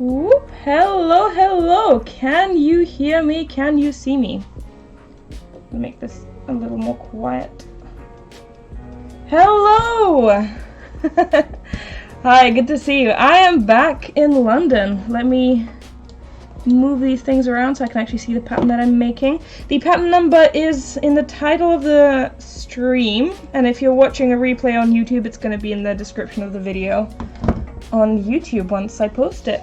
Whoop. Hello, hello. Can you hear me? Can you see me? Let me make this a little more quiet. Hello! Hi, good to see you. I am back in London. Let me move these things around so I can actually see the pattern that I'm making. The pattern number is in the title of the stream, and if you're watching a replay on YouTube, it's going to be in the description of the video on YouTube once I post it.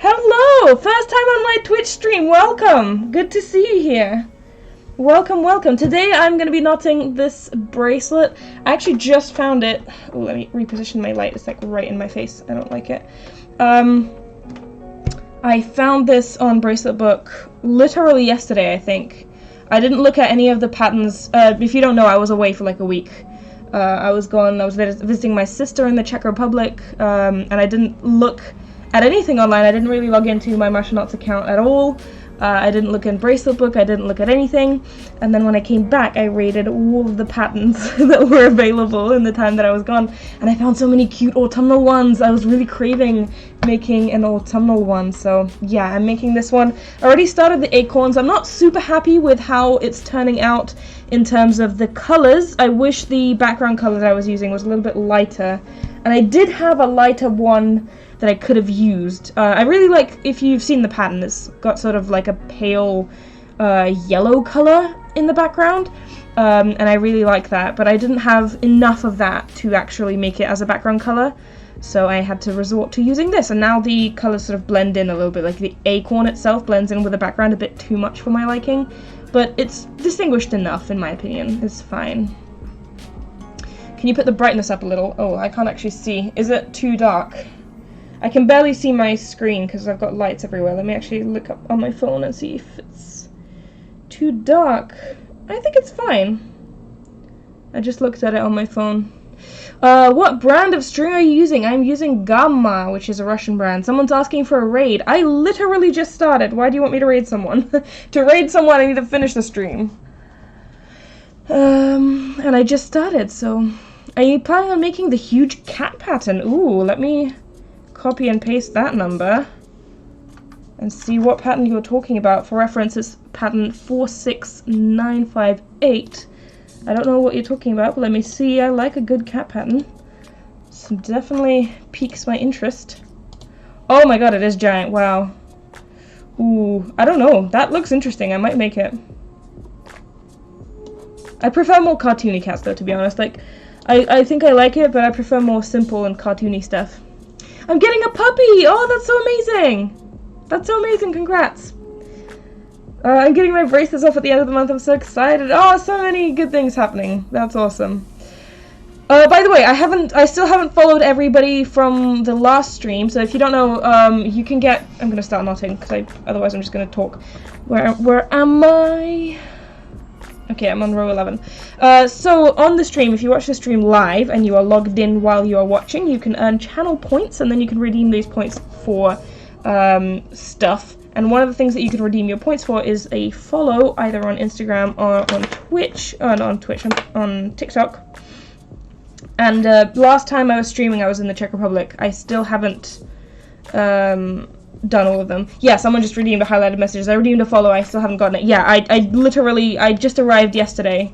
Hello! First time on my Twitch stream. Welcome! Good to see you here. Welcome, welcome. Today I'm going to be knotting this bracelet. I actually just found it. Oh, let me reposition my light. It's like right in my face. I don't like it. I found this on Bracelet Book literally yesterday, I think. I didn't look at any of the patterns. If you don't know, I was away for like a week. I was visiting my sister in the Czech Republic, and I didn't look at anything online. I didn't really log into my Masha Knots account at all. I didn't look in Bracelet Book, I didn't look at anything, and then when I came back I raided all of the patterns that were available in the time that I was gone, and I found so many cute autumnal ones. I was really craving making an autumnal one, so yeah, I'm making this one. I already started the acorns. I'm not super happy with how it's turning out in terms of the colors. I wish the background color that I was using was a little bit lighter, and I did have a lighter one that I could have used. I really like, if you've seen the pattern, it's got sort of like a pale yellow color in the background, and I really like that, but I didn't have enough of that to actually make it as a background color, so I had to resort to using this, and now the colors sort of blend in a little bit. Like the acorn itself blends in with the background a bit too much for my liking, but it's distinguished enough in my opinion. It's fine. Can you put the brightness up a little? Oh, I can't actually see. Is it too dark? I can barely see my screen because I've got lights everywhere. Let me actually look up on my phone and see if it's too dark. I think it's fine. I just looked at it on my phone. What brand of string are you using? I'm using Gamma, which is a Russian brand. Someone's asking for a raid. I literally just started. Why do you want me to raid someone? To raid someone, I need to finish the stream. And I just started, so... Are you planning on making the huge cat pattern? Ooh, let me copy and paste that number and see what pattern you're talking about. For reference, it's pattern 46958. I don't know what you're talking about, but let me see. I like a good cat pattern. So definitely piques my interest. Oh my god, it is giant. Wow. Ooh, I don't know. That looks interesting. I might make it. I prefer more cartoony cats though, to be honest. Like, I think I like it, but I prefer more simple and cartoony stuff. I'm getting a puppy! Oh, that's so amazing! That's so amazing, congrats! I'm getting my bracelets off at the end of the month. I'm so excited. Oh, so many good things happening. That's awesome. By the way, I still haven't followed everybody from the last stream, so if you don't know, you can get... I'm gonna start knotting, because otherwise I'm just gonna talk. Where am I? Okay, I'm on row 11. So on the stream, if you watch the stream live and you are logged in while you are watching, you can earn channel points, and then you can redeem these points for stuff. And one of the things that you can redeem your points for is a follow, either on Instagram or on Twitch, on TikTok. And last time I was streaming, I was in the Czech Republic. I still haven't done all of them. Yeah, someone just redeemed a highlighted messages. I redeemed a follow. I still haven't gotten it. Yeah, I just arrived yesterday.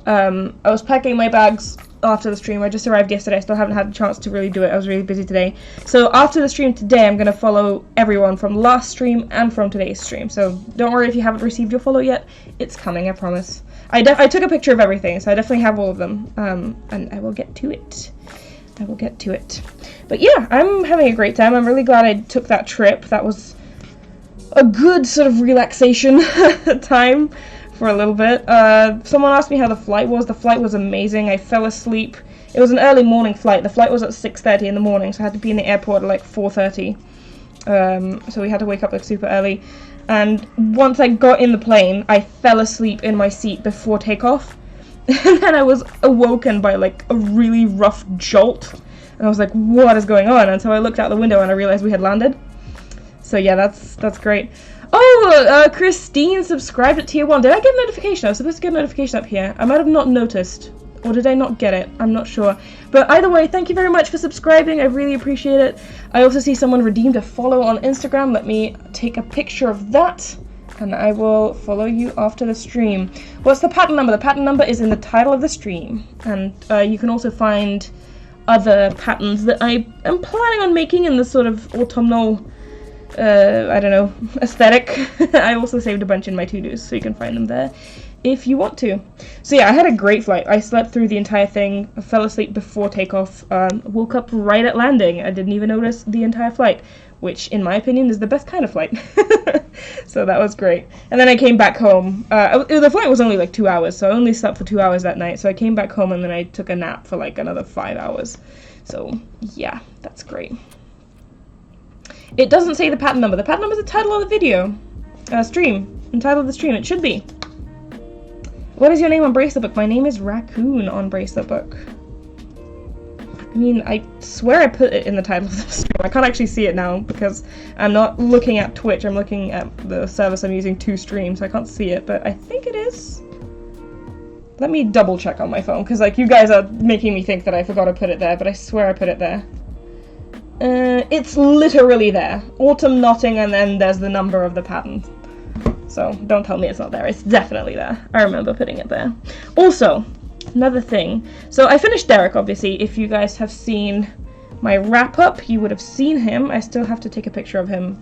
I was packing my bags after the stream. I just arrived yesterday. I still haven't had a chance to really do it. I was really busy today. So after the stream today, I'm going to follow everyone from last stream and from today's stream. So don't worry if you haven't received your follow yet. It's coming, I promise. I took a picture of everything, so I definitely have all of them. And I will get to it. I will get to it. But yeah, I'm having a great time. I'm really glad I took that trip. That was a good sort of relaxation time for a little bit. Someone asked me how the flight was. The flight was amazing. I fell asleep. It was an early morning flight. The flight was at 6:30 in the morning, so I had to be in the airport at like 4:30. So we had to wake up like super early. And once I got in the plane, I fell asleep in my seat before takeoff. And then I was awoken by like a really rough jolt. And I was like, what is going on? And so I looked out the window and I realized we had landed. So yeah, that's great. Oh, Christine subscribed at tier 1. Did I get a notification? I was supposed to get a notification up here. I might have not noticed. Or did I not get it? I'm not sure. But either way, thank you very much for subscribing. I really appreciate it. I also see someone redeemed a follow on Instagram. Let me take a picture of that, and I will follow you after the stream. What's the pattern number? The pattern number is in the title of the stream. And you can also find other patterns that I am planning on making in this sort of autumnal, I don't know, aesthetic. I also saved a bunch in my to-dos, so you can find them there if you want to. So yeah, I had a great flight. I slept through the entire thing. I fell asleep before takeoff. Woke up right at landing. I didn't even notice the entire flight, which in my opinion is the best kind of flight. So that was great. And then I came back home. The flight was only like 2 hours, so I only slept for 2 hours that night. So I came back home and then I took a nap for like another 5 hours. So yeah, that's great. It doesn't say the pattern number. The pattern number is the title of the video. Stream. The title of the stream. It should be. What is your name on Bracelet Book? My name is Raccoon on Bracelet Book. I mean, I swear I put it in the title of the stream. I can't actually see it now because I'm not looking at Twitch. I'm looking at the service I'm using to stream, so I can't see it. But I think it is. Let me double check on my phone because, like, you guys are making me think that I forgot to put it there, but I swear I put it there. It's literally there. Autumn knotting, and then there's the number of the pattern. So don't tell me it's not there. It's definitely there. I remember putting it there. Also, another thing. So I finished Derek, obviously. If you guys have seen my wrap-up, you would have seen him. I still have to take a picture of him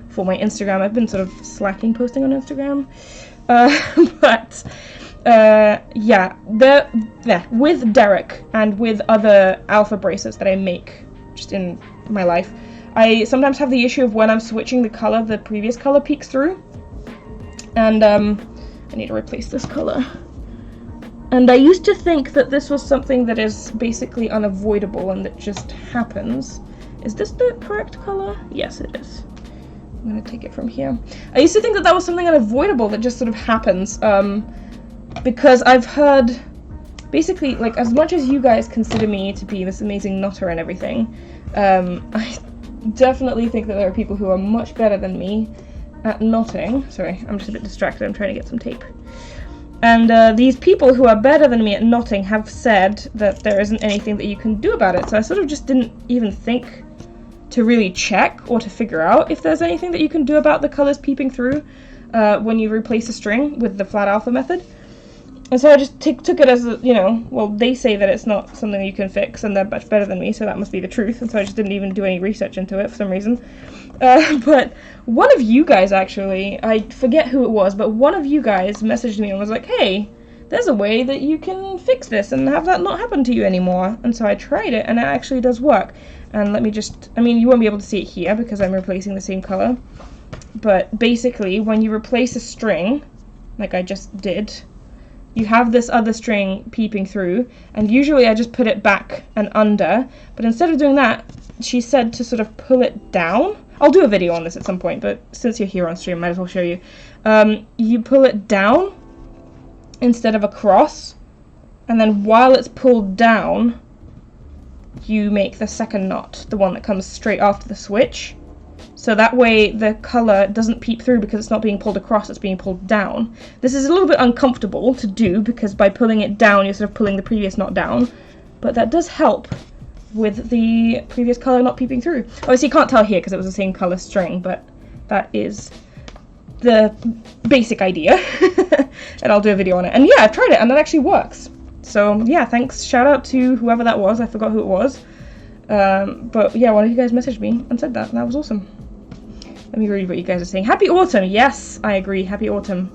for my Instagram. I've been sort of slacking posting on Instagram. Yeah, with Derek and with other alpha bracelets that I make just in my life, I sometimes have the issue of when I'm switching the color, the previous color peeks through. And I need to replace this color. And I used to think that this was something that is basically unavoidable and that just happens. Is this the correct color? Yes, it is. I'm gonna take it from here. I used to think that that was something unavoidable that just sort of happens, because I've heard, basically, like, as much as you guys consider me to be this amazing knotter and everything, I definitely think that there are people who are much better than me at knotting. Sorry, I'm just a bit distracted. I'm trying to get some tape. And these people who are better than me at knotting have said that there isn't anything that you can do about it. So I sort of just didn't even think to really check or to figure out if there's anything that you can do about the colors peeping through when you replace a string with the flat alpha method. And so I just took it as, you know, well, they say that it's not something you can fix, and they're much better than me, so that must be the truth. And so I just didn't even do any research into it for some reason. But one of you guys, actually, I forget who it was, but one of you guys messaged me and was like, hey, there's a way that you can fix this and have that not happen to you anymore. And so I tried it, and it actually does work. And let me just, I mean, you won't be able to see it here because I'm replacing the same color. But basically, when you replace a string, like I just did, you have this other string peeping through, and usually I just put it back and under, but instead of doing that, she said to sort of pull it down. I'll do a video on this at some point, but since you're here on stream, I might as well show you. You pull it down instead of across, and then while it's pulled down, you make the second knot, the one that comes straight after the switch. So that way the colour doesn't peep through because it's not being pulled across, it's being pulled down. This is a little bit uncomfortable to do because by pulling it down you're sort of pulling the previous knot down, but that does help with the previous colour not peeping through. Obviously you can't tell here because it was the same colour string, but that is the basic idea. And I'll do a video on it. And yeah, I've tried it and it actually works. So yeah, thanks, shout out to whoever that was, I forgot who it was. But yeah, one of you guys messaged me and said that, and that was awesome. Let me read what you guys are saying. Happy autumn! Yes, I agree. Happy autumn.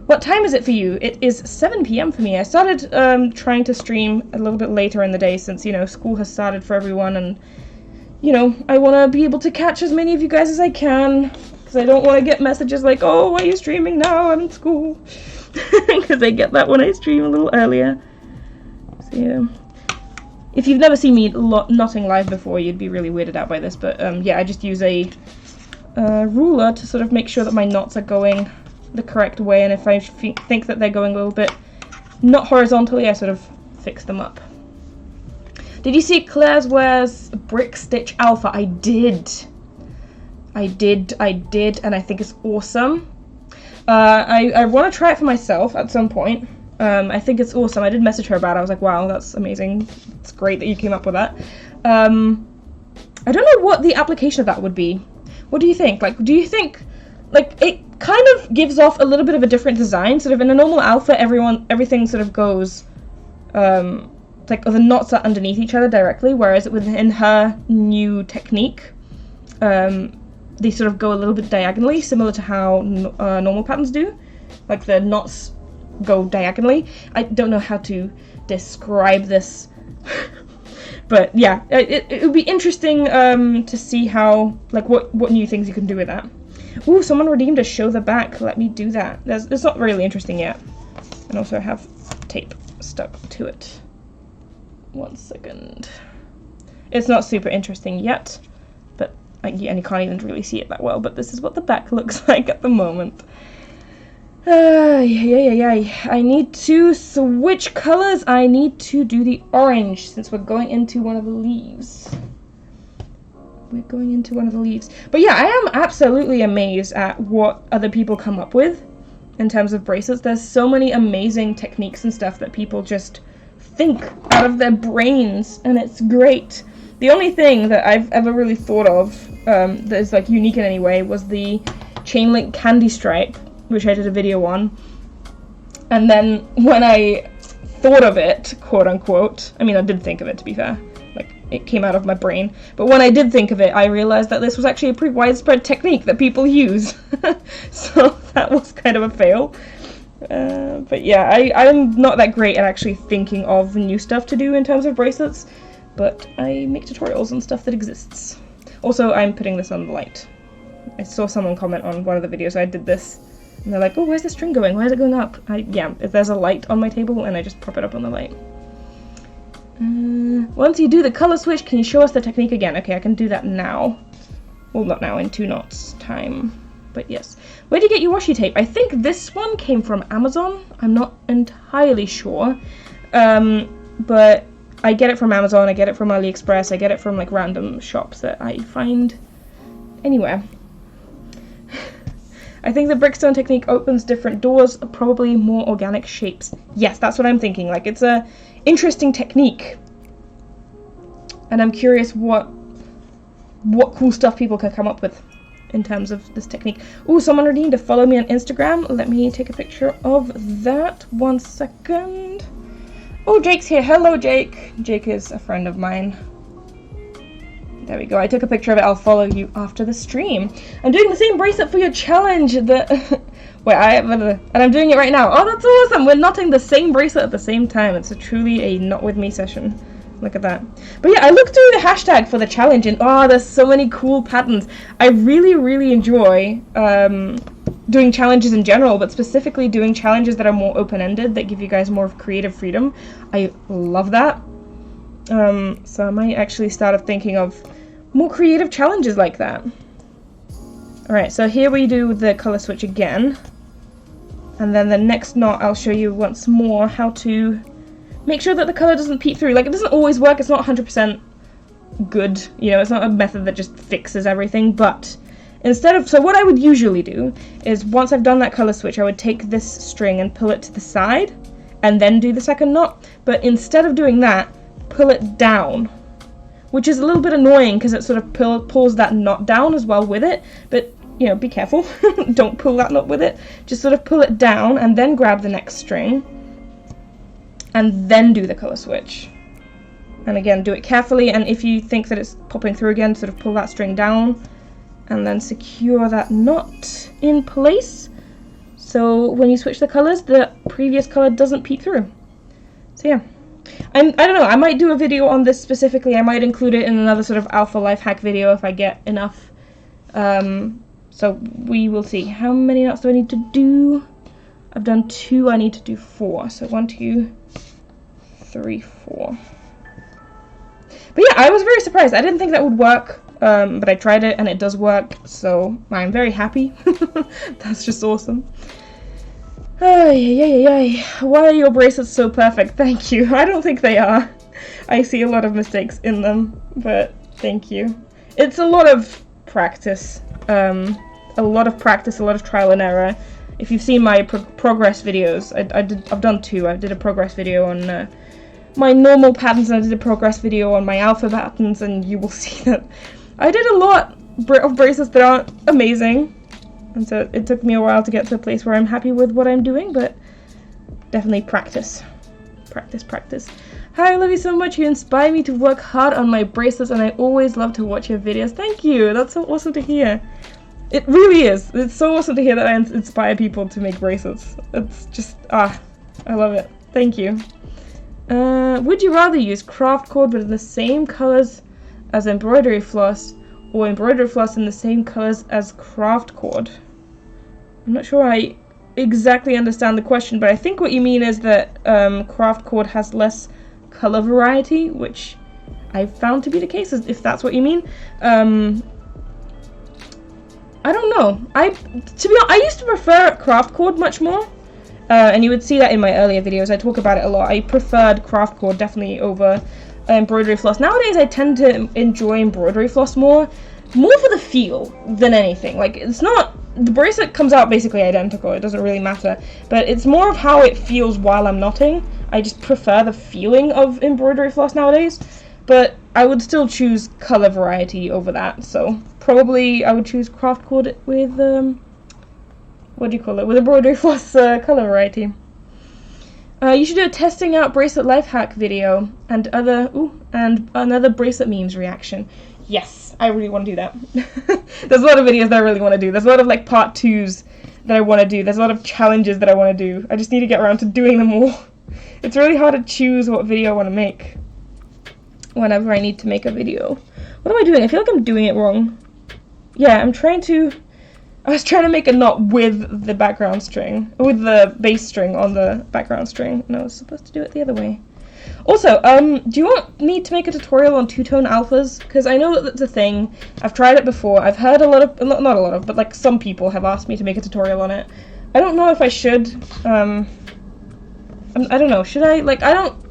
What time is it for you? It is 7 p.m. for me. I started trying to stream a little bit later in the day since, you know, school has started for everyone, and, you know, I want to be able to catch as many of you guys as I can, because I don't want to get messages like, oh, why are you streaming now? I'm in school. Because I get that when I stream a little earlier. So, yeah. If you've never seen me knotting live before, you'd be really weirded out by this, but yeah, I just use a ruler to sort of make sure that my knots are going the correct way, and if I think that they're going a little bit not horizontally, I sort of fix them up. Did you see Claire's wears Brick Stitch Alpha? I did, and I think it's awesome. I want to try it for myself at some point, I think it's awesome. I did message her about it. I was like, wow, that's amazing. It's great that you came up with that. I don't know what the application of that would be. What do you think? Like, do you think, like, it kind of gives off a little bit of a different design? Sort of in a normal alpha, everything sort of goes, like, the knots are underneath each other directly, whereas within her new technique, they sort of go a little bit diagonally, similar to how normal patterns do. Like, the knots go diagonally. I don't know how to describe this. But yeah, it would be interesting to see how, like, what new things you can do with that. Ooh, someone redeemed a show the back. Let me do that. It's not really interesting yet. And also I have tape stuck to it. 1 second. It's not super interesting yet, but and you can't even really see it that well, but this is what the back looks like at the moment. I need to switch colors. I need to do the orange since we're going into one of the leaves. But yeah, I am absolutely amazed at what other people come up with in terms of bracelets. There's so many amazing techniques and stuff that people just think out of their brains, and it's great. The only thing that I've ever really thought of that is like unique in any way was the chain link candy stripe, which I did a video on. And then when I thought of it, quote unquote, I mean, I did think of it, to be fair, like, it came out of my brain, but when I did think of it, I realized that this was actually a pretty widespread technique that people use. So that was kind of a fail. But yeah, I'm not that great at actually thinking of new stuff to do in terms of bracelets, but I make tutorials on stuff that exists. Also, I'm putting this on the light. I saw someone comment on one of the videos I did this, and they're like, oh, where's the string going? Why is it going up? Yeah, if there's a light on my table, and I just prop it up on the light. Once you do the color switch, can you show us the technique again? Okay, I can do that now. Well, not now, in 2 knots time. But yes. Where do you get your washi tape? I think this one came from Amazon. I'm not entirely sure. But I get it from Amazon, I get it from AliExpress, I get it from, like, random shops that I find anywhere. I think the brickstone technique opens different doors, probably more organic shapes. Yes, that's what I'm thinking. Like, it's a interesting technique. And I'm curious what cool stuff people can come up with in terms of this technique. Ooh, someone redeemed to follow me on Instagram. Let me take a picture of that. 1 second. Oh, Jake's here. Hello, Jake. Jake is a friend of mine. There we go. I took a picture of it. I'll follow you after the stream. I'm doing the same bracelet for your challenge. Wait, and I'm doing it right now. Oh, that's awesome. We're knotting the same bracelet at the same time. It's truly a knot with me session. Look at that. But yeah, I looked through the hashtag for the challenge, and oh, there's so many cool patterns. I really, really enjoy doing challenges in general, but specifically doing challenges that are more open-ended, that give you guys more creative freedom. I love that. So I might actually start thinking of more creative challenges like that. Alright, so here we do the color switch again. And then the next knot, I'll show you once more how to make sure that the color doesn't peek through. Like, it doesn't always work, it's not 100% good, you know, it's not a method that just fixes everything, but instead of, so what I would usually do is once I've done that color switch, I would take this string and pull it to the side and then do the second knot, but instead of doing that, pull it down, which is a little bit annoying because it sort of pulls that knot down as well with it, but you know, be careful. Don't pull that knot with it. Just sort of pull it down and then grab the next string and then do the color switch. And again, do it carefully, and if you think that it's popping through again, sort of pull that string down and then secure that knot in place. So when you switch the colors, the previous color doesn't peek through. So yeah. I don't know, I might do a video on this specifically. I might include it in another sort of alpha life hack video if I get enough. So we will see. How many knots do I need to do? I've done 2, I need to do 4. So 1, 2, 3, 4. But yeah, I was very surprised. I didn't think that would work, but I tried it and it does work, so I'm very happy. That's just awesome. Why are your bracelets so perfect? Thank you. I don't think they are. I see a lot of mistakes in them, but thank you. It's a lot of practice. A lot of trial and error. if you've seen my progress videos, I've done 2. I did a progress video on my normal patterns, and I did a progress video on my alpha patterns, and you will see that I did a lot of bracelets that aren't amazing, and so it took me a while to get to a place where I'm happy with what I'm doing, but definitely practice. Practice. Hi, I love you so much. You inspire me to work hard on my bracelets, and I always love to watch your videos. Thank you. That's so awesome to hear. It really is. It's so awesome to hear that I inspire people to make bracelets. It's just, I love it. Thank you. Would you rather use craft cord but in the same colors as embroidery floss, or embroidery floss in the same colors as craft cord? I'm not sure I exactly understand the question, but I think what you mean is that craft cord has less color variety, which I've found to be the case, if that's what you mean. I don't know. I used to prefer craft cord much more, and you would see that in my earlier videos. I talk about it a lot. I preferred craft cord definitely over embroidery floss. Nowadays I tend to enjoy embroidery floss more for the feel than anything. Like, it's not, the bracelet comes out basically identical, it doesn't really matter, but it's more of how it feels while I'm knotting. I just prefer the feeling of embroidery floss nowadays, but I would still choose color variety over that, so probably I would choose craft cord with, with embroidery floss color variety. You should do a testing out bracelet life hack video and another bracelet memes reaction. Yes, I really want to do that. There's a lot of videos that I really want to do. There's a lot of like part 2s that I want to do. There's a lot of challenges that I want to do. I just need to get around to doing them all. It's really hard to choose what video I want to make whenever I need to make a video. What am I doing? I feel like I'm doing it wrong. Yeah, I was trying to make a knot with the background string, with the bass string on the background string, and I was supposed to do it the other way. Also, do you want me to make a tutorial on two-tone alphas? Because I know that that's a thing. I've tried it before. I've heard not a lot of, but like some people have asked me to make a tutorial on it. I don't know if I should. I don't know. Should I? Like, I don't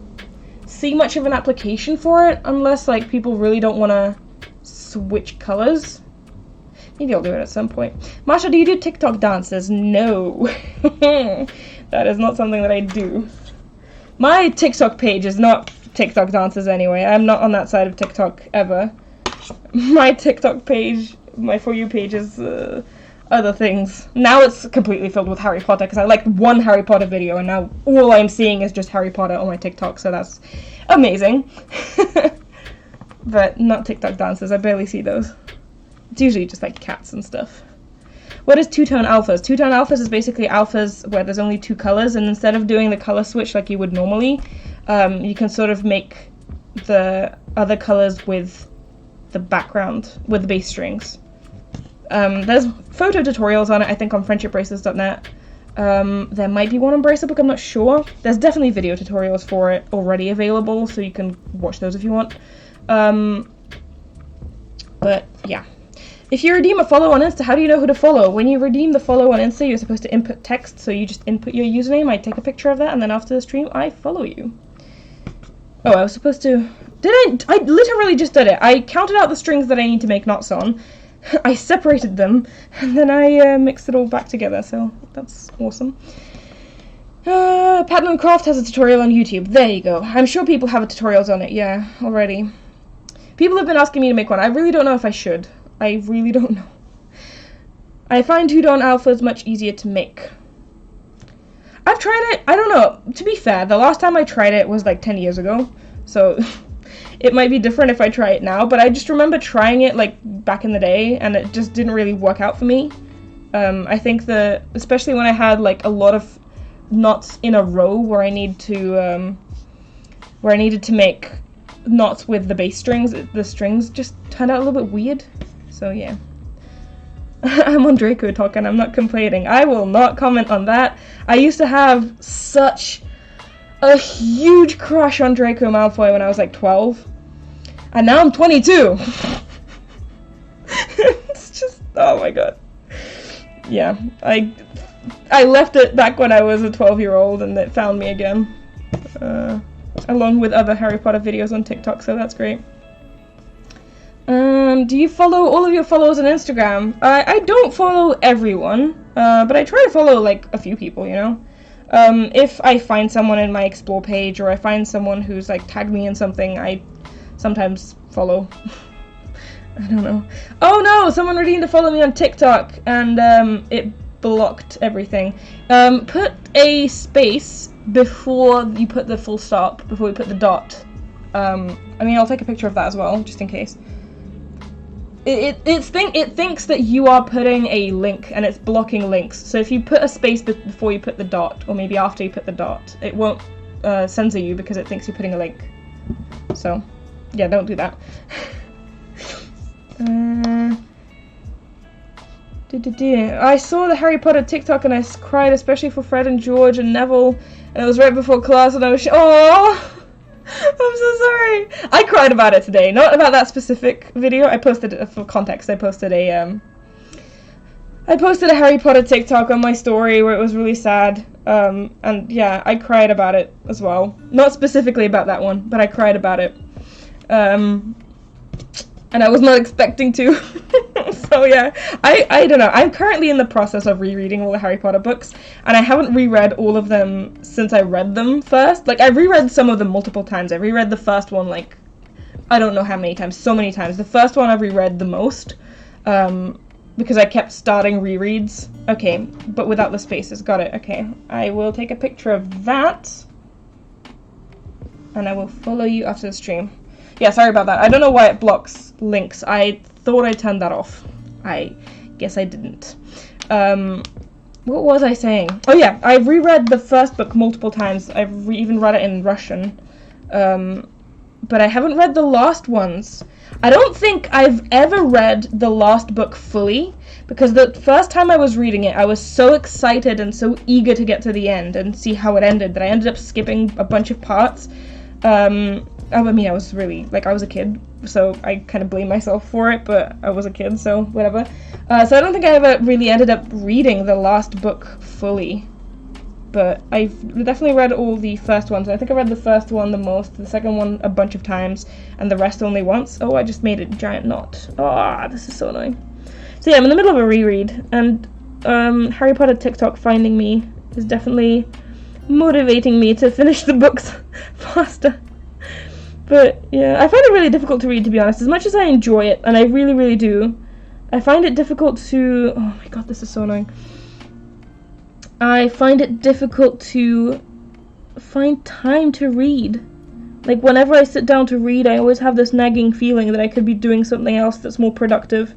see much of an application for it unless like people really don't want to switch colors. Maybe I'll do it at some point. Masha, do you do TikTok dances? No. That is not something that I do. My TikTok page is not TikTok dances anyway. I'm not on that side of TikTok ever. My TikTok page, my For You page is other things. Now it's completely filled with Harry Potter because I liked one Harry Potter video and now all I'm seeing is just Harry Potter on my TikTok, so that's amazing. But not TikTok dances, I barely see those. It's usually just like cats and stuff. What is two-tone alphas? Two-tone alphas is basically alphas where there's only 2 colors, and instead of doing the color switch like you would normally, you can sort of make the other colors with the background, with the bass strings. There's photo tutorials on it, I think, on friendshipbracelets.net. There might be one on Bracelet Book, I'm not sure. There's definitely video tutorials for it already available, so you can watch those if you want. But yeah. If you redeem a follow on Insta, how do you know who to follow? When you redeem the follow on Insta, you're supposed to input text, so you just input your username, I take a picture of that, and then after the stream, I follow you. Oh, I was supposed to... I literally just did it. I counted out the strings that I need to make knots on, I separated them, and then I mixed it all back together, so that's awesome. Pattern and Craft has a tutorial on YouTube. There you go. I'm sure people have tutorials on it, yeah, already. People have been asking me to make one. I really don't know if I should. I really don't know. I find two-tone alphas much easier to make. I've tried it, I don't know. To be fair, the last time I tried it was like 10 years ago, so it might be different if I try it now, but I just remember trying it like back in the day, and it just didn't really work out for me. I think especially when I had like a lot of knots in a row where I needed to make knots with the bass strings, the strings just turned out a little bit weird. So yeah. I'm on Draco talk and I'm not complaining. I will not comment on that. I used to have such a huge crush on Draco Malfoy when I was like 12. And now I'm 22. It's just, oh my god. Yeah, I left it back when I was a 12-year-old and it found me again. Along with other Harry Potter videos on TikTok, so that's great. Do you follow all of your followers on Instagram? I don't follow everyone. But I try to follow, like, a few people, you know? If I find someone in my explore page, or I find someone who's, like, tagged me in something, I sometimes follow. I don't know. Oh no! Someone redeemed to follow me on TikTok, and, it blocked everything. Put a space before you put the full stop, before you put the dot. I mean, I'll take a picture of that as well, just in case. It thinks that you are putting a link, and it's blocking links. So if you put a space before you put the dot, or maybe after you put the dot, it won't censor you because it thinks you're putting a link. So, yeah, don't do that. I saw the Harry Potter TikTok and I cried, especially for Fred and George and Neville, and it was right before class, and I was oh. I'm so sorry. I cried about it today. Not about that specific video. I posted it for context. I posted a Harry Potter TikTok on my story where it was really sad. And yeah, I cried about it as well. Not specifically about that one, but I cried about it. And I was not expecting to. So yeah, I don't know. I'm currently in the process of rereading all the Harry Potter books, and I haven't reread all of them since I read them first. Like, I reread some of them multiple times. I reread the first one, like, I don't know how many times, so many times. The first one I reread the most, because I kept starting rereads. Okay, but without the spaces. Got it. Okay, I will take a picture of that, and I will follow you after the stream. Yeah, sorry about that. I don't know why it blocks links. I thought I turned that off. I guess I didn't. What was I saying? Oh yeah, I've reread the first book multiple times. I've even read it in Russian. But I haven't read the last ones. I don't think I've ever read the last book fully, because the first time I was reading it, I was so excited and so eager to get to the end and see how it ended that I ended up skipping a bunch of parts. I mean, I was really, like, I was a kid, so I kind of blame myself for it, but I was a kid, so whatever. So I don't think I ever really ended up reading the last book fully, but I've definitely read all the first ones. I think I read the first one the most, the second one a bunch of times, and the rest only once. Oh, I just made a giant knot. Ah, this is so annoying. So yeah, I'm in the middle of a reread, and Harry Potter TikTok finding me is definitely motivating me to finish the books faster. But yeah, I find it really difficult to read, to be honest. As much as I enjoy it, and I really, really do, I find it difficult to... Oh my god, this is so annoying. I find it difficult to find time to read. Like, whenever I sit down to read, I always have this nagging feeling that I could be doing something else that's more productive.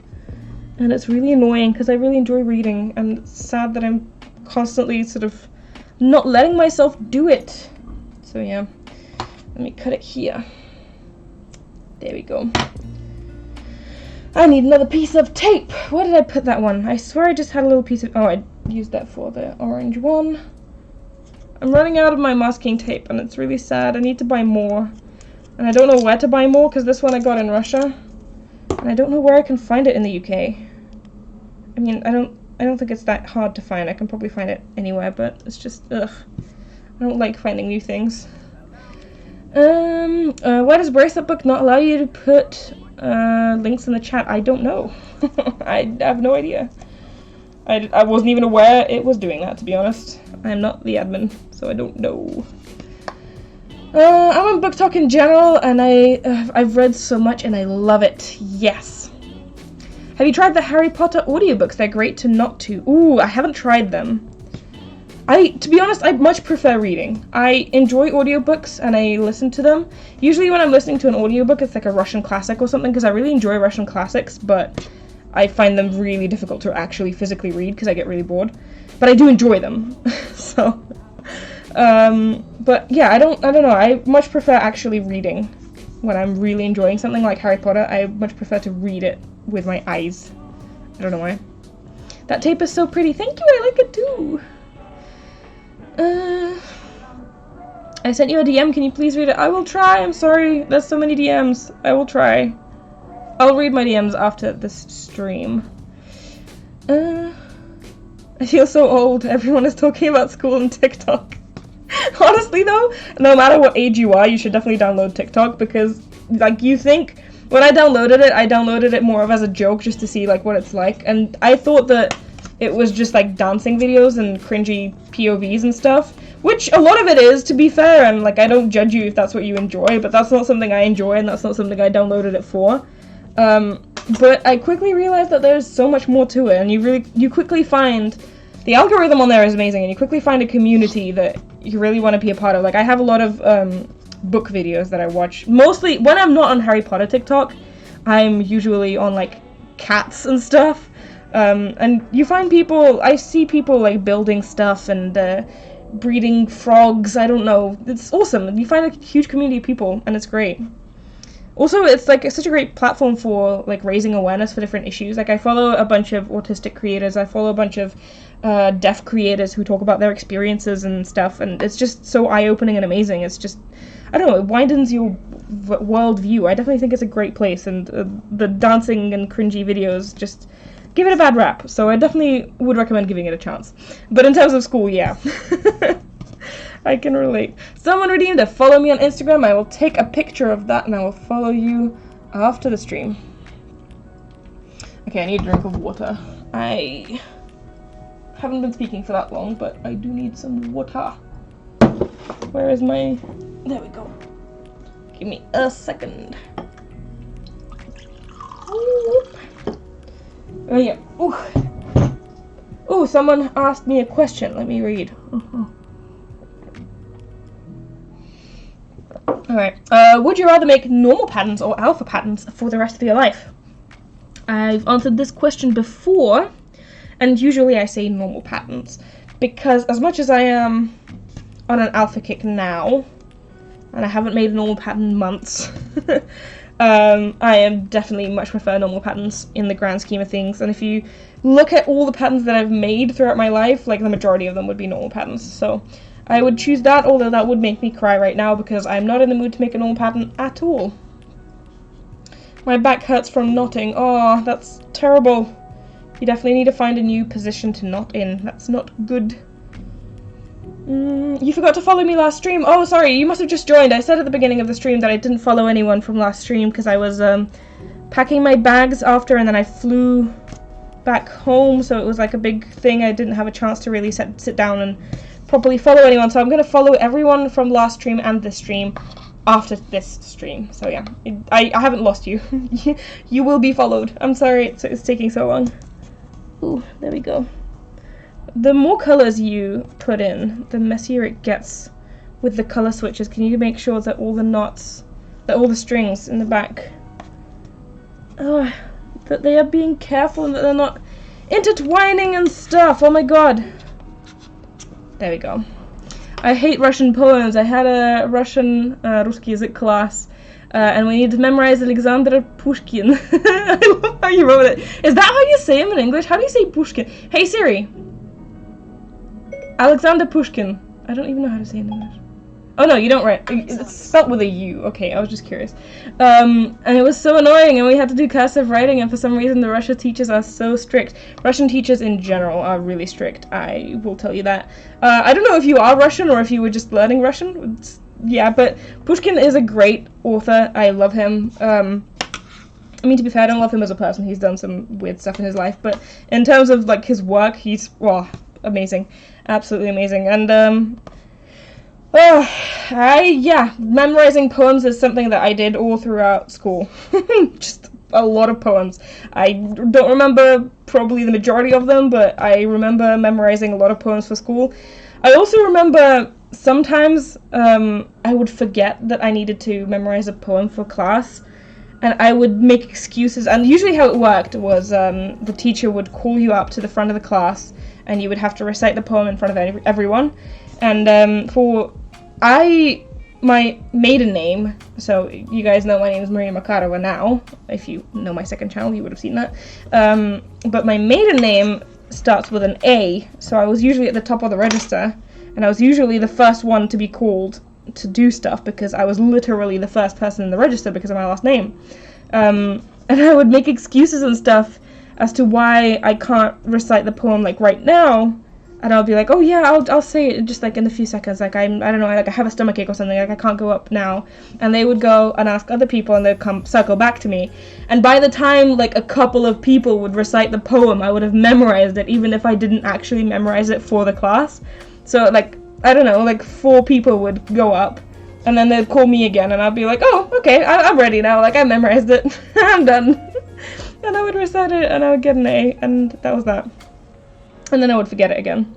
And it's really annoying, because I really enjoy reading, and it's sad that I'm constantly sort of not letting myself do it. So yeah, let me cut it here. There we go. I need another piece of tape. Where did I put that one? I swear I just had a little piece of... Oh, I used that for the orange one. I'm running out of my masking tape, and it's really sad. I need to buy more. And I don't know where to buy more, because this one I got in Russia. And I don't know where I can find it in the UK. I mean, I don't think it's that hard to find. I can probably find it anywhere, but it's just, ugh. I don't like finding new things. Why does Bracelet book not allow you to put links in the chat? I don't know. I have no idea. I wasn't even aware it was doing that, to be honest. I'm not the admin, so I don't know. I'm on Book Talk in general, and I've read so much, and I love it. Yes. Have you tried the Harry Potter audiobooks? They're great to not to. Ooh, I haven't tried them. To be honest, I much prefer reading. I enjoy audiobooks and I listen to them. Usually when I'm listening to an audiobook, it's like a Russian classic or something, because I really enjoy Russian classics, but I find them really difficult to actually physically read because I get really bored. But I do enjoy them. So, but yeah, I don't know. I much prefer actually reading when I'm really enjoying something like Harry Potter. I much prefer to read it with my eyes. I don't know why. That tape is so pretty. Thank you, I like it too. I sent you a DM, can you please read it? I will try, I'm sorry, there's so many DMs. I will try. I'll read my DMs after this stream. I feel so old, everyone is talking about school and TikTok. Honestly though, no matter what age you are, you should definitely download TikTok, because, like, you think, when I downloaded it more of as a joke, just to see, like, what it's like, and I thought that it was just like dancing videos and cringy POVs and stuff, which a lot of it is, to be fair, and like I don't judge you if that's what you enjoy, but that's not something I enjoy and that's not something I downloaded it for. But I quickly realized that there's so much more to it, and you quickly find the algorithm on there is amazing, and you quickly find a community that you really want to be a part of. Like, I have a lot of book videos that I watch. Mostly, when I'm not on Harry Potter TikTok, I'm usually on, like, cats and stuff. And you find people, I see people, like, building stuff and breeding frogs, I don't know. It's awesome. You find a huge community of people, and it's great. Also, it's such a great platform for like raising awareness for different issues. Like, I follow a bunch of autistic creators, I follow a bunch of deaf creators who talk about their experiences and stuff, and it's just so eye-opening and amazing. It's just, I don't know, it widens your world view. I definitely think it's a great place, and the dancing and cringy videos just give it a bad rap, so I definitely would recommend giving it a chance. But in terms of school, yeah. I can relate. Someone redeemed a follow me on Instagram. I will take a picture of that and I will follow you after the stream. Okay, I need a drink of water. I haven't been speaking for that long, but I do need some water. Where is my... There we go. Give me a second. Oh yeah. Ooh, someone asked me a question. Let me read. Alright, would you rather make normal patterns or alpha patterns for the rest of your life? I've answered this question before, and usually I say normal patterns, because as much as I am on an alpha kick now, and I haven't made a normal pattern in months, I am definitely much prefer normal patterns in the grand scheme of things, and if you look at all the patterns that I've made throughout my life, like the majority of them would be normal patterns, so I would choose that, although that would make me cry right now because I'm not in the mood to make a normal pattern at all. My back hurts from knotting. Oh, that's terrible. You definitely need to find a new position to knot in. That's not good. You forgot to follow me last stream. Oh, sorry, you must have just joined. I said at the beginning of the stream that I didn't follow anyone from last stream because I was packing my bags after, and then I flew back home, so it was like a big thing. I didn't have a chance to really sit down and properly follow anyone, so I'm going to follow everyone from last stream and this stream after this stream. So yeah, I haven't lost you. You will be followed. I'm sorry it's taking so long. Ooh, there we go. The more colors you put in, the messier it gets with the color switches. Can you make sure that all the knots, that all the strings in the back, that they are being careful and that they're not intertwining and stuff. Oh my god. There we go. I hate Russian poems. I had a Russian Ruski язык class, and we need to memorize Alexander Pushkin. I love how you wrote it. Is that how you say him in English? How do you say Pushkin? Hey Siri. Alexander Pushkin. I don't even know how to say it in English. Oh no, you don't write. It's spelt with a U. Okay, I was just curious. And it was so annoying, and we had to do cursive writing, and for some reason the Russian teachers are so strict. Russian teachers in general are really strict, I will tell you that. I don't know if you are Russian or if you were just learning Russian. Yeah, but Pushkin is a great author. I love him. I mean, to be fair, I don't love him as a person. He's done some weird stuff in his life, but in terms of like his work, he's, well, amazing. Absolutely amazing. And yeah, memorizing poems is something that I did all throughout school. Just a lot of poems. I don't remember probably the majority of them, but I remember memorizing a lot of poems for school. I also remember sometimes I would forget that I needed to memorize a poem for class, and I would make excuses. And usually how it worked was the teacher would call you up to the front of the class, and you would have to recite the poem in front of everyone. And my maiden name, so you guys know my name is Maria Makarova now. If you know my second channel, you would have seen that. But my maiden name starts with an A, so I was usually at the top of the register, and I was usually the first one to be called to do stuff because I was literally the first person in the register because of my last name. And I would make excuses and stuff as to why I can't recite the poem like right now, And I'll be like, oh yeah, I'll say it just like in a few seconds, like I don't know, like I have a stomachache or something, like I can't go up now. And they would go and ask other people, and they'd come circle back to me. And by the time like a couple of people would recite the poem, I would have memorized it, even if I didn't actually memorize it for the class. So like, I don't know, like 4 people would go up, and then they'd call me again, and I'd be like, oh, okay, I'm ready now, like I memorized it, I'm done. And I would recite it, and I would get an A, and that was that. And then I would forget it again.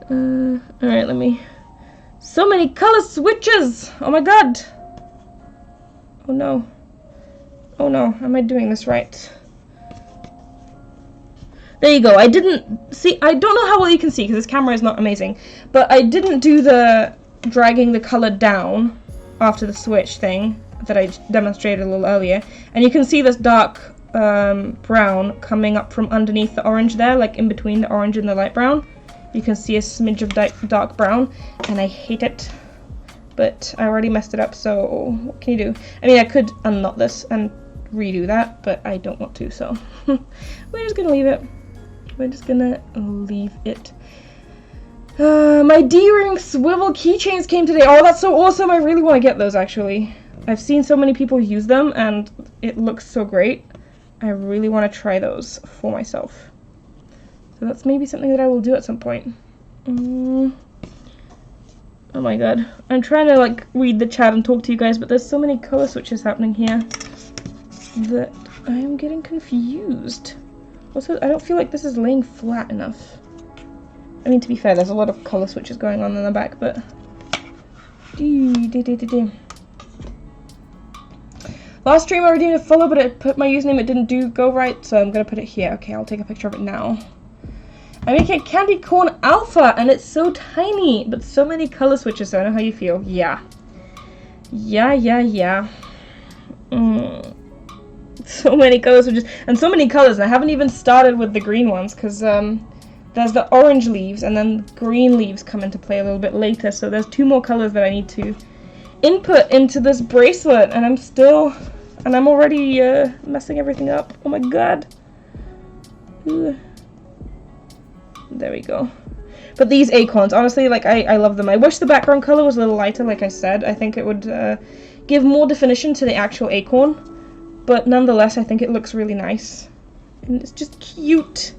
Alright, let me... So many color switches! Oh my god! Oh no. Oh no, am I doing this right? There you go, I didn't... See, I don't know how well you can see, because this camera is not amazing. But I didn't do the dragging the color down after the switch thing that I demonstrated a little earlier. And you can see this dark brown coming up from underneath the orange there, like in between the orange and the light brown. You can see a smidge of dark brown, and I hate it, but I already messed it up, so what can you do? I mean, I could unknot this and redo that, but I don't want to, so we're just gonna leave it. We're just gonna leave it. My D-ring swivel keychains came today. Oh, that's so awesome! I really want to get those, actually. I've seen so many people use them, and it looks so great. I really want to try those for myself. So that's maybe something that I will do at some point. Oh my god. I'm trying to like read the chat and talk to you guys, but there's so many color switches happening here that I am getting confused. Also, I don't feel like this is laying flat enough. I mean, to be fair, there's a lot of color switches going on in the back, but... Last stream I redeemed a follow, but it put my username, it didn't go right, so I'm gonna put it here. Okay, I'll take a picture of it now. I make a candy corn alpha, and it's so tiny, but so many color switches, so I know how you feel. Yeah. Yeah. So many color switches, and so many colors, and I haven't even started with the green ones, because there's the orange leaves, and then green leaves come into play a little bit later, so there's 2 more colors that I need to input into this bracelet, and I'm already messing everything up. Oh my god. Ooh. There we go. But these acorns, honestly, like, I love them. I wish the background color was a little lighter, like I said. I think it would give more definition to the actual acorn. But nonetheless, I think it looks really nice. And it's just cute.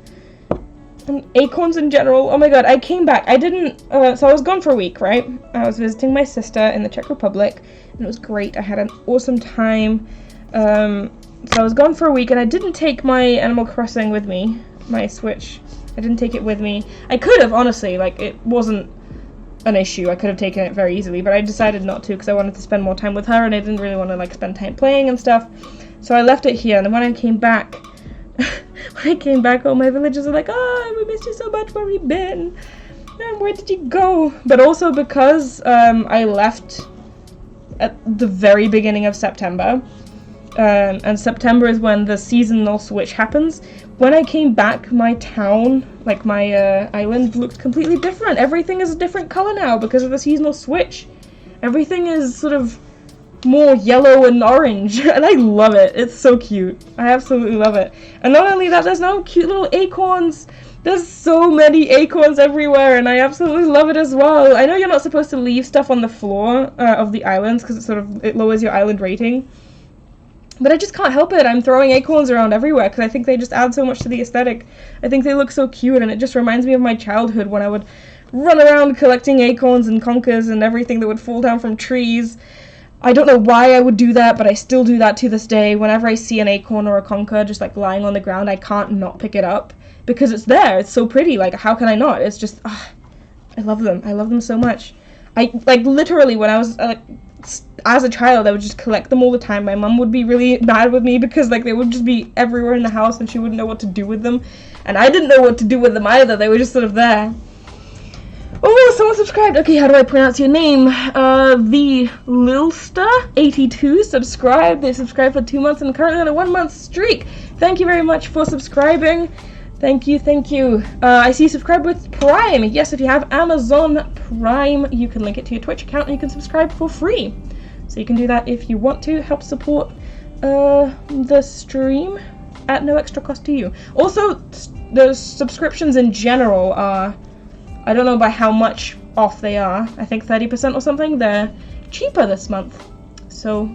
And acorns in general, oh my god, I came back. I didn't, so I was gone for a week, right? I was visiting my sister in the Czech Republic, and it was great. I had an awesome time. So I was gone for a week, and I didn't take my Animal Crossing with me, my Switch. I didn't take it with me. I could have, honestly, like, it wasn't an issue. I could have taken it very easily, but I decided not to because I wanted to spend more time with her, and I didn't really want to, like, spend time playing and stuff. So I left it here, and then when I came back, all my villagers are like, oh, we missed you so much, where have you been? And where did you go? But also because I left at the very beginning of September, and September is when the seasonal switch happens. When I came back, my town, like my island, looked completely different. Everything is a different color now because of the seasonal switch. Everything is sort of more yellow and orange, and I love it. It's so cute. I absolutely love it. And not only that, there's now cute little acorns. There's so many acorns everywhere, and I absolutely love it as well. I know you're not supposed to leave stuff on the floor of the islands because it lowers your island rating. But I just can't help it. I'm throwing acorns around everywhere because I think they just add so much to the aesthetic. I think they look so cute, and it just reminds me of my childhood when I would run around collecting acorns and conkers and everything that would fall down from trees. I don't know why I would do that, but I still do that to this day. Whenever I see an acorn or a conker just like lying on the ground, I can't not pick it up because it's there. It's so pretty. Like, how can I not? It's just, I love them. I love them so much. I, like, literally, when I was, as a child, I would just collect them all the time. My mom would be really mad with me because, like, they would just be everywhere in the house and she wouldn't know what to do with them. And I didn't know what to do with them either. They were just sort of there. Oh, someone subscribed. Okay, how do I pronounce your name? The Lilster82 subscribed. They subscribed for 2 months and currently on a 1-month streak. Thank you very much for subscribing. Thank you. I see you subscribe with Prime. Yes, if you have Amazon Prime, you can link it to your Twitch account and you can subscribe for free. So you can do that if you want to help support the stream at no extra cost to you. Also, the subscriptions in general are I don't know by how much off they are. I think 30% or something. They're cheaper this month. So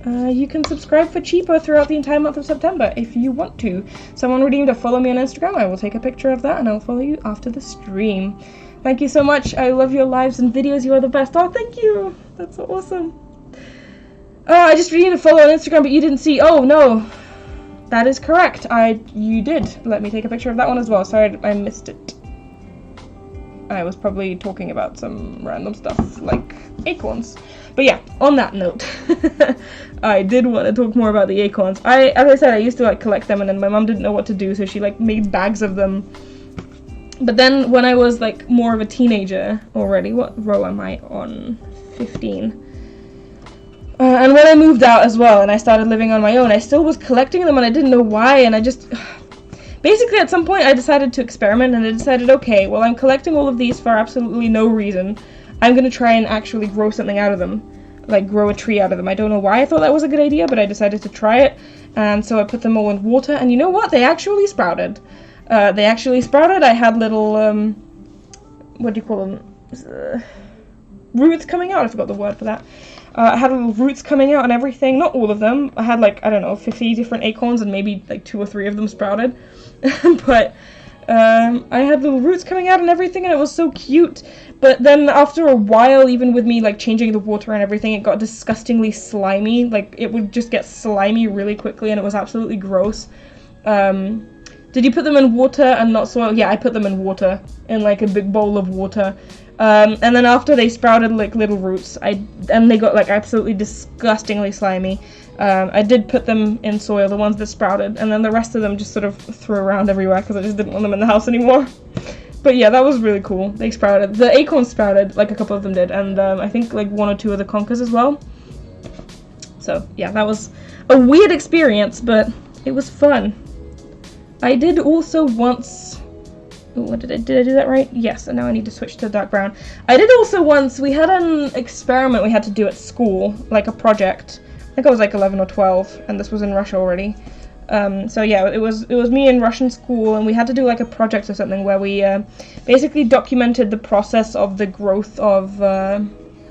you can subscribe for cheaper throughout the entire month of September if you want to. Someone redeemed a follow me on Instagram. I will take a picture of that and I'll follow you after the stream. Thank you so much. I love your lives and videos. You are the best. Oh, thank you. That's so awesome. Oh, I just redeemed a follow on Instagram, but you didn't see. Oh, no. That is correct. You did. Let me take a picture of that one as well. Sorry, I missed it. I was probably talking about some random stuff like acorns. But yeah, on that note, I did want to talk more about the acorns. As I said, I used to like collect them, and then my mom didn't know what to do, so she like made bags of them. But then when I was like more of a teenager already, what row am I on? 15. And when I moved out as well and I started living on my own, I still was collecting them and I didn't know why, and I just... Basically, at some point, I decided to experiment, and I decided, okay, well, I'm collecting all of these for absolutely no reason. I'm going to try and actually grow something out of them. Like, grow a tree out of them. I don't know why I thought that was a good idea, but I decided to try it. And so I put them all in water, and you know what? They actually sprouted. I had little, what do you call them? Roots coming out. I forgot the word for that. I had little roots coming out and everything. Not all of them. I had like, I don't know, 50 different acorns, and maybe like 2 or 3 of them sprouted. But I had little roots coming out and everything, and it was so cute. But then after a while, even with me like changing the water and everything, it got disgustingly slimy. Like, it would just get slimy really quickly, and it was absolutely gross. Did you put them in water and not soil? Yeah, I put them in water, in like a big bowl of water. And then after they sprouted like little roots, and they got like absolutely disgustingly slimy. I did put them in soil, the ones that sprouted, and then the rest of them just sort of threw around everywhere because I just didn't want them in the house anymore. But yeah, that was really cool. They sprouted. The acorns sprouted, like a couple of them did, and I think like 1 or 2 of the conkers as well. So yeah, that was a weird experience, but it was fun. I did also once... What did I do that right? Yes, and now I need to switch to dark brown. I did also once, we had an experiment we had to do at school, like a project. I think I was like 11 or 12, and this was in Russia already. So yeah, it was me in Russian school, and we had to do like a project or something where we basically documented the process of the growth of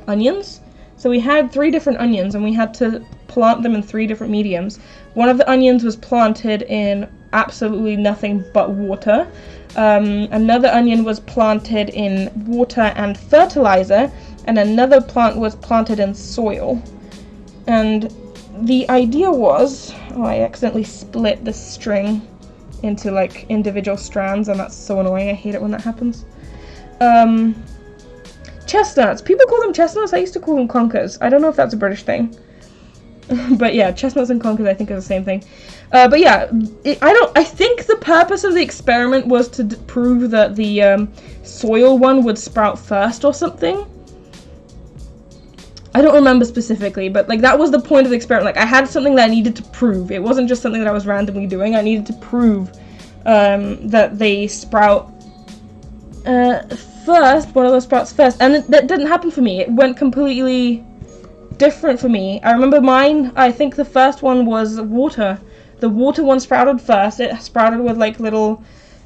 onions. So we had 3 different onions, and we had to plant them in 3 different mediums. One of the onions was planted in absolutely nothing but water. Another onion was planted in water and fertilizer, and another plant was planted in soil. And the idea was... Oh, I accidentally split the string into like individual strands, and that's so annoying. I hate it when that happens. Chestnuts. People call them chestnuts. I used to call them conkers. I don't know if that's a British thing. But yeah, chestnuts and conkers I think are the same thing. But yeah, I think the purpose of the experiment was to prove that the soil one would sprout first or something. I don't remember specifically, but like that was the point of the experiment. Like, I had something that I needed to prove. It wasn't just something that I was randomly doing. I needed to prove that they sprout first, one of those sprouts first. And that didn't happen for me. It went completely different for me. I remember mine, I think the first one was water. The water one sprouted first. It sprouted with like little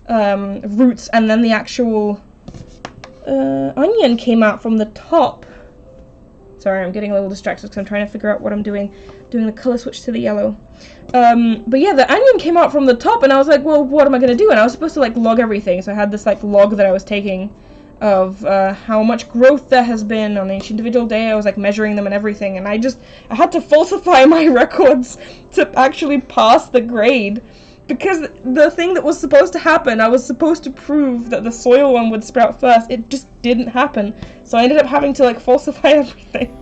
roots, and then the actual onion came out from the top. Sorry, I'm getting a little distracted because I'm trying to figure out what I'm doing. Doing the color switch to the yellow. But yeah, the onion came out from the top, and I was like, well, what am I going to do? And I was supposed to like log everything. So I had this like log that I was taking of how much growth there has been on each individual day. I was like measuring them and everything, and I had to falsify my records to actually pass the grade. Because the thing that was supposed to happen, I was supposed to prove that the soil one would sprout first. It just didn't happen. So I ended up having to like falsify everything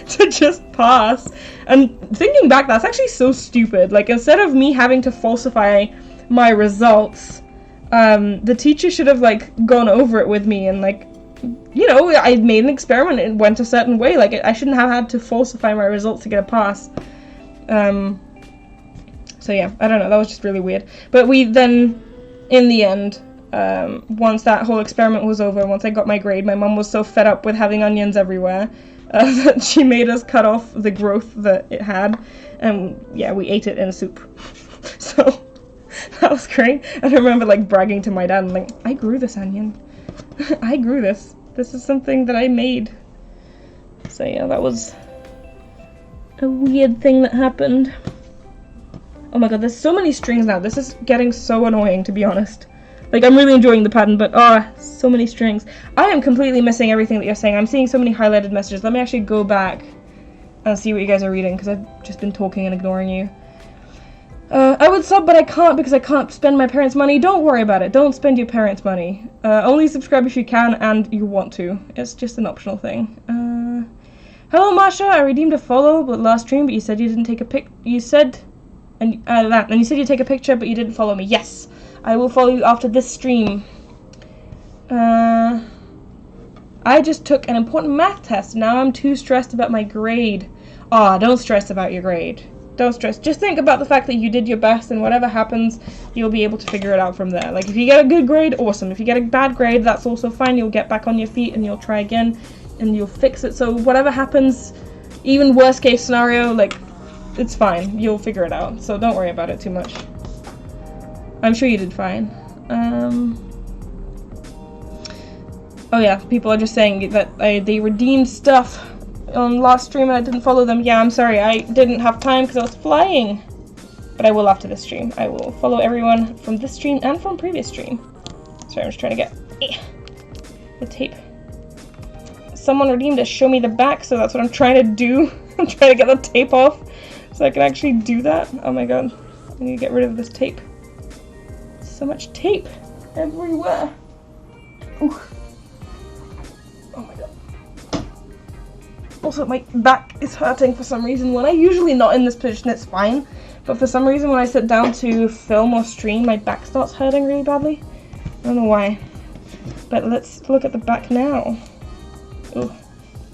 to just pass. And thinking back, that's actually so stupid. Like, instead of me having to falsify my results, the teacher should have like gone over it with me and like, you know, I made an experiment, it went a certain way. Like, I shouldn't have had to falsify my results to get a pass. So yeah, I don't know, that was just really weird. But we then, in the end, once that whole experiment was over, once I got my grade, my mum was so fed up with having onions everywhere that she made us cut off the growth that it had, and yeah, we ate it in soup. So that was great. And I remember like bragging to my dad, and like, I grew this onion. I grew this. This is something that I made. So yeah, that was a weird thing that happened. Oh my god, there's so many strings now. This is getting so annoying, to be honest. Like, I'm really enjoying the pattern, but so many strings. I am completely missing everything that you're saying. I'm seeing so many highlighted messages. Let me actually go back and see what you guys are reading, because I've just been talking and ignoring you. I would sub, but I can't because I can't spend my parents' money. Don't worry about it. Don't spend your parents' money. Only subscribe if you can and you want to. It's just an optional thing. Hello, Masha. I redeemed a follow but last stream, but you said you didn't take a pic. You said, and you said you'd take a picture, but you didn't follow me. Yes, I will follow you after this stream. I just took an important math test. Now I'm too stressed about my grade. Don't stress about your grade. Don't stress. Just think about the fact that you did your best, and whatever happens, you'll be able to figure it out from there. Like, if you get a good grade, awesome. If you get a bad grade, that's also fine. You'll get back on your feet, and you'll try again, and you'll fix it. So whatever happens, even worst case scenario, like, it's fine. You'll figure it out. So don't worry about it too much. I'm sure you did fine. Oh yeah, people are just saying that they redeemed stuff on last stream and I didn't follow them. Yeah, I'm sorry, I didn't have time because I was flying. But I will after this stream. I will follow everyone from this stream and from previous stream. Sorry, I'm just trying to get the tape. Someone redeemed a show me the back, so that's what I'm trying to do. I'm trying to get the tape off so I can actually do that. Oh my god, I need to get rid of this tape. So much tape everywhere. Ooh. Oh my god. Also, my back is hurting for some reason. When I'm usually not in this position, it's fine. But for some reason, when I sit down to film or stream, my back starts hurting really badly. I don't know why. But let's look at the back now. Ooh.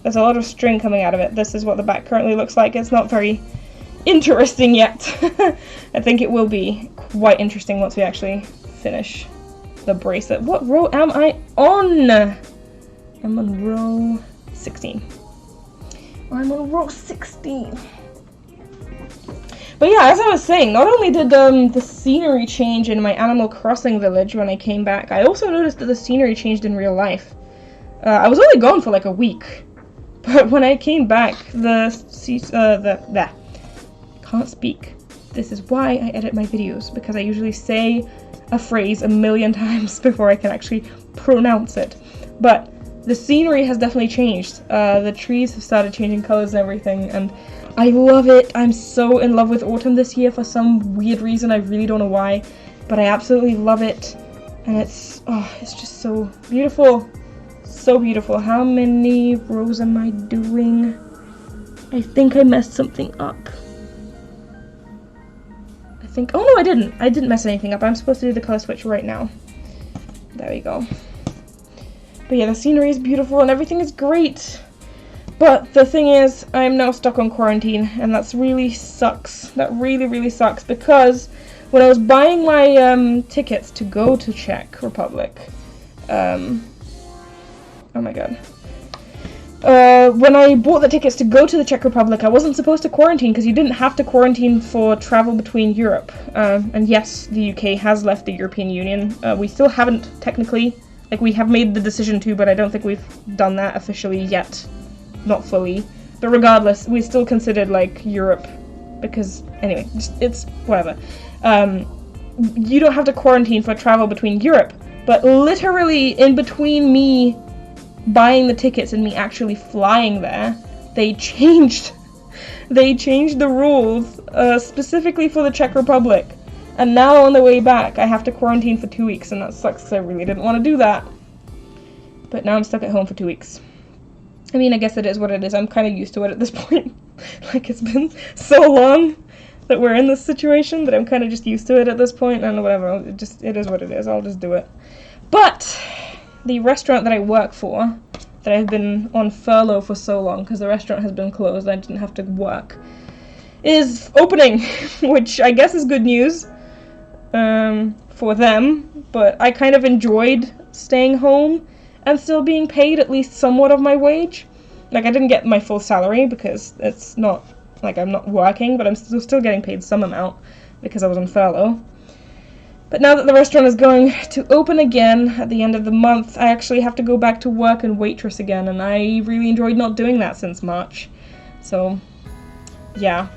There's a lot of string coming out of it. This is what the back currently looks like. It's not very interesting yet. I think it will be quite interesting once we actually finish the bracelet. What row am I on? I'm on row 16. I'm on row 16. But yeah, as I was saying, not only did the scenery change in my Animal Crossing village when I came back, I also noticed that the scenery changed in real life. I was only gone for like a week, but when I came back, can't speak. This is why I edit my videos, because I usually say a phrase a million times before I can actually pronounce it. But the scenery has definitely changed. The trees have started changing colors and everything, and I love it. I'm so in love with autumn this year for some weird reason. I really don't know why, but I absolutely love it. And it's just so beautiful. So beautiful. How many rows am I doing? I think I messed something up. Oh no, I didn't. I didn't mess anything up. I'm supposed to do the color switch right now. There we go. But yeah, the scenery is beautiful and everything is great. But the thing is, I'm now stuck on quarantine, and that's really sucks. That really, really sucks, because when I was buying my tickets to go to Czech Republic, oh my god. When I bought the tickets to go to the Czech Republic, I wasn't supposed to quarantine because you didn't have to quarantine for travel between Europe. And yes, the UK has left the European Union. We still haven't technically, like, we have made the decision to, but I don't think we've done that officially yet. Not fully. But regardless, we still considered, like, Europe, because, anyway, it's whatever. You don't have to quarantine for travel between Europe, but literally in between me buying the tickets and me actually flying there, they changed the rules specifically for the Czech Republic, and now on the way back I have to quarantine for 2 weeks, and that sucks because I really didn't want to do that, but now I'm stuck at home for 2 weeks. I mean, I guess it is what it is. I'm kind of used to it at this point. Like, it's been so long that we're in this situation that I'm kind of just used to it at this point, and whatever, it is what it is. I'll just do it. But the restaurant that I work for, that I've been on furlough for so long because the restaurant has been closed, I didn't have to work, is opening, which I guess is good news for them, but I kind of enjoyed staying home and still being paid at least somewhat of my wage. Like, I didn't get my full salary because it's not, like, I'm not working, but I'm still getting paid some amount because I was on furlough. But now that the restaurant is going to open again at the end of the month, I actually have to go back to work and waitress again, and I really enjoyed not doing that since March. So, yeah.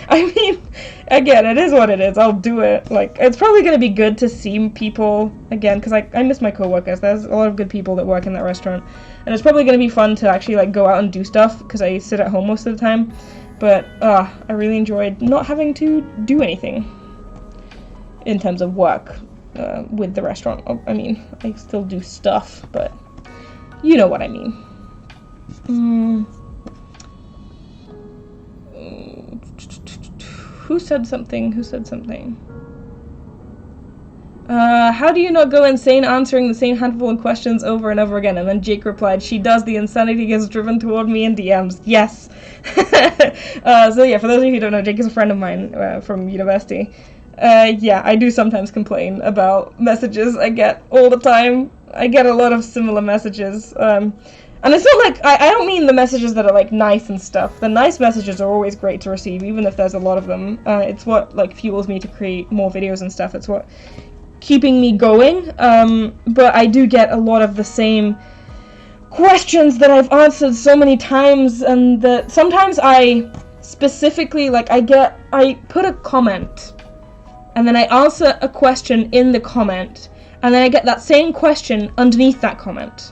I mean, again, it is what it is. I'll do it. Like, it's probably going to be good to see people again, because I miss my coworkers. There's a lot of good people that work in that restaurant. And it's probably going to be fun to actually, like, go out and do stuff, because I sit at home most of the time. But, I really enjoyed not having to do anything in terms of work with the restaurant. I mean, I still do stuff, but you know what I mean. Who said something? How do you not go insane answering the same handful of questions over and over again? And then Jake replied, she does. The insanity gets driven toward me in DMs. Yes. So yeah, for those of you who don't know, Jake is a friend of mine from university. Yeah, I do sometimes complain about messages I get all the time. I get a lot of similar messages. And it's not like, I don't mean the messages that are, like, nice and stuff. The nice messages are always great to receive, even if there's a lot of them. It's what, like, fuels me to create more videos and stuff. It's what keeping me going. But I do get a lot of the same questions that I've answered so many times, and that sometimes I specifically, like, I put a comment, and then I answer a question in the comment, and then I get that same question underneath that comment.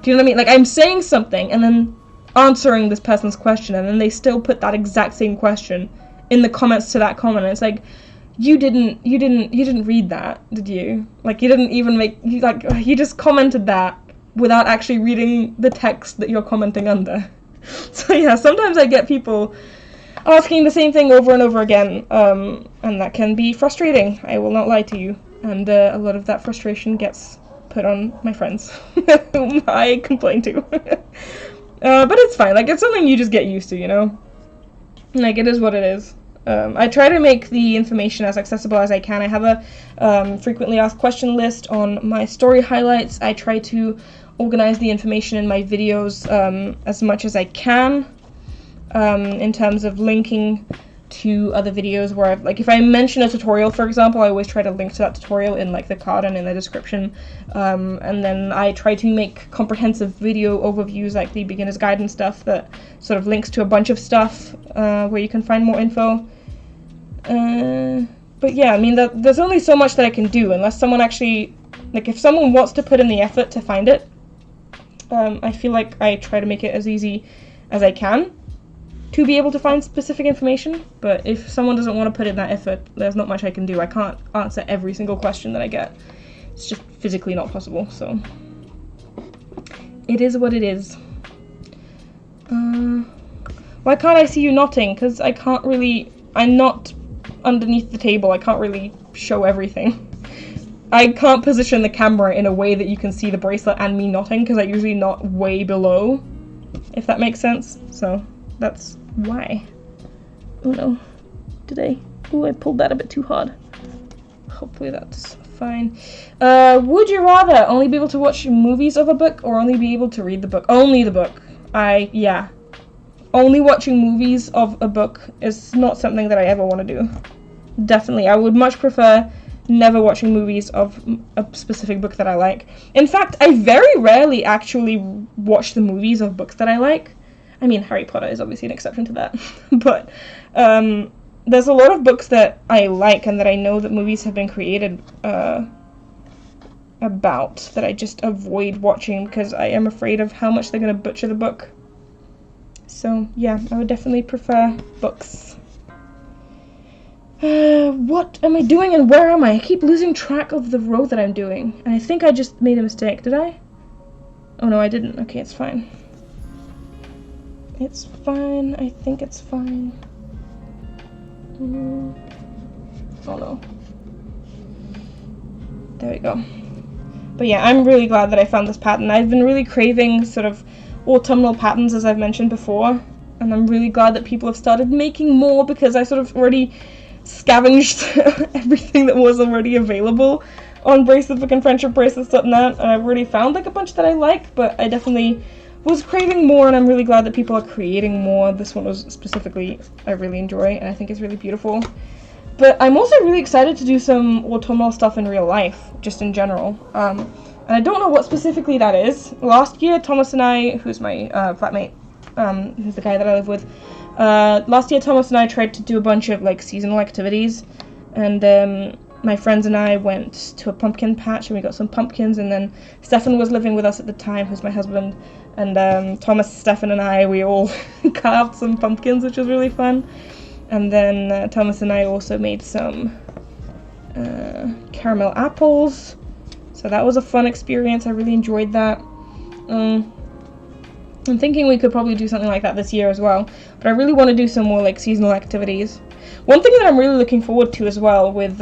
Do you know what I mean? Like, I'm saying something and then answering this person's question, and then they still put that exact same question in the comments to that comment. And it's like, you didn't read that, did you? Like, you didn't even you just commented that without actually reading the text that you're commenting under. So yeah, sometimes I get people asking the same thing over and over again, and that can be frustrating. I will not lie to you. And a lot of that frustration gets put on my friends, whom I complain to. But it's fine. Like, it's something you just get used to, you know? Like, it is what it is. I try to make the information as accessible as I can. I have a frequently asked question list on my story highlights. I try to organize the information in my videos as much as I can, in terms of linking to other videos where I've, like, if I mention a tutorial, for example, I always try to link to that tutorial in, like, the card and in the description, and then I try to make comprehensive video overviews, like the beginner's guide and stuff, that sort of links to a bunch of stuff where you can find more info. But yeah, I mean, there's only so much that I can do unless someone actually, like, if someone wants to put in the effort to find it, I feel like I try to make it as easy as I can to be able to find specific information. But if someone doesn't want to put in that effort, there's not much I can do. I can't answer every single question that I get. It's just physically not possible, so it is what it is. Why can't I see you knotting? Because I can't really, I'm not underneath the table. I can't really show everything. I can't position the camera in a way that you can see the bracelet and me knotting, because I usually knot way below, if that makes sense. So that's why. Oh no. I pulled that a bit too hard. Hopefully that's fine. Would you rather only be able to watch movies of a book or only be able to read the book? Only the book. Yeah. Only watching movies of a book is not something that I ever want to do. Definitely. I would much prefer never watching movies of a specific book that I like. In fact, I very rarely actually watch the movies of books that I like. I mean, Harry Potter is obviously an exception to that. But there's a lot of books that I like and that I know that movies have been created about that I just avoid watching because I am afraid of how much they're going to butcher the book. So, yeah, I would definitely prefer books. What am I doing and where am I? I keep losing track of the row that I'm doing. And I think I just made a mistake. Did I? Oh, no, I didn't. Okay, it's fine. It's fine. I think it's fine. Oh, no. There we go. But yeah, I'm really glad that I found this pattern. I've been really craving sort of autumnal patterns, as I've mentioned before. And I'm really glad that people have started making more because I sort of already scavenged everything that was already available on Bracelet and Friendship Bracelets.net, and I've already found like a bunch that I like, but I definitely was craving more, and I'm really glad that people are creating more. This one was specifically I really enjoy and I think is really beautiful. But I'm also really excited to do some autumnal stuff in real life, just in general. And I don't know what specifically that is. Last year, Thomas and I, who's my flatmate, who's the guy that I live with, last year Thomas and I tried to do a bunch of like seasonal activities, and my friends and I went to a pumpkin patch and we got some pumpkins, and then Stefan was living with us at the time, who's my husband, and Thomas, Stefan, and I, we all carved some pumpkins, which was really fun. And then Thomas and I also made some caramel apples, so that was a fun experience. I really enjoyed that. I'm thinking we could probably do something like that this year as well, but I really want to do some more like seasonal activities. One thing that I'm really looking forward to as well with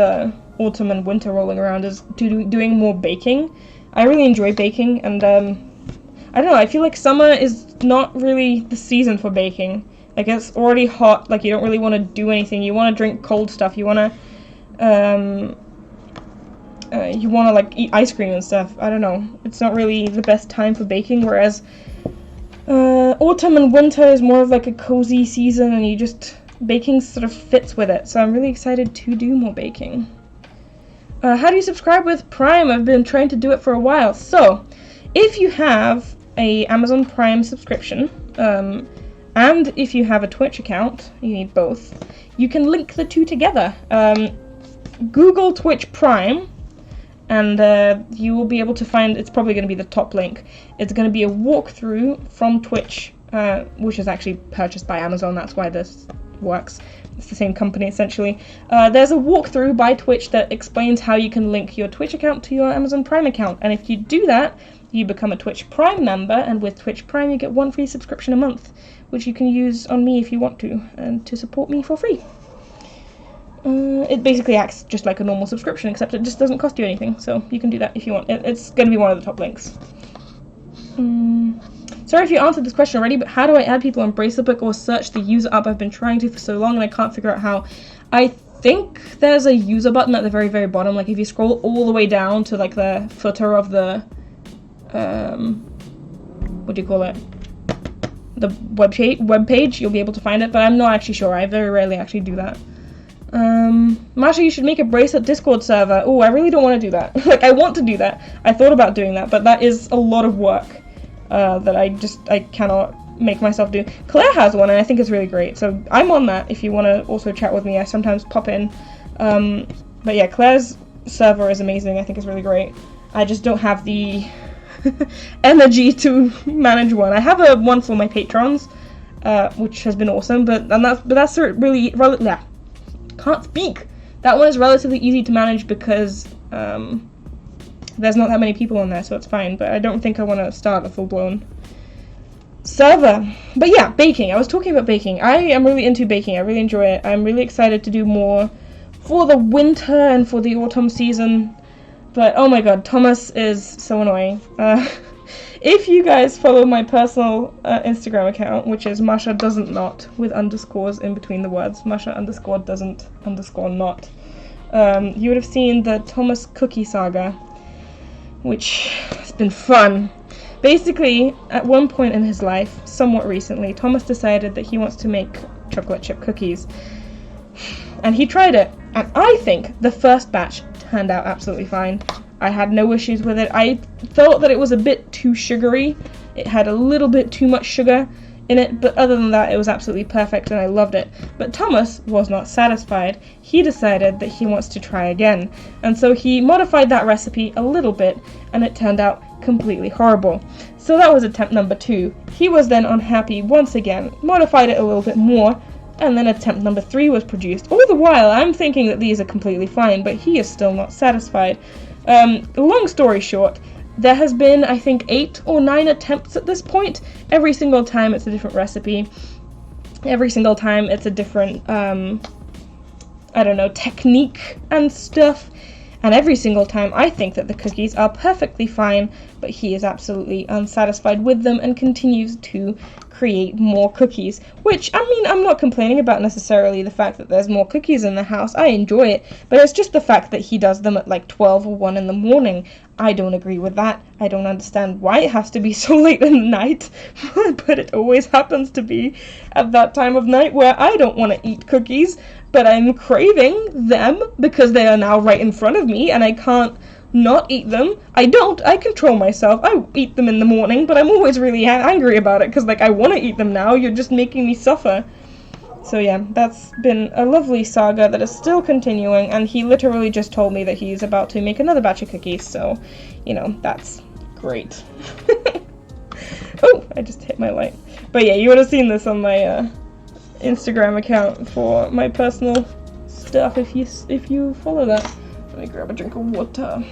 autumn and winter rolling around is doing more baking. I really enjoy baking, and I don't know, I feel like summer is not really the season for baking. Like, it's already hot, like, you don't really want to do anything. You want to drink cold stuff. You want to, like, eat ice cream and stuff. I don't know. It's not really the best time for baking, whereas autumn and winter is more of, like, a cozy season, and baking sort of fits with it. So I'm really excited to do more baking. How do you subscribe with Prime? I've been trying to do it for a while. So, if you have a Amazon Prime subscription, and if you have a Twitch account, you need both, you can link the two together. Google Twitch Prime, and you will be able to find, it's probably going to be the top link. It's going to be a walkthrough from Twitch, which is actually purchased by Amazon, that's why this works. It's the same company, essentially. There's a walkthrough by Twitch that explains how you can link your Twitch account to your Amazon Prime account, and if you do that, you become a Twitch Prime member, and with Twitch Prime you get one free subscription a month, which you can use on me if you want to, and to support me for free. It basically acts just like a normal subscription, except it just doesn't cost you anything, so you can do that if you want. It's going to be one of the top links. Sorry if you answered this question already, but how do I add people on Bracelet or search the user up? I've been trying to for so long and I can't figure out how. I think there's a user button at the very, very bottom. Like, if you scroll all the way down to, like, the footer of the, what do you call it? The web page, you'll be able to find it, but I'm not actually sure. I very rarely actually do that. Masha, you should make a Bracelet Discord server. Oh, I really don't want to do that. Like, I want to do that. I thought about doing that, but that is a lot of work that I cannot make myself do. Claire has one, and I think it's really great, so I'm on that if you want to also chat with me. I sometimes pop in. But yeah, Claire's server is amazing. I think it's really great. I just don't have the energy to manage one. I have a one for my patrons, which has been awesome, but that's really can't speak. That one is relatively easy to manage because there's not that many people on there, so it's fine. But I don't think I want to start a full-blown server. But yeah, baking. I was talking about baking. I am really into baking. I really enjoy it. I'm really excited to do more for the winter and for the autumn season. But oh my god, Thomas is so annoying. If you guys follow my personal Instagram account, which is Masha doesn't not, with underscores in between the words, Masha underscore doesn't underscore not, you would have seen the Thomas cookie saga, which has been fun. Basically, at one point in his life, somewhat recently, Thomas decided that he wants to make chocolate chip cookies. And he tried it, and I think the first batch turned out absolutely fine. I had no issues with it. I thought that it was a bit too sugary. It had a little bit too much sugar in it, but other than that, it was absolutely perfect and I loved it. But Thomas was not satisfied. He decided that he wants to try again, and so he modified that recipe a little bit, and it turned out completely horrible. So that was attempt number 2. He was then unhappy once again, modified it a little bit more, and then attempt number 3 was produced. All the while, I'm thinking that these are completely fine, but he is still not satisfied. Long story short, there has been, I think, 8 or 9 attempts at this point. Every single time it's a different recipe. Every single time it's a different, technique and stuff. And every single time I think that the cookies are perfectly fine, but he is absolutely unsatisfied with them and continues to create more cookies, which, I mean, I'm not complaining about necessarily the fact that there's more cookies in the house. I enjoy it, but it's just the fact that he does them at like 12 or 1 in the morning. I don't agree with that. I don't understand why it has to be so late in the night, but it always happens to be at that time of night where I don't want to eat cookies, but I'm craving them because they are now right in front of me and I can't not eat them. I control myself. I eat them in the morning, but I'm always really angry about it because like I want to eat them now. You're just making me suffer. So yeah, that's been a lovely saga that is still continuing, and he literally just told me that he's about to make another batch of cookies, so, you know, that's great. Oh, I just hit my light. But yeah, you would have seen this on my Instagram account for my personal stuff if you follow that. Let me grab a drink of water.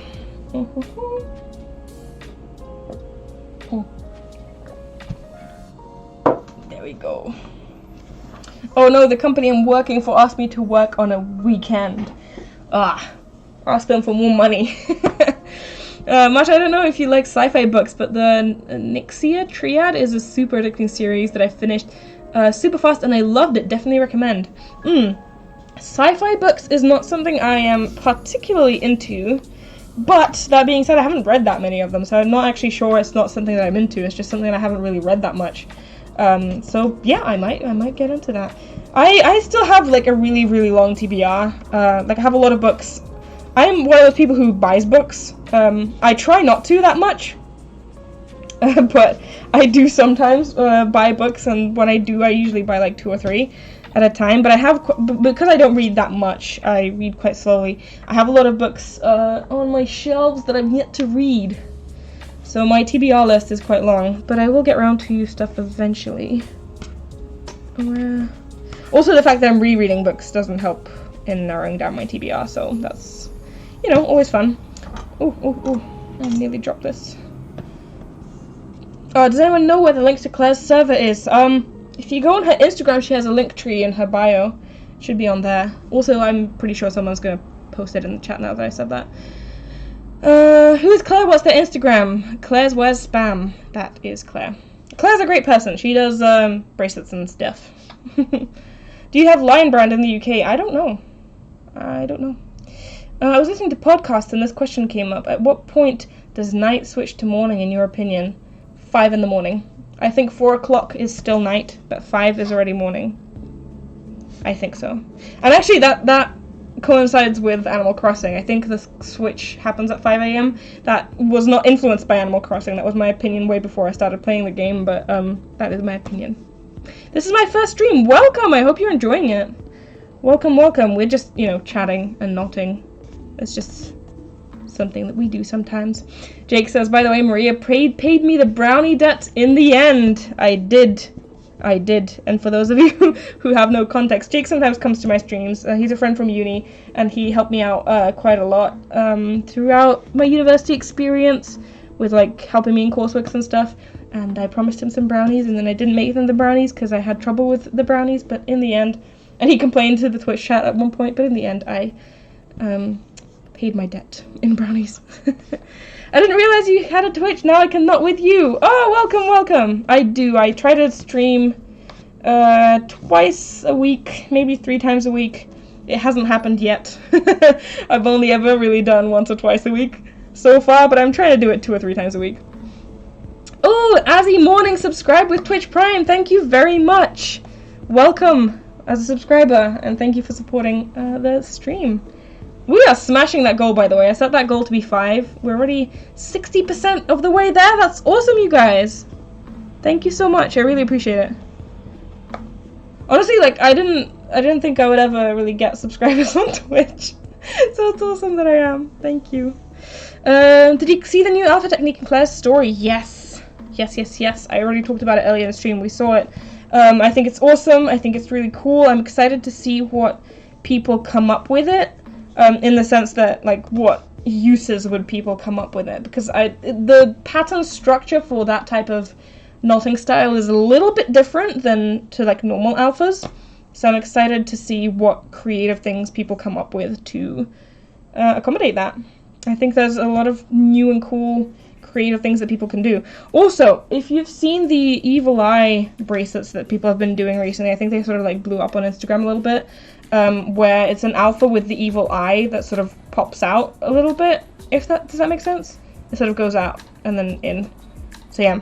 There we go. Oh no, the company I'm working for asked me to work on a weekend. Ask them for more money. Masha, I don't know if you like sci-fi books, but the Nixia Triad is a super addicting series that I finished super fast and I loved it. Definitely recommend. Sci-fi books is not something I am particularly into, but that being said, I haven't read that many of them, so I'm not actually sure it's not something that I'm into. It's just something I haven't really read that much. So yeah, I might get into that. I still have like a really, really long TBR. Like I have a lot of books. I'm one of those people who buys books. I try not to that much, but I do sometimes buy books, and when I do, I usually buy like 2 or 3 at a time. But I have, because I don't read that much, I read quite slowly. I have a lot of books on my shelves that I've yet to read. So my TBR list is quite long, but I will get around to stuff eventually. Also, the fact that I'm rereading books doesn't help in narrowing down my TBR, so that's, you know, always fun. Oh, I nearly dropped this. Does anyone know where the link to Claire's server is? If you go on her Instagram, she has a link tree in her bio. It should be on there. Also, I'm pretty sure someone's gonna post it in the chat now that I said that. Who is Claire? What's their Instagram? Claire's Where's Spam. That is Claire. Claire's a great person. She does bracelets and stuff. Do you have Lion Brand in the UK? I don't know. I was listening to podcasts and this question came up. At what point does night switch to morning in your opinion? 5 in the morning. I think 4 o'clock is still night, but 5 is already morning. I think so. And actually that coincides with Animal Crossing. I think the switch happens at 5 a.m. That was not influenced by Animal Crossing. That was my opinion way before I started playing the game, but that is my opinion. This is my first stream. Welcome! I hope you're enjoying it. Welcome. We're just, you know, chatting and nodding. It's just something that we do sometimes. Jake says, by the way, Maria paid me the brownie debt in the end. I did. And for those of you who have no context, Jake sometimes comes to my streams. He's a friend from uni, and he helped me out quite a lot throughout my university experience with like helping me in coursework and stuff. And I promised him some brownies, and then I didn't make them the brownies because I had trouble with the brownies. But in the end, and he complained to the Twitch chat at one point, but in the end, I paid my debt in brownies. I didn't realize you had a Twitch. Now I can not with you. Oh, welcome. I do. I try to stream twice a week, maybe 3 times a week. It hasn't happened yet. I've only ever really done once or twice a week so far, but I'm trying to do it 2 or 3 times a week. Oh, Azzy Morning subscribed with Twitch Prime. Thank you very much. Welcome as a subscriber, and thank you for supporting the stream. We are smashing that goal, by the way. I set that goal to be 5. We're already 60% of the way there. That's awesome, you guys. Thank you so much. I really appreciate it. Honestly, like, I didn't think I would ever really get subscribers on Twitch. So it's awesome that I am. Thank you. Did you see the new alpha technique in Claire's story? Yes. I already talked about it earlier in the stream. We saw it. I think it's awesome. I think it's really cool. I'm excited to see what people come up with it. In the sense that, like, what uses would people come up with it? Because the pattern structure for that type of knotting style is a little bit different than to, like, normal alphas. So I'm excited to see what creative things people come up with to accommodate that. I think there's a lot of new and cool creative things that people can do. Also, if you've seen the evil eye bracelets that people have been doing recently, I think they sort of like blew up on Instagram a little bit, where it's an alpha with the evil eye that sort of pops out a little bit, does that make sense? It sort of goes out and then in. So yeah.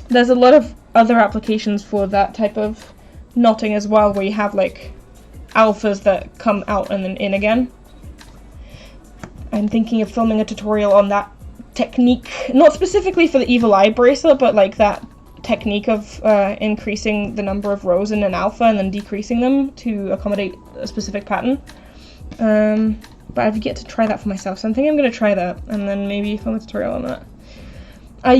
There's a lot of other applications for that type of knotting as well, where you have like alphas that come out and then in again. I'm thinking of filming a tutorial on that technique, not specifically for the evil eye bracelet, but like that technique of increasing the number of rows in an alpha and then decreasing them to accommodate a specific pattern. But I've yet to try that for myself, so I'm thinking I'm going to try that and then maybe film a tutorial on that. I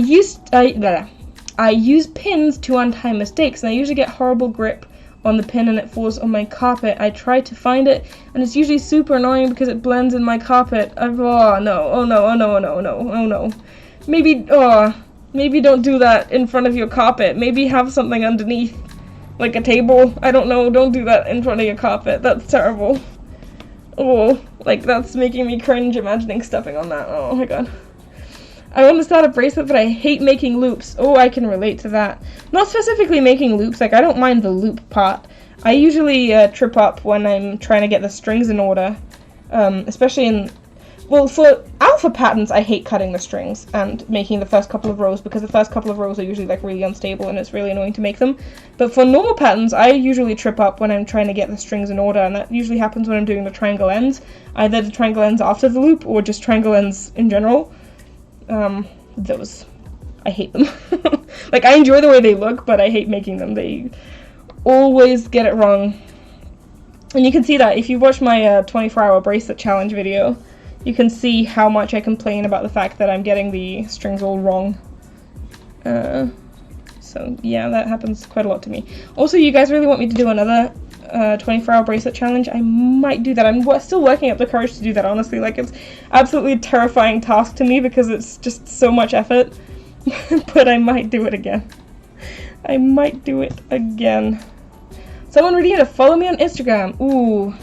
use pins to untie mistakes, and I usually get horrible grip on the pin and it falls on my carpet. I try to find it, and it's usually super annoying because it blends in my carpet. Oh no. Maybe don't do that in front of your carpet. Maybe have something underneath, like a table. I don't know, don't do that in front of your carpet. That's terrible. Oh, like that's making me cringe imagining stepping on that. Oh my god. I want to start a bracelet, but I hate making loops. Oh, I can relate to that. Not specifically making loops, like I don't mind the loop part. I usually trip up when I'm trying to get the strings in order, especially in, well, for alpha patterns, I hate cutting the strings and making the first couple of rows, because the first couple of rows are usually like really unstable and it's really annoying to make them. But for normal patterns, I usually trip up when I'm trying to get the strings in order, and that usually happens when I'm doing the triangle ends, either the triangle ends after the loop or just triangle ends in general. Those, I hate them. Like, I enjoy the way they look, but I hate making them. They always get it wrong. And you can see that if you watch my 24-hour bracelet challenge video, you can see how much I complain about the fact that I'm getting the strings all wrong. So yeah, that happens quite a lot to me. Also, you guys really want me to do another 24-hour bracelet challenge? I might do that. I'm still working up the courage to do that, honestly. Like, it's absolutely a terrifying task to me because it's just so much effort. But I might do it again. Someone ready to follow me on Instagram. Ooh.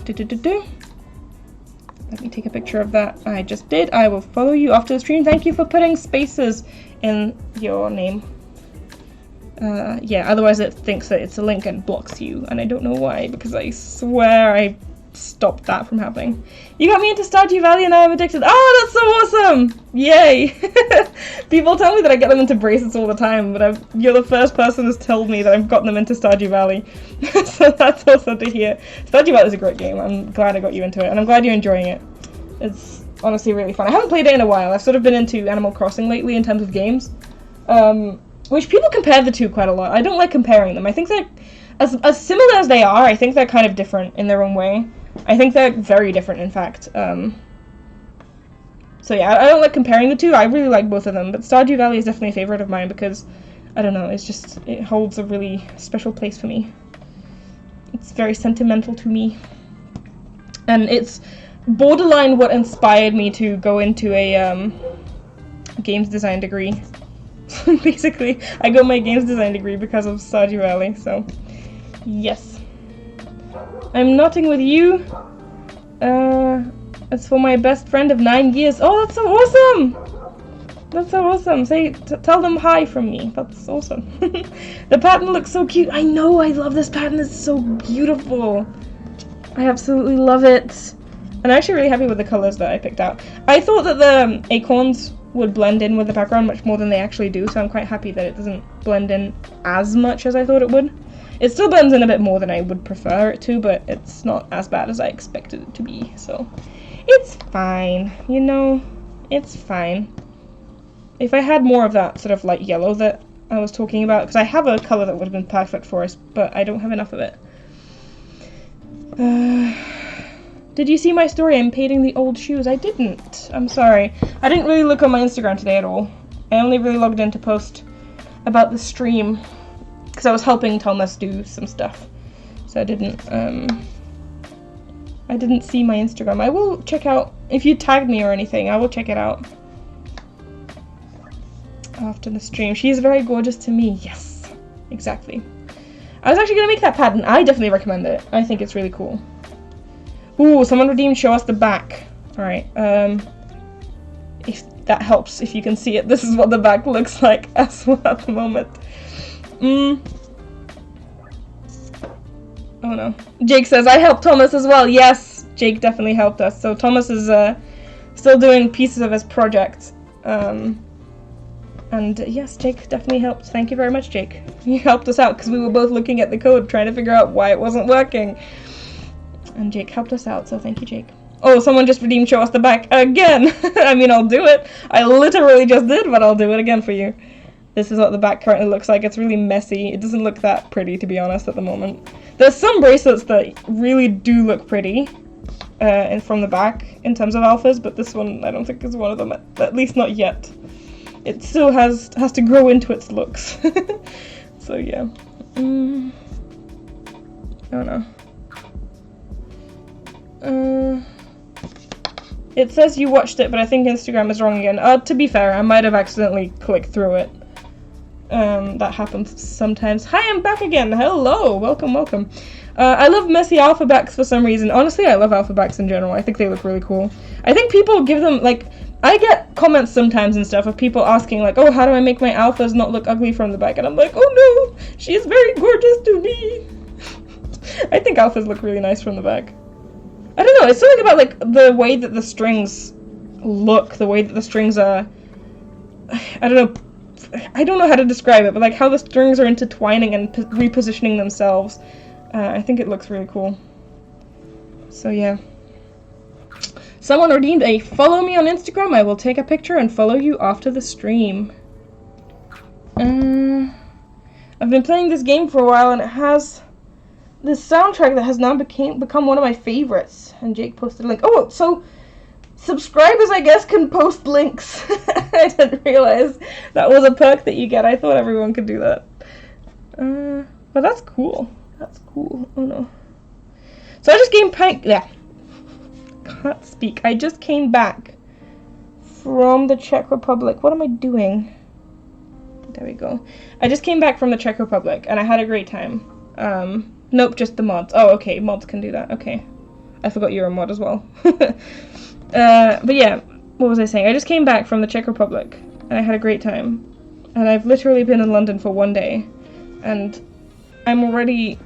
Let me take a picture of that. I just did. I will follow you after the stream. Thank you for putting spaces in your name. Yeah, otherwise it thinks that it's a link and blocks you, and I don't know why, because I swear I stopped that from happening. You got me into Stardew Valley and now I'm addicted. Oh, that's so awesome! Yay! People tell me that I get them into bracelets all the time, but you're the first person who's told me that I've gotten them into Stardew Valley. So that's awesome to hear. Stardew Valley is a great game. I'm glad I got you into it, and I'm glad you're enjoying it. It's honestly really fun. I haven't played it in a while. I've sort of been into Animal Crossing lately in terms of games. Which people compare the two quite a lot. I don't like comparing them. I think they're, as similar as they are, I think they're kind of different in their own way. I think they're very different, in fact. So yeah, I don't like comparing the two. I really like both of them, but Stardew Valley is definitely a favorite of mine because, I don't know, it holds a really special place for me. It's very sentimental to me. And it's borderline what inspired me to go into a games design degree. Basically, I got my games design degree because of Stardew Valley, so yes. I'm knotting with you. It's for my best friend of 9 years. Oh, that's so awesome! That's so awesome. Tell them hi from me. That's awesome. The pattern looks so cute. I know, I love this pattern. It's so beautiful. I absolutely love it. And I'm actually really happy with the colors that I picked out. I thought that the acorns would blend in with the background much more than they actually do, so I'm quite happy that it doesn't blend in as much as I thought it would. It still blends in a bit more than I would prefer it to, but it's not as bad as I expected it to be, so it's fine, you know, it's fine. If I had more of that sort of light yellow that I was talking about, because I have a color that would have been perfect for us, but I don't have enough of it. Did you see my story? I'm painting the old shoes. I didn't. I'm sorry. I didn't really look on my Instagram today at all. I only really logged in to post about the stream because I was helping Thomas do some stuff. So I didn't see my Instagram. I will check out, if you tagged me or anything, I will check it out after the stream. She is very gorgeous to me. Yes, exactly. I was actually going to make that pattern. I definitely recommend it. I think it's really cool. Ooh, someone redeemed show us the back. Alright, that helps if you can see it. This is what the back looks like as well at the moment. Oh no. Jake says, I helped Thomas as well. Yes, Jake definitely helped us. So Thomas is still doing pieces of his project. And yes, Jake definitely helped. Thank you very much, Jake. You helped us out because we were both looking at the code trying to figure out why it wasn't working. And Jake helped us out, so thank you, Jake. Oh, someone just redeemed Show Us the Back again. I mean, I'll do it. I literally just did, but I'll do it again for you. This is what the back currently looks like. It's really messy. It doesn't look that pretty, to be honest, at the moment. There's some bracelets that really do look pretty from the back in terms of alphas, but this one I don't think is one of them, at least not yet. It still has to grow into its looks. So yeah. Oh no. It says you watched it, but I think Instagram is wrong again. To be fair, I might have accidentally clicked through it. That happens sometimes. Hi, I'm back again. Hello, welcome, welcome. I love messy alphabacks for some reason. Honestly, I love alphabacks in general. I think they look really cool. I think people give them, like, I get comments sometimes and stuff of people asking, like, oh, how do I make my alphas not look ugly from the back? And I'm like, oh no, she is very gorgeous to me. I think alphas look really nice from the back. I don't know, it's something about, like, the way that the strings look, the way that the strings are, I don't know how to describe it, but, like, how the strings are intertwining and repositioning themselves. I think it looks really cool. So, yeah. Someone redeemed a follow me on Instagram. I will take a picture and follow you after the stream. I've been playing this game for a while, and it has this soundtrack that has now become one of my favorites. And Jake posted a link. Oh, so subscribers, I guess, can post links. I didn't realize that was a perk that you get. I thought everyone could do that. But that's cool. That's cool. Oh no. So I just came back. Yeah. Can't speak. I just came back from the Czech Republic. What am I doing? There we go. I just came back from the Czech Republic and I had a great time. Nope, just the mods. Oh, okay, mods can do that. Okay. I forgot you're a mod as well. But yeah, what was I saying? I just came back from the Czech Republic and I had a great time. And I've literally been in London for one day and I'm already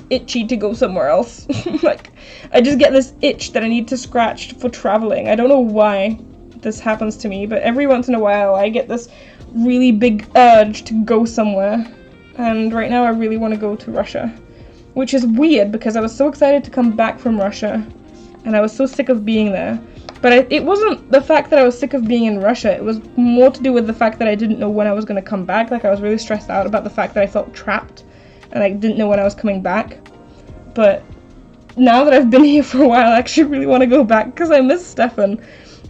itchy to go somewhere else. Like, I just get this itch that I need to scratch for traveling. I don't know why this happens to me, but every once in a while I get this really big urge to go somewhere. And right now I really want to go to Russia. Which is weird because I was so excited to come back from Russia. And I was so sick of being there. But it wasn't the fact that I was sick of being in Russia. It was more to do with the fact that I didn't know when I was going to come back. Like, I was really stressed out about the fact that I felt trapped. And I didn't know when I was coming back. But now that I've been here for a while, I actually really want to go back because I miss Stefan.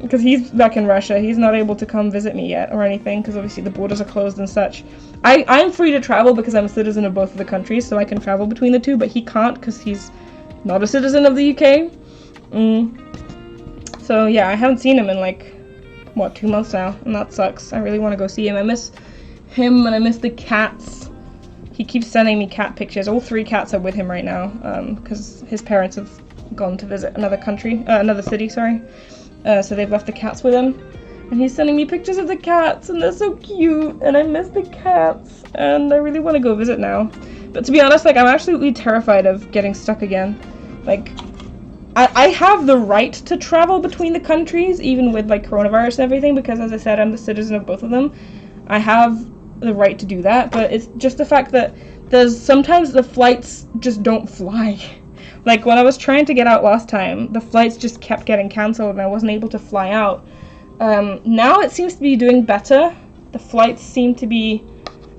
Because he's back in Russia. He's not able to come visit me yet or anything because obviously the borders are closed and such. I'm free to travel because I'm a citizen of both of the countries, so I can travel between the two, but he can't because he's not a citizen of the UK. So yeah, I haven't seen him in like, what, 2 months now, and that sucks. I really want to go see him. I miss him and I miss the cats. He keeps sending me cat pictures. All 3 cats are with him right now because his parents have gone to visit another city, sorry. So they've left the cats with him. And he's sending me pictures of the cats, and they're so cute, and I miss the cats, and I really want to go visit now. But to be honest, like, I'm absolutely terrified of getting stuck again. Like, I have the right to travel between the countries, even with, like, coronavirus and everything, because, as I said, I'm the citizen of both of them. I have the right to do that, but it's just the fact that sometimes the flights just don't fly. Like, when I was trying to get out last time, the flights just kept getting cancelled, and I wasn't able to fly out. Now it seems to be doing better. The flights seem to be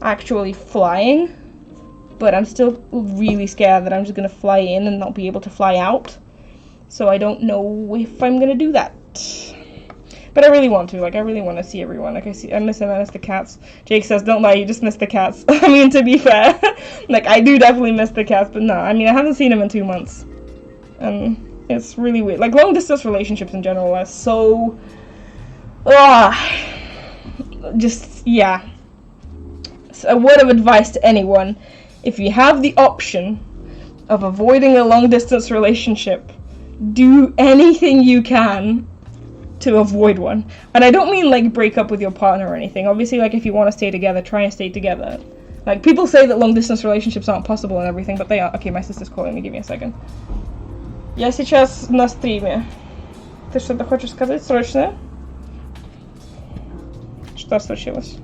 actually flying, but I'm still really scared that I'm just gonna fly in and not be able to fly out. So I don't know if I'm gonna do that. But I really want to. Like, I really want to see everyone. Like, I miss him. I miss the cats. Jake says, don't lie, you just miss the cats. I mean, to be fair, like, I do definitely miss the cats, but no, I mean, I haven't seen him in 2 months. And it's really weird. Like, long distance relationships in general are so... just, yeah. So a word of advice to anyone: if you have the option of avoiding a long distance relationship, do anything you can to avoid one. And I don't mean like break up with your partner or anything. Obviously, like if you want to stay together, try and stay together. Like people say that long distance relationships aren't possible and everything, but they are. Okay, my sister's calling me, give me a second. Я сейчас на стриме. Ты что-то хочешь сказать срочно? Что случилось?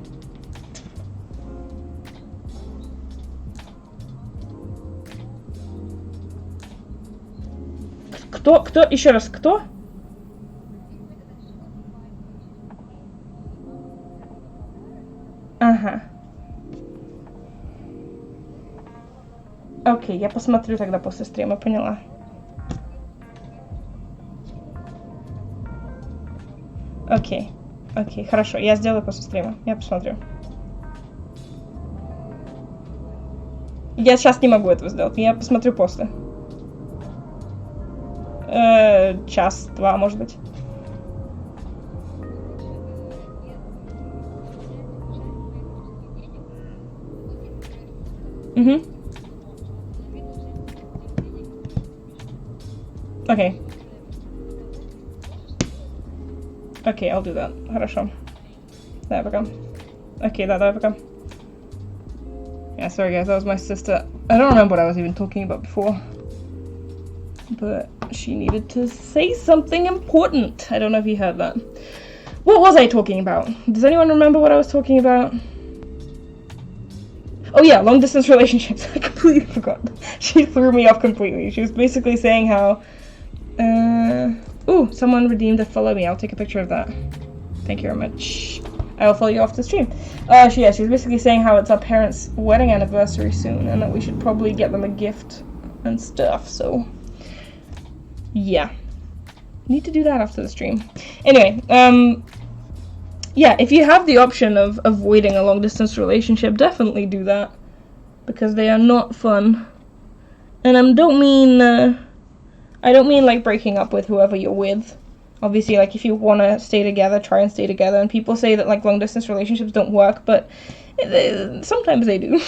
Кто? Еще раз, кто? Ага. Окей, я посмотрю тогда после стрима, поняла. Окей, хорошо, я сделаю после стрима, я посмотрю. Я сейчас не могу этого сделать, я посмотрю после. Час-два, может быть. Угу. Окей. Окей, I'll do that. Хорошо. Давай пока. Окей, да, давай пока. Yeah, sorry guys, that was my sister. I don't remember what I was even talking about before. But she needed to say something important. I don't know if you heard that. What was I talking about? Does anyone remember what I was talking about? Oh yeah, long distance relationships. I completely forgot. She threw me off completely. She was basically saying how... Ooh, someone redeemed a follow me. I'll take a picture of that. Thank you very much. I will follow you off the stream. She was basically saying how it's our parents' wedding anniversary soon and that we should probably get them a gift and stuff, so... Yeah. Need to do that after the stream. Anyway, yeah, if you have the option of avoiding a long-distance relationship, definitely do that. Because they are not fun. And I don't mean like breaking up with whoever you're with. Obviously, like if you want to stay together, try and stay together. And people say that like long-distance relationships don't work, but sometimes they do.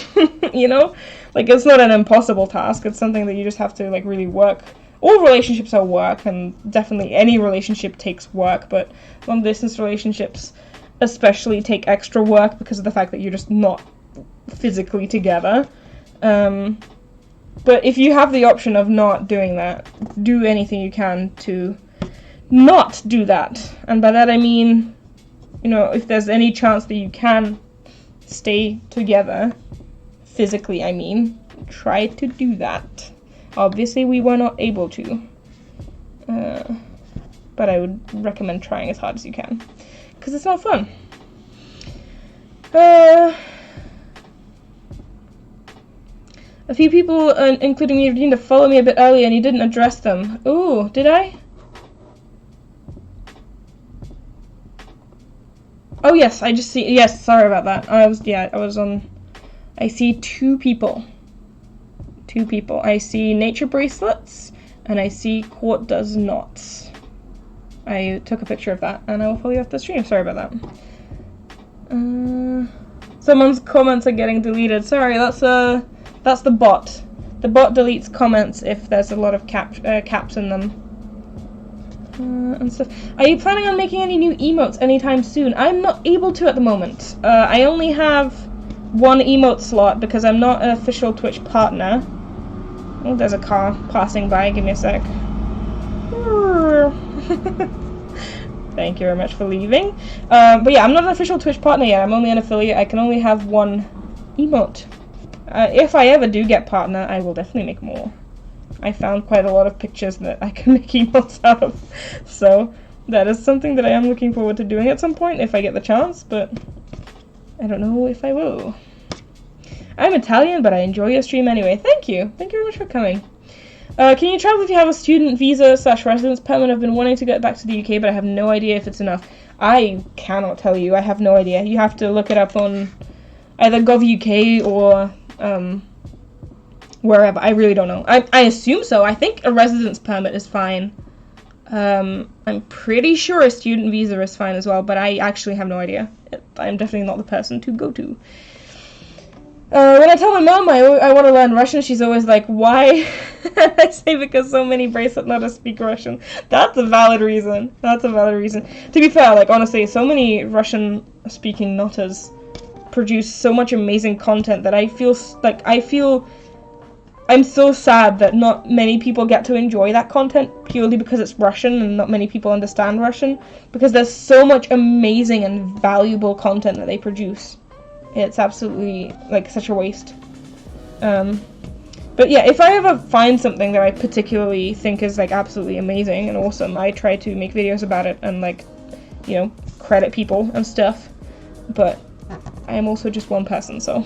You know? Like it's not an impossible task. It's something that you just have to like really work. All relationships are work, and definitely any relationship takes work, but long-distance relationships especially take extra work because of the fact that you're just not physically together. But if you have the option of not doing that, do anything you can to not do that. And by that I mean, you know, if there's any chance that you can stay together, physically I mean, try to do that. Obviously, we were not able to, but I would recommend trying as hard as you can, because it's not fun. A few people, including me, redeemed to follow me a bit earlier, and you didn't address them. Ooh, did I? Oh yes, I just see. Yes, sorry about that. I was on. I see two people. I see nature bracelets, and I see court does not. I took a picture of that, and I will follow you off the stream. Sorry about that. Someone's comments are getting deleted. Sorry, that's the bot. The bot deletes comments if there's a lot of caps in them. And stuff. Are you planning on making any new emotes anytime soon? I'm not able to at the moment. I only have one emote slot because I'm not an official Twitch partner. Oh, there's a car passing by. Give me a sec. Thank you very much for leaving. But yeah, I'm not an official Twitch partner yet. I'm only an affiliate. I can only have one emote. If I ever do get partner, I will definitely make more. I found quite a lot of pictures that I can make emotes out of. So that is something that I am looking forward to doing at some point if I get the chance, but I don't know if I will. I'm Italian, but I enjoy your stream anyway. Thank you. Thank you very much for coming. Can you travel if you have a student visa / residence permit? I've been wanting to get back to the UK, but I have no idea if it's enough. I cannot tell you. I have no idea. You have to look it up on either gov.uk or wherever. I really don't know. I assume so. I think a residence permit is fine. I'm pretty sure a student visa is fine as well, but I actually have no idea. I'm definitely not the person to go to. When I tell my mom I want to learn Russian, she's always like, why? I say because so many Bracelet nutters speak Russian. That's a valid reason. That's a valid reason. To be fair, like, honestly, so many Russian-speaking nutters produce so much amazing content that I feel I'm so sad that not many people get to enjoy that content purely because it's Russian and not many people understand Russian, because there's so much amazing and valuable content that they produce. It's absolutely, like, such a waste. But yeah, if I ever find something that I particularly think is, like, absolutely amazing and awesome, I try to make videos about it and, like, you know, credit people and stuff. But I am also just one person, so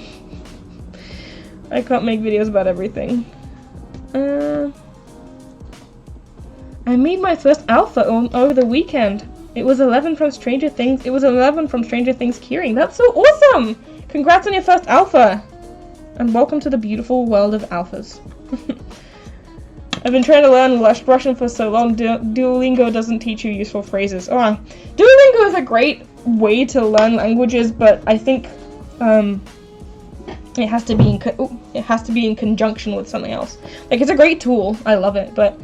I can't make videos about everything. I made my first alpha over the weekend. It was 11 from Stranger Things. It was 11 from Stranger Things curing. That's so awesome! Congrats on your first alpha! And welcome to the beautiful world of alphas. I've been trying to learn Russian for so long. Duolingo doesn't teach you useful phrases. Oh, Duolingo is a great way to learn languages, but I think it has to be in conjunction with something else. Like, it's a great tool. I love it, but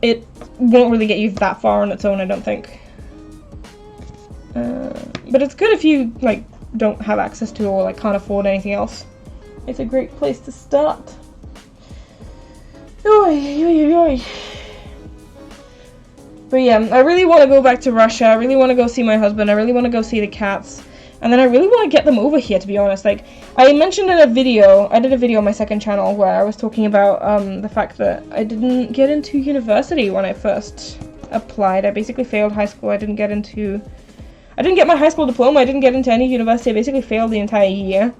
it won't really get you that far on its own, I don't think. But it's good if you, like, don't have access to or, like, can't afford anything else. It's a great place to start. But yeah, I really want to go back to Russia. I really want to go see my husband. I really want to go see the cats. And then I really want to get them over here, to be honest. Like, I mentioned in a video, I did a video on my second channel where I was talking about the fact that I didn't get into university when I first applied. I basically failed high school. I didn't get my high school diploma. I didn't get into any university. I basically failed the entire year.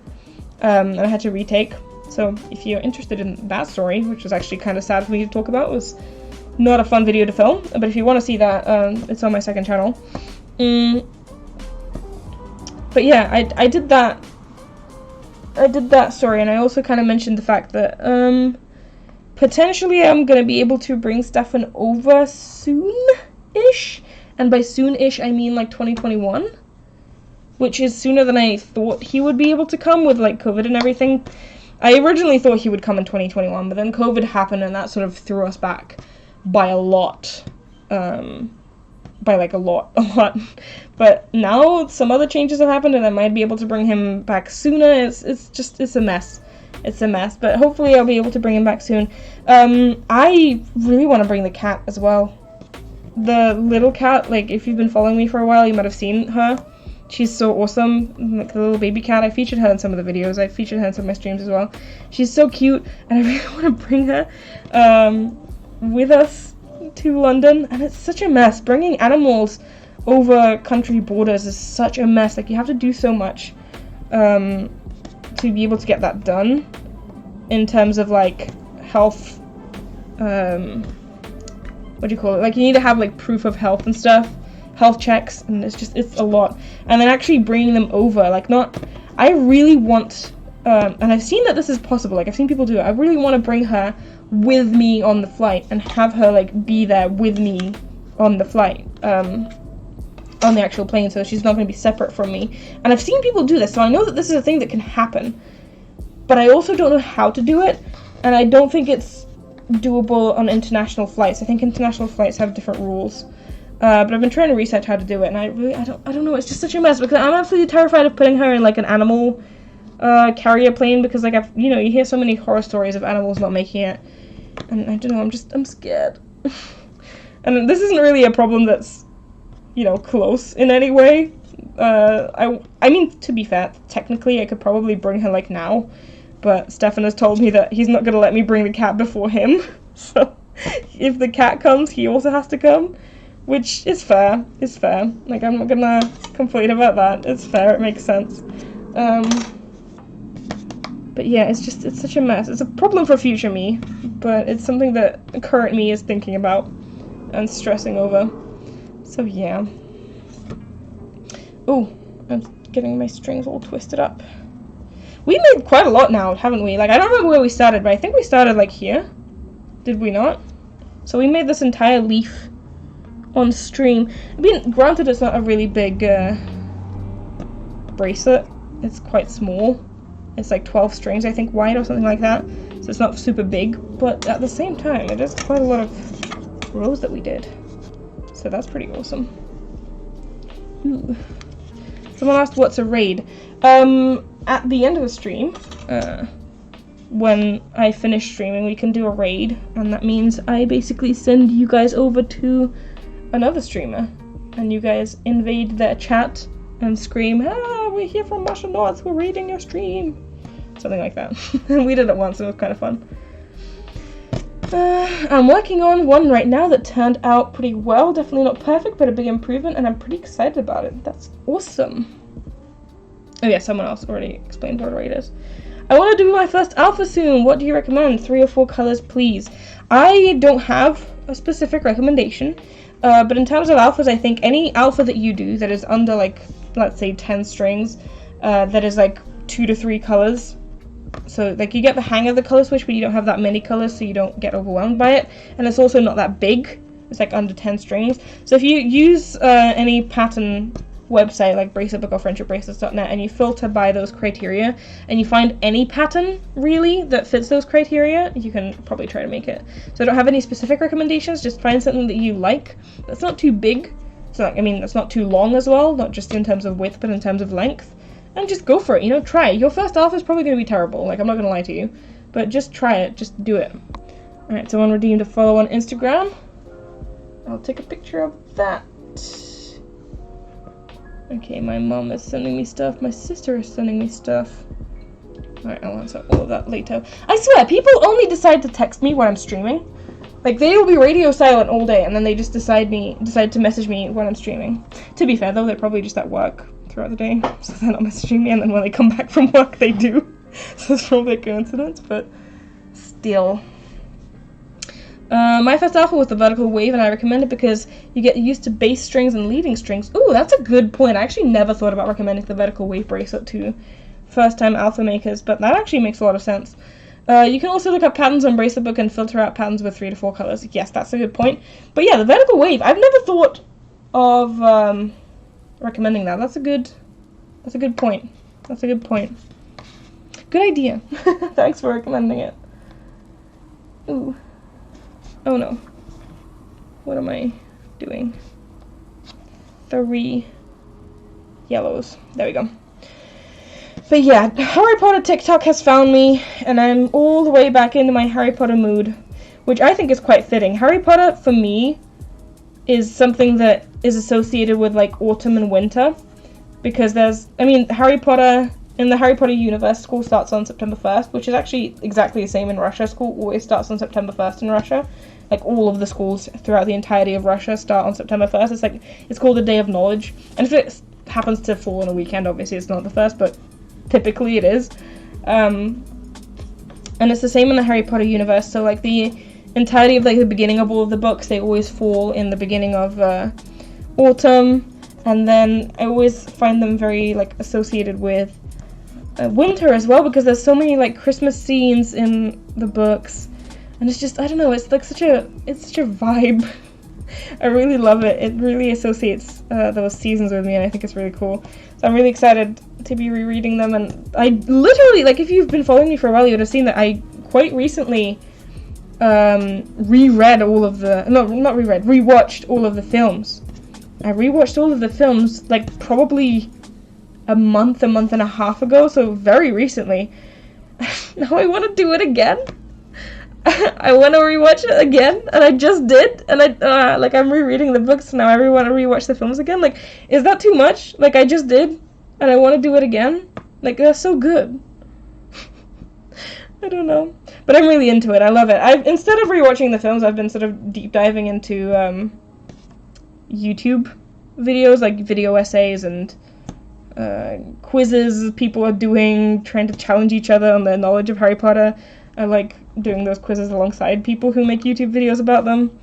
And I had to retake. So if you're interested in that story, which was actually kind of sad for me to talk about, it was not a fun video to film. But if you want to see that, it's on my second channel. But yeah, I did that story, and I also kind of mentioned the fact that potentially I'm gonna be able to bring Stefan over soon-ish, and by soon-ish I mean like 2021, which is sooner than I thought he would be able to come with, like, COVID and everything. I originally thought he would come in 2021, but then COVID happened and that sort of threw us back by a lot. By like a lot. But now some other changes have happened and I might be able to bring him back sooner. It's a mess. It's a mess, but hopefully I'll be able to bring him back soon. I really want to bring the cat as well. The little cat, like, if you've been following me for a while, you might have seen her. She's so awesome, like the little baby cat. I featured her in some of the videos. I featured her in some of my streams as well. She's so cute, and I really want to bring her with us to London. And it's such a mess. Bringing animals over country borders is such a mess. Like, you have to do so much to be able to get that done in terms of, like, health. What do you call it? Like, you need to have, like, proof of health and stuff. Health checks, and it's a lot. And then actually bringing them over, like, I really want, and I've seen that this is possible, like, I've seen people do it. I really want to bring her with me on the flight and have her, like, be there with me on the flight, on the actual plane, so she's not going to be separate from me. And I've seen people do this, so I know that this is a thing that can happen, but I also don't know how to do it, and I don't think it's doable on international flights. I think international flights have different rules. But I've been trying to research how to do it, and I don't know, it's just such a mess, because I'm absolutely terrified of putting her in, like, an animal carrier plane, because, like, you hear so many horror stories of animals not making it, and I don't know, I'm scared. And this isn't really a problem that's, close in any way. I mean, to be fair, technically I could probably bring her, like, now, but Stefan has told me that he's not gonna let me bring the cat before him, so if the cat comes, he also has to come. Which is fair. It's fair. Like, I'm not gonna complain about that. It's fair. It makes sense. But yeah, it's such a mess. It's a problem for future me, but it's something that current me is thinking about and stressing over. So yeah. Oh, I'm getting my strings all twisted up. We made quite a lot now, haven't we? Like, I don't remember where we started, but I think we started, like, here. Did we not? So we made this entire leaf on stream. I mean, granted, it's not a really big bracelet. It's quite small. It's like 12 strings, I think, wide or something like that. So it's not super big, but at the same time, it is quite a lot of rows that we did. So that's pretty awesome. Ooh. Someone asked what's a raid. At the end of the stream, when I finish streaming, we can do a raid, and that means I basically send you guys over to another streamer, and you guys invade their chat and scream, "Ah, we're here from Masha North, we're raiding your stream." Something like that. We did it once, it was kind of fun. I'm working on one right now that turned out pretty well. Definitely not perfect, but a big improvement, and I'm pretty excited about it. That's awesome. Oh yeah, someone else already explained what a raid is. I want to do my first alpha soon. What do you recommend? 3 or 4 colors, please. I don't have a specific recommendation, but in terms of alphas, I think any alpha that you do that is under, like, let's say 10 strings, that is like 2 to 3 colors. So, like, you get the hang of the color switch, but you don't have that many colors, so you don't get overwhelmed by it. And it's also not that big. It's like under 10 strings. So if you use any pattern website like Bracelet Book or friendshipbracelets.net and you filter by those criteria and you find any pattern really that fits those criteria, you can probably try to make it. So I don't have any specific recommendations, just find something that you like that's not too big, so like, I mean that's not too long as well, not just in terms of width but in terms of length, and just go for it, you know, try it. Your first alpha is probably going to be terrible, like I'm not going to lie to you, but just try it, just do it. Alright, someone redeemed a follow on Instagram. I'll take a picture of that. Okay, my mom is sending me stuff. My sister is sending me stuff. Alright, I'll answer all of that later. I swear, people only decide to text me when I'm streaming. Like, they will be radio silent all day, and then they just decide to message me when I'm streaming. To be fair, though, they're probably just at work throughout the day, so they're not messaging me, and then when they come back from work, they do. So it's probably a coincidence, but still. My first alpha was the vertical wave, and I recommend it because you get used to bass strings and leading strings. Ooh, that's a good point. I actually never thought about recommending the vertical wave bracelet to first-time alpha makers, but that actually makes a lot of sense. You can also look up patterns on Bracelet Book and filter out patterns with 3 to 4 colors. Yes, that's a good point. But yeah, the vertical wave, I've never thought of recommending that. That's a good point. That's a good point. Good idea. Thanks for recommending it. Ooh. Oh no. What am I doing? 3 yellows. There we go. But yeah, Harry Potter TikTok has found me, and I'm all the way back into my Harry Potter mood, which I think is quite fitting. Harry Potter, for me, is something that is associated with, like, autumn and winter, because Harry Potter, in the Harry Potter universe, school starts on September 1st, which is actually exactly the same in Russia. School always starts on September 1st in Russia. Like, all of the schools throughout the entirety of Russia start on September 1st. It's called the Day of Knowledge. And if it happens to fall on a weekend, obviously it's not the 1st, but typically it is. And it's the same in the Harry Potter universe. So, like, the entirety of, like, the beginning of all of the books, they always fall in the beginning of autumn. And then I always find them very, like, associated with winter as well, because there's so many, like, Christmas scenes in the books. And it's just, I don't know, it's like such a vibe. I really love it. It really associates those seasons with me, and I think it's really cool. So I'm really excited to be rereading them, and I literally, like, if you've been following me for a while, you would have seen that I quite recently rewatched all of the films. I rewatched all of the films, like, probably a month and a half ago, so very recently. Now I want to do it again. I want to rewatch it again, and I just did, and I'm rereading the books now. I want to rewatch the films again. Like, is that too much? Like, I just did, and I want to do it again? Like, that's so good. I don't know. But I'm really into it. I love it. Instead of rewatching the films, I've been sort of deep diving into YouTube videos, like video essays and quizzes people are doing, trying to challenge each other on their knowledge of Harry Potter. I like doing those quizzes alongside people who make YouTube videos about them.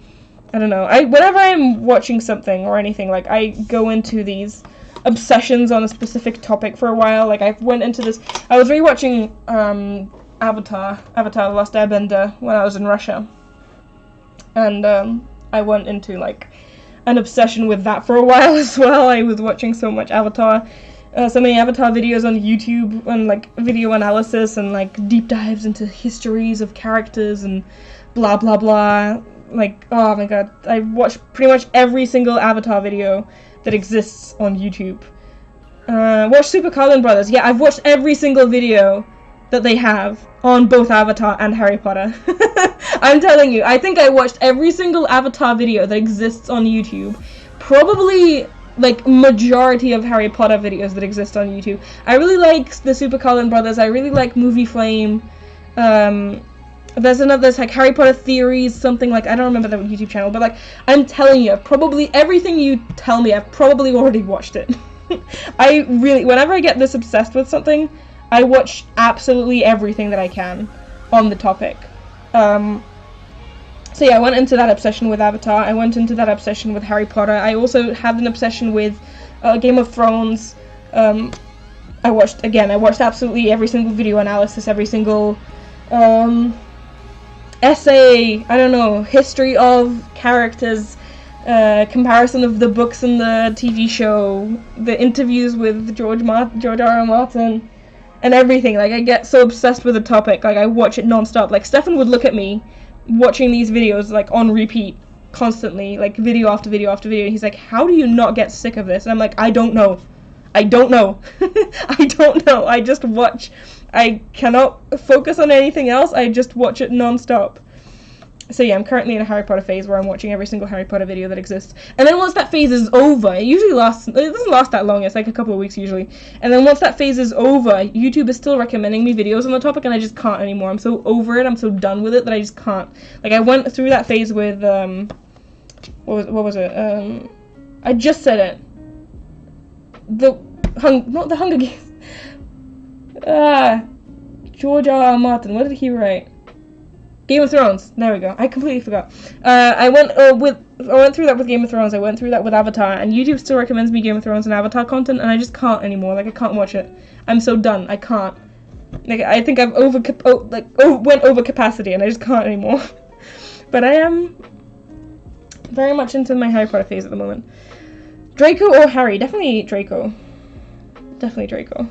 I don't know. Whenever I'm watching something or anything, like, I go into these obsessions on a specific topic for a while. Like, I went into this. I was rewatching Avatar: The Last Airbender when I was in Russia, and I went into, like, an obsession with that for a while as well. I was watching so much Avatar. so many Avatar videos on YouTube and like video analysis and like deep dives into histories of characters and blah blah blah. Like, oh my god, I watched pretty much every single Avatar video that exists on YouTube. Watch Super Carlin Brothers. Yeah, I've watched every single video that they have on both Avatar and Harry Potter. I'm telling you, I think I watched every single Avatar video that exists on YouTube. Probably like majority of Harry Potter videos that exist on YouTube. I really like the Super Carlin Brothers. I really like Movie Flame. There's like Harry Potter Theories, something like, I don't remember the YouTube channel, but like, I'm telling you, probably everything you tell me, I've probably already watched it. I really, whenever I get this obsessed with something, I watch absolutely everything that I can on the topic. So yeah, I went into that obsession with Avatar, I went into that obsession with Harry Potter, I also had an obsession with Game of Thrones. I watched absolutely every single video analysis, every single essay, I don't know, history of characters, comparison of the books and the TV show, the interviews with George R.R. Martin, and everything. Like, I get so obsessed with the topic, like, I watch it non-stop. Like, Stefan would look at me watching these videos, like, on repeat, constantly, like, video after video after video, and he's like, how do you not get sick of this? And I'm like, I don't know. I don't know. I don't know. I just watch. I cannot focus on anything else. I just watch it non-stop. So yeah, I'm currently in a Harry Potter phase where I'm watching every single Harry Potter video that exists. And then once that phase is over, it doesn't last that long, it's like a couple of weeks usually. And then once that phase is over, YouTube is still recommending me videos on the topic and I just can't anymore. I'm so over it, I'm so done with it that I just can't. Like, I went through that phase with, what was it? I just said it. Not the Hunger Games. George R.R. Martin, what did he write? Game of Thrones. There we go. I completely forgot. I went through that with Game of Thrones. I went through that with Avatar, and YouTube still recommends me Game of Thrones and Avatar content, and I just can't anymore. Like, I can't watch it. I'm so done. I can't. Like, I think I've went over capacity, and I just can't anymore. But I am very much into my Harry Potter phase at the moment. Draco or Harry? Definitely Draco. Definitely Draco.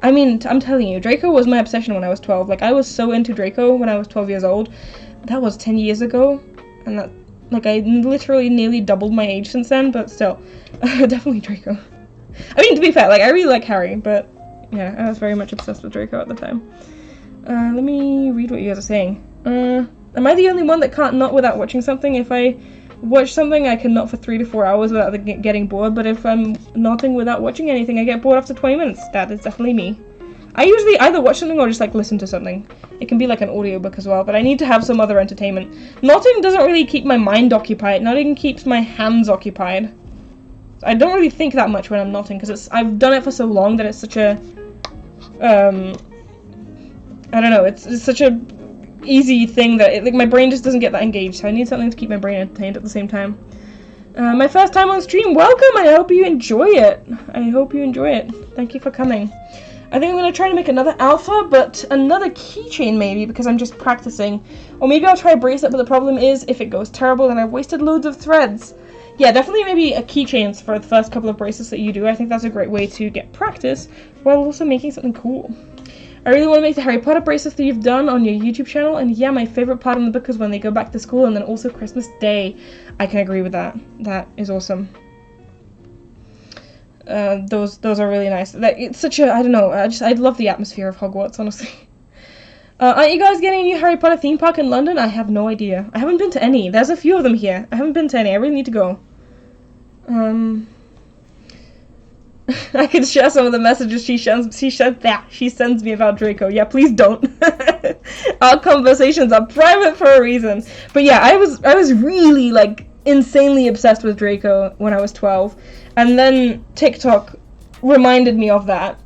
I mean, I'm telling you, Draco was my obsession when I was 12. Like, I was so into Draco when I was 12 years old. That was 10 years ago. And that, like, I literally nearly doubled my age since then, but still. Definitely Draco. I mean, to be fair, like, I really like Harry, but, yeah, I was very much obsessed with Draco at the time. Let me read what you guys are saying. Am I the only one that can't knot without watching something? If I watch something, I can knot for 3 to 4 hours without getting bored, but if I'm knotting without watching anything, I get bored after 20 minutes. That is definitely me. I usually either watch something or just, like, listen to something. It can be like an audiobook as well, but I need to have some other entertainment. Knotting doesn't really keep my mind occupied, knotting keeps my hands occupied. I don't really think that much when I'm knotting, because I've done it for so long that it's such a, I don't know, it's such a easy thing that like my brain just doesn't get that engaged, so I need something to keep my brain entertained at the same time. My first time on stream, welcome! I hope you enjoy it. Thank you for coming. I think I'm going to try to make another alpha, but another keychain maybe, because I'm just practicing. Or maybe I'll try a bracelet, but the problem is, if it goes terrible, then I've wasted loads of threads. Yeah, definitely maybe a keychains for the first couple of bracelets that you do. I think that's a great way to get practice, while also making something cool. I really want to make the Harry Potter bracelets that you've done on your YouTube channel, and yeah, my favorite part in the book is when they go back to school, and then also Christmas Day. I can agree with that. That is awesome. Those are really nice. Like, it's such a, I don't know, I love the atmosphere of Hogwarts, honestly. Aren't you guys getting a new Harry Potter theme park in London? I have no idea. I haven't been to any. There's a few of them here. I haven't been to any. I really need to go. I can share some of the messages she sends me about Draco. Yeah, please don't. Our conversations are private for a reason. But yeah, I was really, like, insanely obsessed with Draco when I was 12. And then TikTok reminded me of that.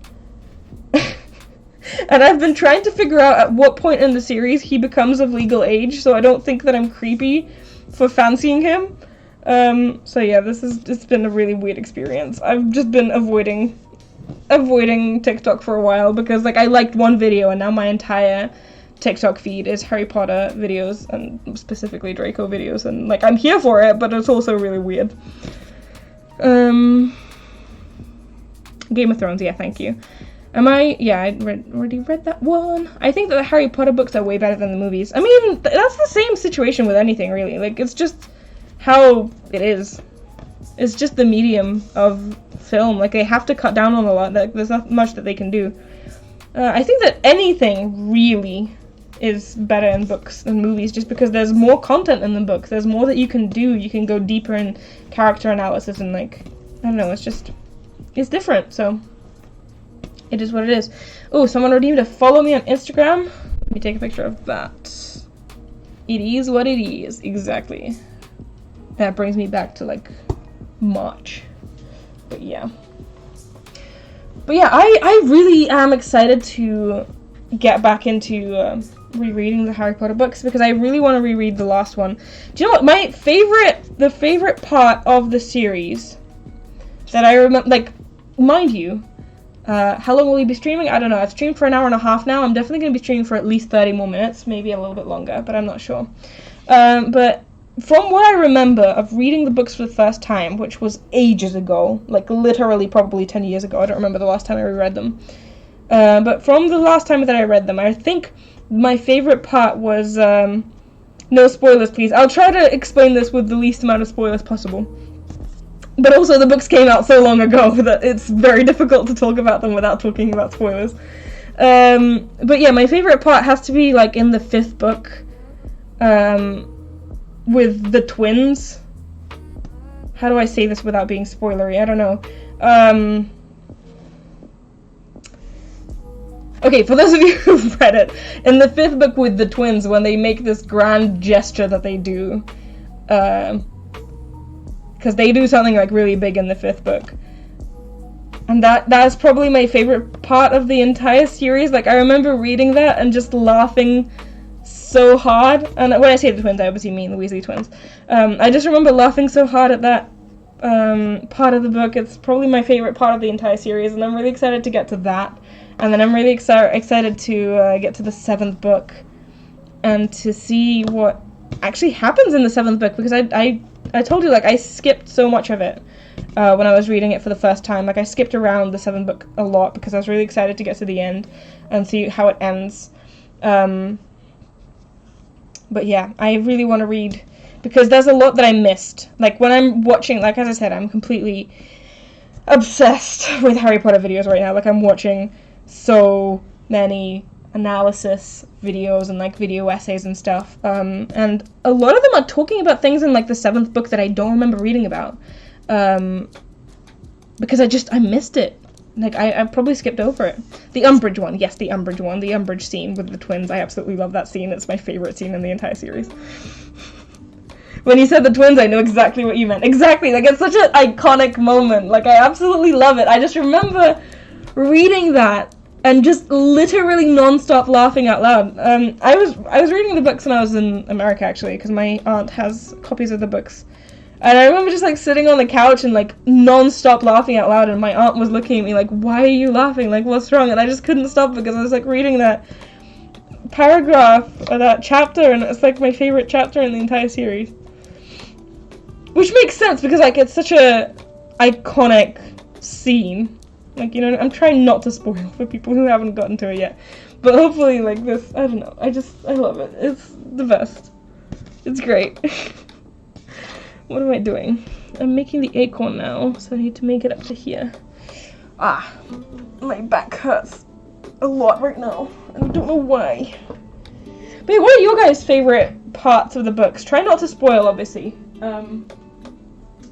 And I've been trying to figure out at what point in the series he becomes of legal age, so I don't think that I'm creepy for fancying him. So yeah, it's been a really weird experience. I've just been avoiding TikTok for a while because, like, I liked one video and now my entire TikTok feed is Harry Potter videos and specifically Draco videos, and, like, I'm here for it, but it's also really weird. Game of Thrones, yeah, thank you. Yeah, I already read that one. I think that the Harry Potter books are way better than the movies. I mean, that's the same situation with anything, really. Like, it's just how it is. It's just the medium of film. Like, they have to cut down on a lot. There's not much that they can do. I think that anything really is better in books than movies, just because there's more content in the books. There's more that you can do. You can go deeper in character analysis and, like, I don't know, it's different, so it is what it is. Oh, someone redeemed a follow me on Instagram. Let me take a picture of that. It is what it is, exactly. That brings me back to, like, March. But yeah, I really am excited to get back into rereading the Harry Potter books, because I really want to reread the last one. Do you know what? The favorite part of the series that I remember, like, mind you, how long will we be streaming? I don't know. I've streamed for an hour and a half now. I'm definitely going to be streaming for at least 30 more minutes, maybe a little bit longer, but I'm not sure. But from what I remember of reading the books for the first time, which was ages ago, like literally probably 10 years ago, I don't remember the last time I reread them. But from the last time that I read them, I think my favorite part was, no spoilers please. I'll try to explain this with the least amount of spoilers possible. But also the books came out so long ago that it's very difficult to talk about them without talking about spoilers. But yeah, my favorite part has to be, like, in the 5th book, with the twins. How do I say this without being spoilery? I don't know. Okay, for those of you who've read it, in the 5th book with the twins, when they make this grand gesture that they do, because they do something, like, really big in the 5th book. And that's probably my favorite part of the entire series. Like, I remember reading that and just laughing so hard. And when I say the twins, I obviously mean the Weasley twins. I just remember laughing so hard at that part of the book. It's probably my favorite part of the entire series, and I'm really excited to get to that. And then I'm really excited to get to the 7th book and to see what actually happens in the 7th book, because I told you, like, I skipped so much of it when I was reading it for the first time. Like, I skipped around the 7th book a lot because I was really excited to get to the end and see how it ends. But yeah, I really want to read, because there's a lot that I missed. Like, when I'm watching, like, as I said, I'm completely obsessed with Harry Potter videos right now. Like, I'm watching so many analysis videos and, like, video essays and stuff, and a lot of them are talking about things in, like, the 7th book that I don't remember reading about, because I missed it. Like, I probably skipped over it. The Umbridge one, yes, the Umbridge one, the Umbridge scene with the twins, I absolutely love that scene. It's my favorite scene in the entire series. When you said the twins, I know exactly what you meant. Exactly, like, it's such an iconic moment. Like, I absolutely love it. I just remember reading that and just literally non-stop laughing out loud. I was reading the books when I was in America, actually, because my aunt has copies of the books. And I remember just, like, sitting on the couch and, like, non-stop laughing out loud, and my aunt was looking at me like, why are you laughing? Like, what's wrong? And I just couldn't stop because I was, like, reading that paragraph or that chapter, and it's, like, my favorite chapter in the entire series. Which makes sense because, like, it's such a iconic scene. Like, you know, I'm trying not to spoil for people who haven't gotten to it yet. But hopefully, like, this, I don't know, I love it. It's the best. It's great. What am I doing? I'm making the acorn now, so I need to make it up to here. Ah, my back hurts a lot right now, and I don't know why. But yeah, what are your guys' favorite parts of the books? Try not to spoil, obviously,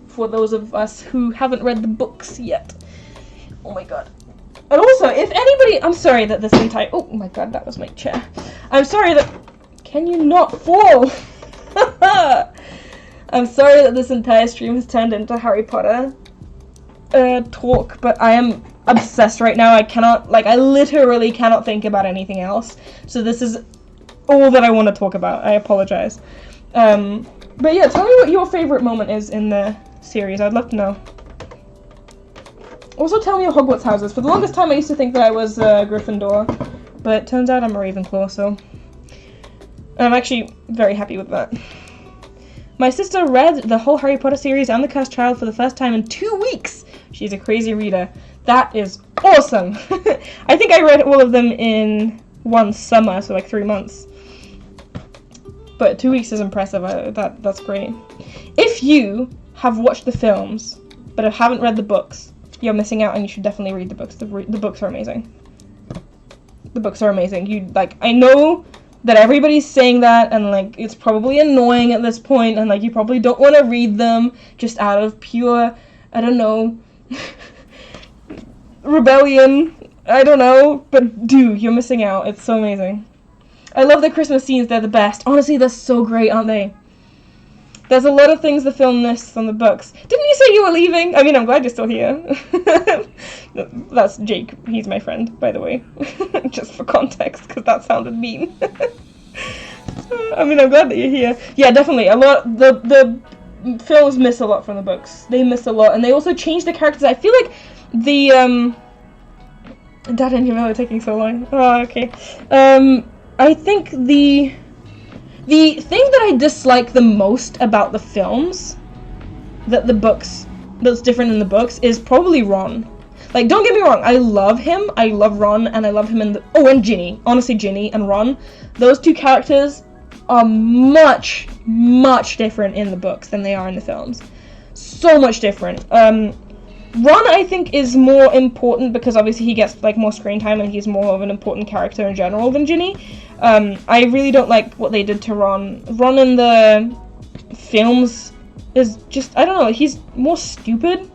for those of us who haven't read the books yet. Oh my god. And also, if anybody, I'm sorry that this entire, oh my god, that was my chair. I'm sorry that, can you not fall? I'm sorry that this entire stream has turned into Harry Potter talk, but I am obsessed right now. I literally cannot think about anything else. So this is all that I want to talk about. I apologize. But yeah, tell me what your favorite moment is in the series. I'd love to know. Also tell me your Hogwarts houses. For the longest time I used to think that I was Gryffindor, but it turns out I'm a Ravenclaw, so I'm actually very happy with that. My sister read the whole Harry Potter series and The Cursed Child for the first time in 2 weeks. She's a crazy reader. That is awesome! I think I read all of them in one summer, so like 3 months. But 2 weeks is impressive. That's great. If you have watched the films but haven't read the books, you're missing out, and you should definitely read the books. The books are amazing. The books are amazing. I know that everybody's saying that, and like it's probably annoying at this point, and like you probably don't want to read them just out of pure, I don't know, rebellion. I don't know, but dude, you're missing out. It's so amazing. I love the Christmas scenes. They're the best. Honestly, they're so great, aren't they? There's a lot of things the film missed on the books. Didn't you say you were leaving? I mean, I'm glad you're still here. That's Jake. He's my friend, by the way. Just for context, because that sounded mean. I mean, I'm glad that you're here. Yeah, definitely. A lot. The films miss a lot from the books. They miss a lot, and they also change the characters. I feel like the Dad and Jamila are taking so long. Oh, okay. I think the thing that I dislike the most about the films, that's different in the books, is probably Ron. Like, don't get me wrong, I love him, I love Ron, and I love him and Ginny. Honestly, Ginny and Ron, those two characters are much, much different in the books than they are in the films. So much different. Ron, I think, is more important because obviously he gets like more screen time and he's more of an important character in general than Ginny. I really don't like what they did to Ron. Ron in the films is just, I don't know, he's more stupid,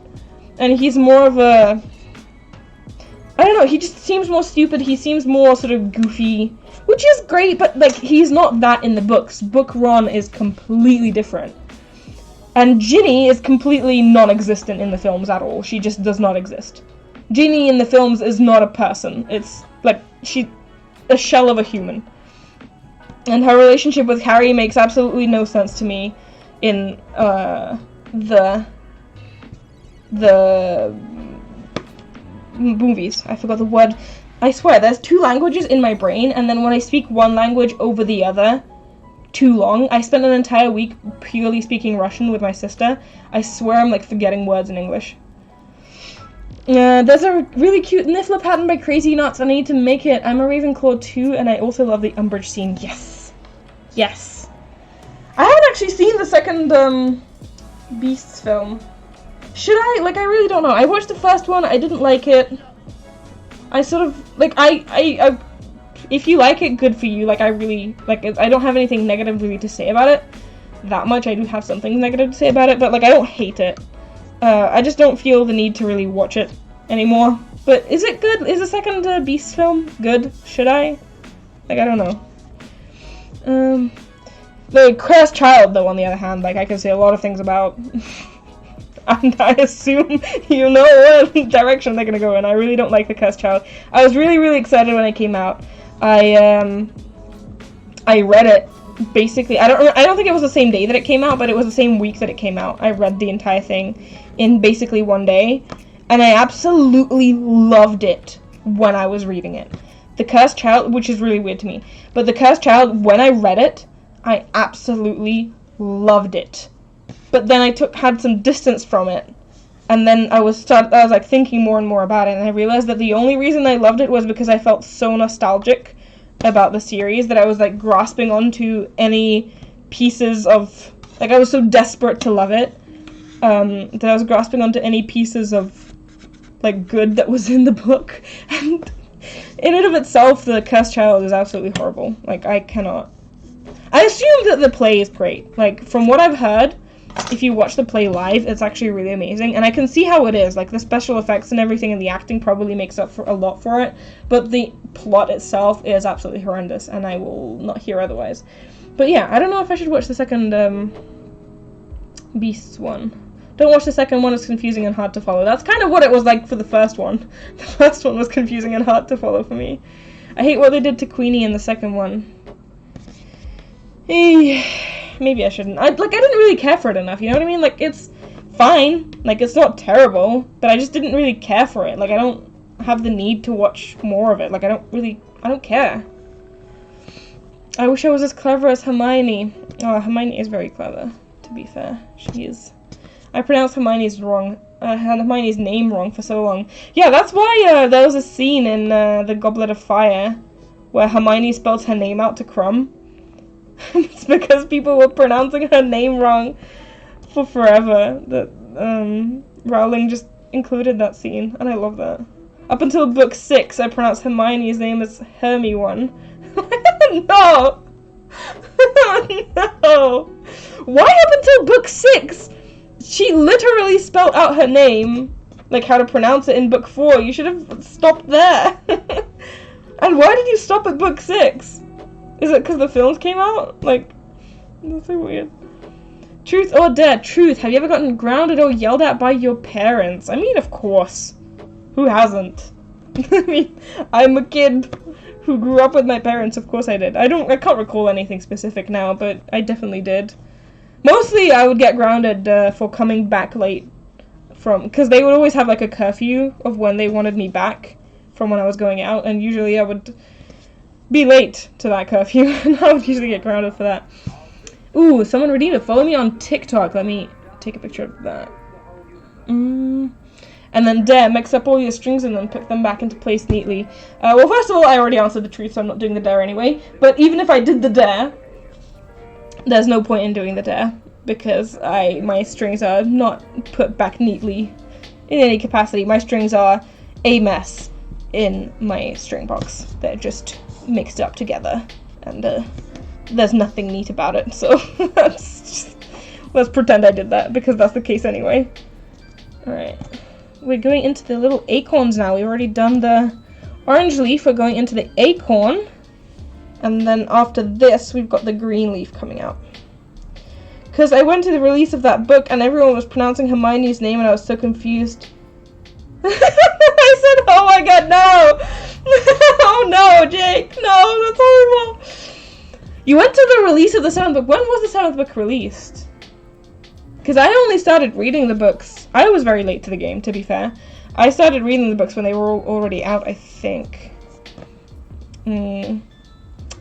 and he's more of a, I don't know, he just seems more stupid. He seems more sort of goofy, which is great, but like he's not that in the books. Book Ron is completely different. And Ginny is completely non-existent in the films at all. She just does not exist. Ginny in the films is not a person. It's like she's a shell of a human. And her relationship with Harry makes absolutely no sense to me in the movies. I forgot the word. I swear, there's 2 languages in my brain, and then when I speak one language over the other too long, I spent an entire week purely speaking Russian with my sister. I swear I'm like forgetting words in English. There's a really cute Niffler pattern by Crazy Nuts, and I need to make it. I'm a Ravenclaw too, and I also love the Umbridge scene. Yes! Yes! I haven't actually seen the second, Beasts film. Should I? Like, I really don't know. I watched the first one, I didn't like it. I sort of, like, I if you like it, good for you. Like, I really, like, I don't have anything negative really to say about it. That much. I do have something negative to say about it, but, like, I don't hate it. I just don't feel the need to really watch it anymore. But is it good? Is the second Beast film good? Should I? Like, I don't know. The Cursed Child, though, on the other hand, like, I can say a lot of things about. And I assume you know what direction they're gonna go in. I really don't like the Cursed Child. I was really, really excited when it came out. I read it basically. I don't think it was the same day that it came out, but it was the same week that it came out. I read the entire thing in basically one day, and I absolutely loved it when I was reading it. The Cursed Child, which is really weird to me, but the Cursed Child, when I read it, I absolutely loved it. But then I had some distance from it, and then I was like thinking more and more about it, and I realized that the only reason I loved it was because I felt so nostalgic about the series that I was like grasping onto any pieces of, like, I was so desperate to love it, that I was grasping onto any pieces of like good that was in the book. And in and of itself, the Cursed Child is absolutely horrible. Like, I assume that the play is great. Like, from what I've heard, if you watch the play live, it's actually really amazing, and I can see how it is. Like, the special effects and everything and the acting probably makes up for a lot for it, but the plot itself is absolutely horrendous, and I will not hear otherwise. But yeah, I don't know if I should watch the second Beasts one. Don't watch the second one, it's confusing and hard to follow. That's kind of what it was like for the first one. The first one was confusing and hard to follow for me. I hate what they did to Queenie in the second one. Maybe I shouldn't. I didn't really care for it enough, you know what I mean? Like, it's fine. Like, it's not terrible, but I just didn't really care for it. Like, I don't have the need to watch more of it. Like, I don't care. I wish I was as clever as Hermione. Oh, Hermione is very clever, to be fair. She is. I pronounced Hermione's name wrong for so long. Yeah, that's why there was a scene in the Goblet of Fire where Hermione spells her name out to Crumb. It's because people were pronouncing her name wrong for forever. That Rowling just included that scene, and I love that. Up until book 6, I pronounced Hermione's name as Hermione. No! No! Why up until book 6? She literally spelled out her name, like how to pronounce it in book 4. You should have stopped there. And why did you stop at book 6? Is it because the films came out? Like, that's so weird. Truth or dare? Truth. Have you ever gotten grounded or yelled at by your parents? I mean, of course. Who hasn't? I mean, I'm a kid who grew up with my parents. Of course I did. I can't recall anything specific now, but I definitely did. Mostly I would get grounded for coming back late because they would always have like a curfew of when they wanted me back from when I was going out, and usually I would be late to that curfew, and I would usually get grounded for that. Ooh, someone redeemed it. Follow me on TikTok. Let me take a picture of that. And then dare, mix up all your strings and then put them back into place neatly. Well, first of all, I already answered the truth, so I'm not doing the dare anyway. But even if I did the dare, there's no point in doing the dare, because my strings are not put back neatly in any capacity. My strings are a mess in my string box. They're just mixed up together, and there's nothing neat about it, so let's pretend I did that, because that's the case anyway. Alright. We're going into the little acorns now. We've already done the orange leaf. We're going into the acorn. And then after this, we've got the green leaf coming out. Because I went to the release of that book and everyone was pronouncing Hermione's name and I was so confused. I said, oh my god, no! Oh no, Jake! No, that's horrible! You went to the release of the 7th book. When was the 7th book released? Because I only started reading the books. I was very late to the game, to be fair. I started reading the books when they were already out, I think. Yeah,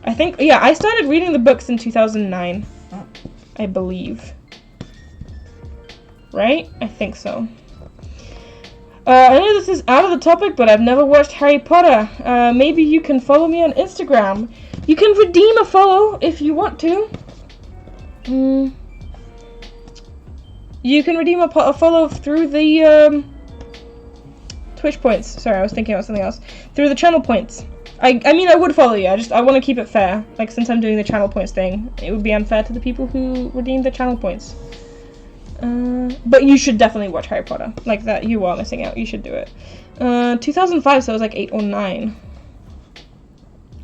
I started reading the books in 2009. I believe. Right? I think so. I know this is out of the topic, but I've never watched Harry Potter. Maybe you can follow me on Instagram. You can redeem a follow if you want to. You can redeem a follow through the Twitch points. Sorry, I was thinking about something else. Through the channel points. I mean, I would follow you. I want to keep it fair. Like, since I'm doing the channel points thing, it would be unfair to the people who redeem the channel points. But you should definitely watch Harry Potter. Like that, you are missing out. You should do it. 2005, so I was like 8 or 9.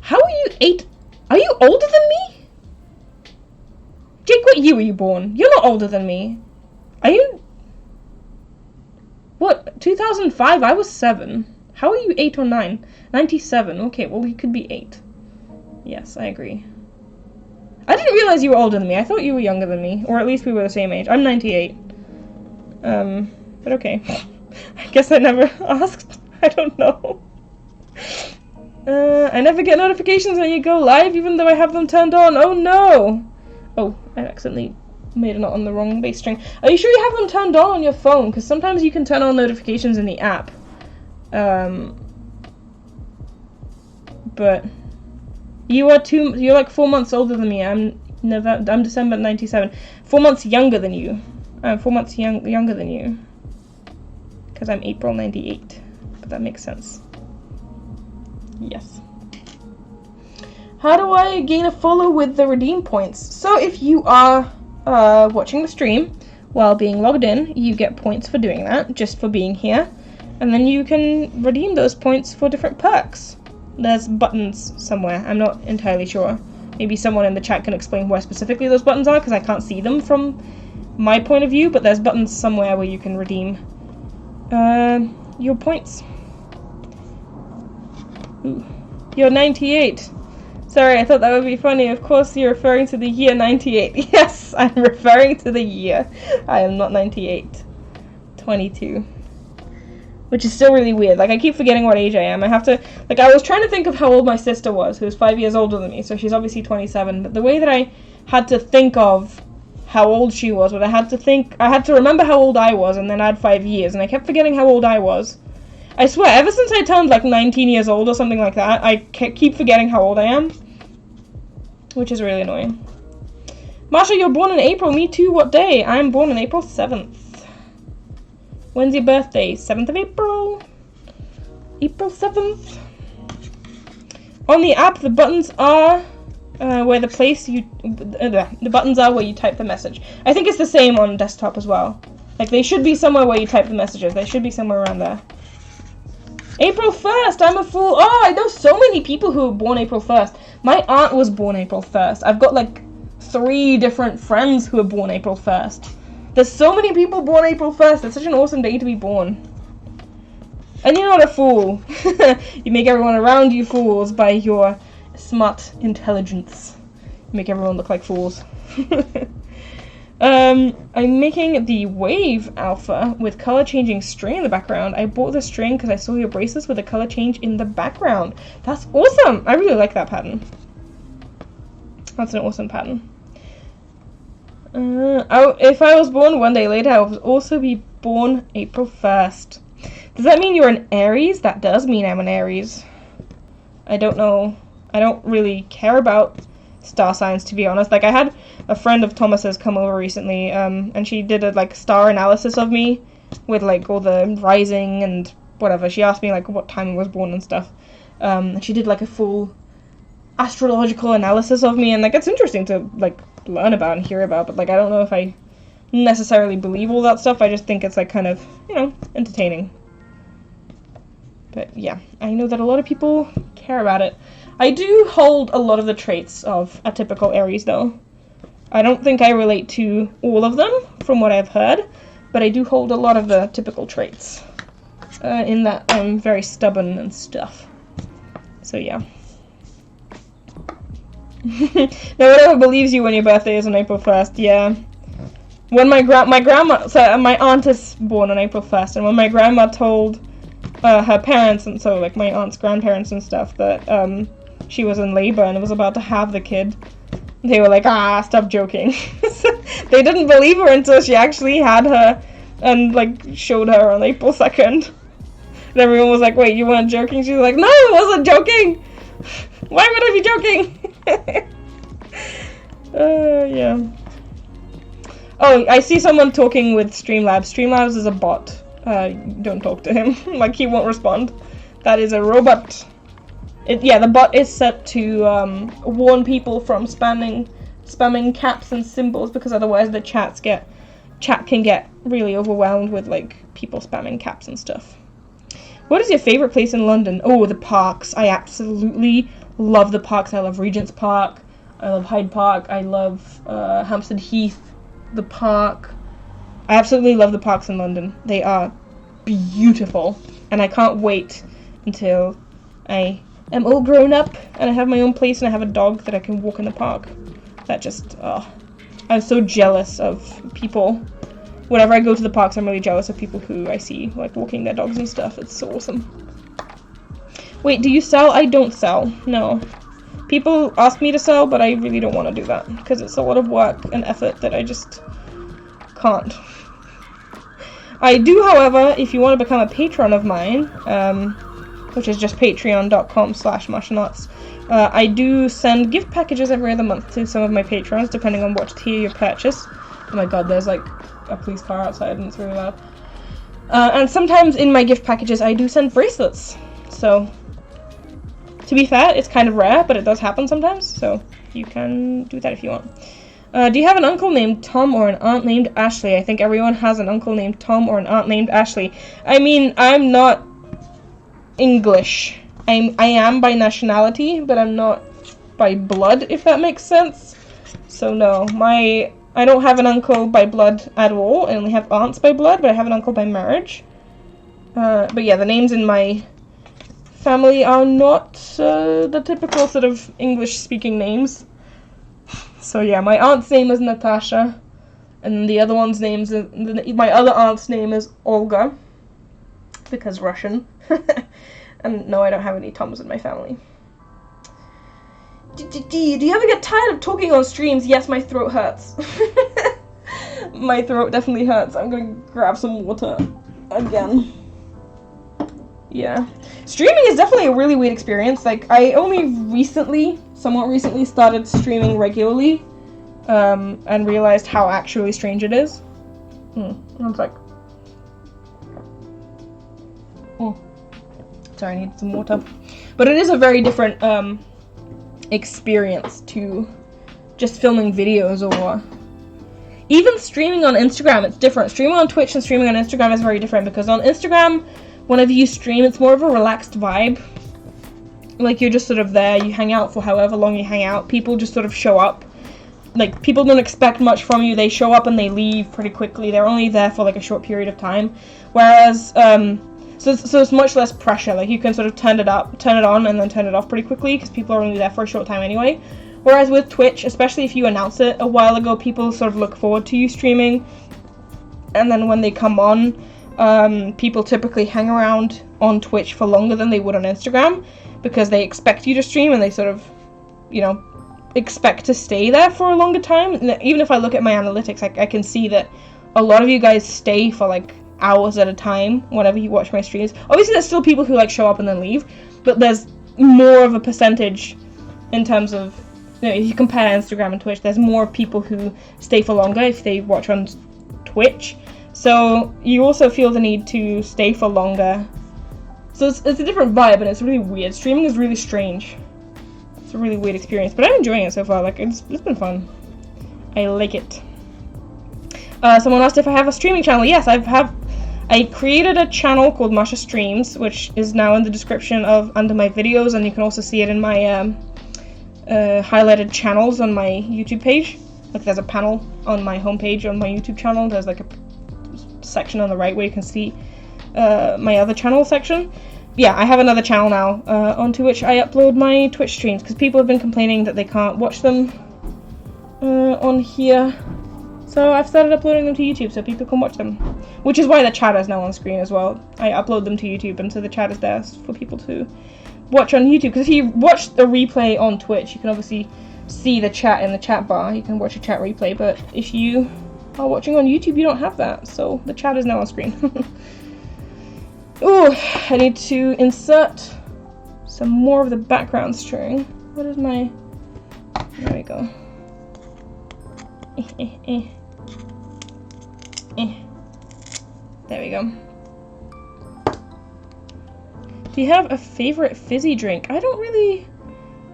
How are you 8? Are you older than me? Jake, what year were you born? You're not older than me. Are you? What? 2005? I was 7. How are you 8 or 9? 97. Okay, well, you could be 8. Yes, I agree. I didn't realize you were older than me. I thought you were younger than me. Or at least we were the same age. I'm 98. But okay. I guess I never asked. I don't know. I never get notifications when you go live, even though I have them turned on. Oh, no! Oh, I accidentally made a knot on the wrong bass string. Are you sure you have them turned on your phone? Because sometimes you can turn on notifications in the app. But you're like 4 months older than me. I'm December 97. 4 months younger than you. I'm 4 months younger than you. Because I'm April 98. But that makes sense. Yes. How do I gain a follow with the redeem points? So if you are watching the stream while being logged in, you get points for doing that, just for being here. And then you can redeem those points for different perks. There's buttons somewhere. I'm not entirely sure. Maybe someone in the chat can explain where specifically those buttons are, because I can't see them from my point of view, but there's buttons somewhere where you can redeem your points. Ooh. You're 98. Sorry, I thought that would be funny. Of course, you're referring to the year 98. Yes, I'm referring to the year. I am not 98. 22. Which is still really weird. Like, I keep forgetting what age I am. I have to... Like, I was trying to think of how old my sister was, who was 5 years older than me, so she's obviously 27. But the way that I had to think of how old she was, but I had to remember how old I was, and then add 5 years, and I kept forgetting how old I was. I swear, ever since I turned like 19 years old or something like that, I keep forgetting how old I am, which is really annoying. Masha, you're born in April. Me too. What day? I'm born on April 7th. When's your birthday? 7th of April. April 7th. On the app, the buttons are the buttons are where you type the message. I think it's the same on desktop as well. Like, they should be somewhere where you type the messages. They should be somewhere around there. April 1st. I'm a fool. Oh, I know so many people who were born April 1st. My aunt was born April 1st. I've got like 3 different friends who were born April 1st. There's so many people born April 1st. It's such an awesome day to be born. And you're not a fool. You make everyone around you fools by your smart intelligence. You make everyone look like fools. I'm making the Wave Alpha with color changing string in the background. I bought the string because I saw your bracelets with a color change in the background. That's awesome. I really like that pattern. That's an awesome pattern. If I was born one day later, I would also be born April 1st. Does that mean you're an Aries? That does mean I'm an Aries. I don't know. I don't really care about star signs, to be honest. Like, I had a friend of Thomas's come over recently, and she did a, like, star analysis of me with, like, all the rising and whatever. She asked me, like, what time I was born and stuff. And she did, like, a full astrological analysis of me, and, like, it's interesting to, like, learn about and hear about, but, like, I don't know if I necessarily believe all that stuff. I just think it's, like, kind of, you know, entertaining. But, yeah, I know that a lot of people care about it. I do hold a lot of the traits of a typical Aries, though. I don't think I relate to all of them, from what I've heard, but I do hold a lot of the typical traits, in that I'm very stubborn and stuff. So, yeah. Now, whatever believes you when your birthday is on April 1st, yeah. When my aunt is born on April 1st, and when my grandma told her parents, and so, like, my aunt's grandparents and stuff, that, she was in labor and was about to have the kid, they were like, stop joking. They didn't believe her until she actually had her and, like, showed her on April 2nd. And everyone was like, wait, you weren't joking? She was like, no, I wasn't joking! Why would I be joking? Yeah. Oh, I see someone talking with Streamlabs. Streamlabs is a bot. Don't talk to him. Like, he won't respond. That is a robot. Yeah, the bot is set to warn people from spamming caps and symbols, because otherwise the chat can get really overwhelmed with, like, people spamming caps and stuff. What is your favorite place in London? Oh, the parks. I absolutely love the parks. I love Regent's Park. I love Hyde Park. I love Hampstead Heath, the park. I absolutely love the parks in London. They are beautiful, and I can't wait until I am all grown up and I have my own place and I have a dog that I can walk in the park. That just, I'm so jealous of people. Whenever I go to the parks, I'm really jealous of people who I see, like, walking their dogs and stuff. It's so awesome. Wait, do you sell? I don't sell. No. People ask me to sell, but I really don't want to do that, because it's a lot of work and effort that I just can't. I do, however, if you want to become a patron of mine, which is just patreon.com/mashanuts, I do send gift packages every other month to some of my patrons, depending on what tier you purchase. Oh my god, there's, like, a police car outside and it's really loud. And sometimes in my gift packages I do send bracelets. So, to be fair, it's kind of rare, but it does happen sometimes, so you can do that if you want. Do you have an uncle named Tom or an aunt named Ashley? I think everyone has an uncle named Tom or an aunt named Ashley. I mean, I'm not English. I am by nationality, but I'm not by blood, if that makes sense. So no, I don't have an uncle by blood at all. I only have aunts by blood, but I have an uncle by marriage. But yeah, the names in my family are not the typical sort of English-speaking names. So yeah, my aunt's name is Natasha, and the other one's name is, my other aunt's name is Olga, because Russian. And no, I don't have any Toms in my family. Do you ever get tired of talking on streams? Yes, my throat hurts. My throat definitely hurts. I'm gonna grab some water again. Yeah. Streaming is definitely a really weird experience. Like, I only somewhat recently started streaming regularly, and realized how actually strange it is. One sec. Sorry, I need some water. But it is a very different, experience to just filming videos, or even streaming on Instagram. It's different. Streaming on Twitch and streaming on Instagram is very different, because on Instagram, whenever you stream, it's more of a relaxed vibe. Like, you're just sort of there, you hang out for however long you hang out. People just sort of show up. Like, people don't expect much from you. They show up and they leave pretty quickly. They're only there for like a short period of time. Whereas, so it's much less pressure. Like, you can sort of turn it on, and then turn it off pretty quickly, because people are only there for a short time anyway. Whereas with Twitch, especially if you announce it a while ago, people sort of look forward to you streaming. And then when they come on, people typically hang around on Twitch for longer than they would on Instagram, because they expect you to stream, and they sort of, you know, expect to stay there for a longer time. Even if I look at my analytics, I can see that a lot of you guys stay for like hours at a time whenever you watch my streams. Obviously, there's still people who like show up and then leave, but there's more of a percentage in terms of, you know, if you compare Instagram and Twitch, there's more people who stay for longer if they watch on Twitch. So you also feel the need to stay for longer. So it's a different vibe, and it's really weird. Streaming is really strange. It's a really weird experience, but I'm enjoying it so far. Like, it's been fun. I like it. Someone asked if I have a streaming channel. Yes, I created a channel called Masha Streams, which is now in the description under my videos, and you can also see it in my highlighted channels on my YouTube page. Like, there's a panel on my homepage on my YouTube channel. There's like a section on the right where you can see my other channel section. Yeah, I have another channel now onto which I upload my Twitch streams, because people have been complaining that they can't watch them on here. So I've started uploading them to YouTube so people can watch them. Which is why the chat is now on screen as well. I upload them to YouTube, and so the chat is there for people to watch on YouTube. Because if you watch the replay on Twitch, you can obviously see the chat in the chat bar. You can watch a chat replay, but if you are watching on YouTube, you don't have that. So the chat is now on screen. Ooh, I need to insert some more of the background string. What is my... There we go. There we go. Do you have a favorite fizzy drink? I don't really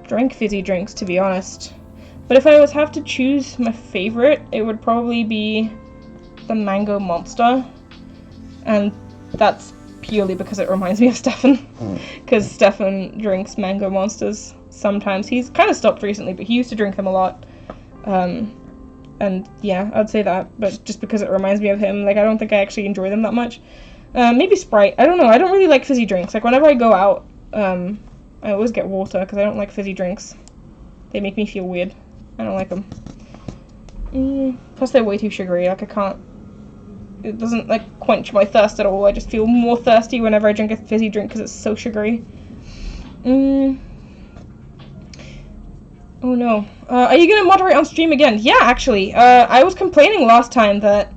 drink fizzy drinks, to be honest. But if I was have to choose my favorite, it would probably be the Mango Monster. And that's purely because it reminds me of Stefan. Because Stefan drinks Mango Monsters sometimes. He's kind of stopped recently, but he used to drink them a lot. And yeah, I'd say that, but just because it reminds me of him. Like, I don't think I actually enjoy them that much. Maybe Sprite. I don't know. I don't really like fizzy drinks. Like, whenever I go out, I always get water because I don't like fizzy drinks. They make me feel weird. I don't like them. Plus, they're way too sugary. Like, I can't... It doesn't, like, quench my thirst at all. I just feel more thirsty whenever I drink a fizzy drink because it's so sugary. Oh no. Are you gonna moderate on stream again? Yeah, actually. I was complaining last time that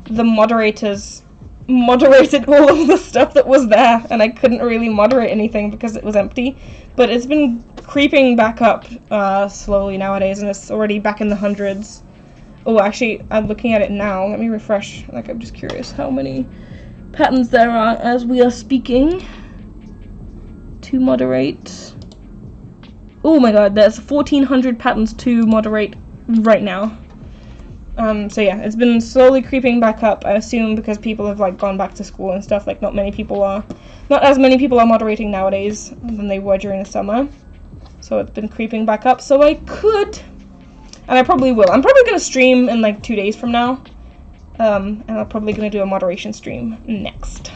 the moderators moderated all of the stuff that was there, and I couldn't really moderate anything because it was empty. But it's been creeping back up slowly nowadays, and it's already back in the hundreds. Oh, actually, I'm looking at it now. Let me refresh. Like, I'm just curious how many patterns there are as we are speaking to moderate. Oh my god, there's 1,400 patterns to moderate right now. So yeah, it's been slowly creeping back up, I assume because people have, like, gone back to school and stuff. Like, not as many people are moderating nowadays than they were during the summer. So it's been creeping back up, so I could, and I probably will. I'm probably going to stream in, like, 2 days from now. And I'm probably going to do a moderation stream next.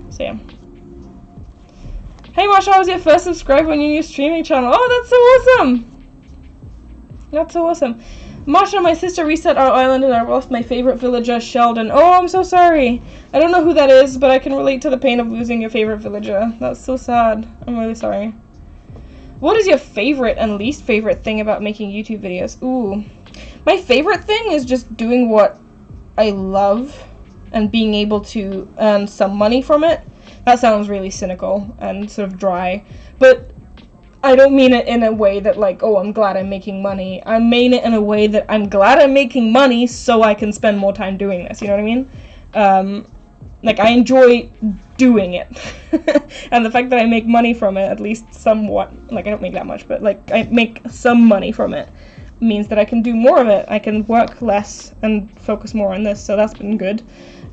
So yeah. Hey Masha, I was your first subscriber on your new streaming channel. Oh, that's so awesome! That's so awesome. Masha, my sister reset our island and I lost my favorite villager, Sheldon. Oh, I'm so sorry. I don't know who that is, but I can relate to the pain of losing your favorite villager. That's so sad. I'm really sorry. What is your favorite and least favorite thing about making YouTube videos? Ooh. My favorite thing is just doing what I love and being able to earn some money from it. That sounds really cynical and sort of dry, but I don't mean it in a way that like, oh, I'm glad I'm making money. I mean it in a way that I'm glad I'm making money so I can spend more time doing this, you know what I mean? Like, I enjoy doing it. And the fact that I make money from it, at least somewhat, like, I don't make that much, but, like, I make some money from it, means that I can do more of it. I can work less and focus more on this, so that's been good.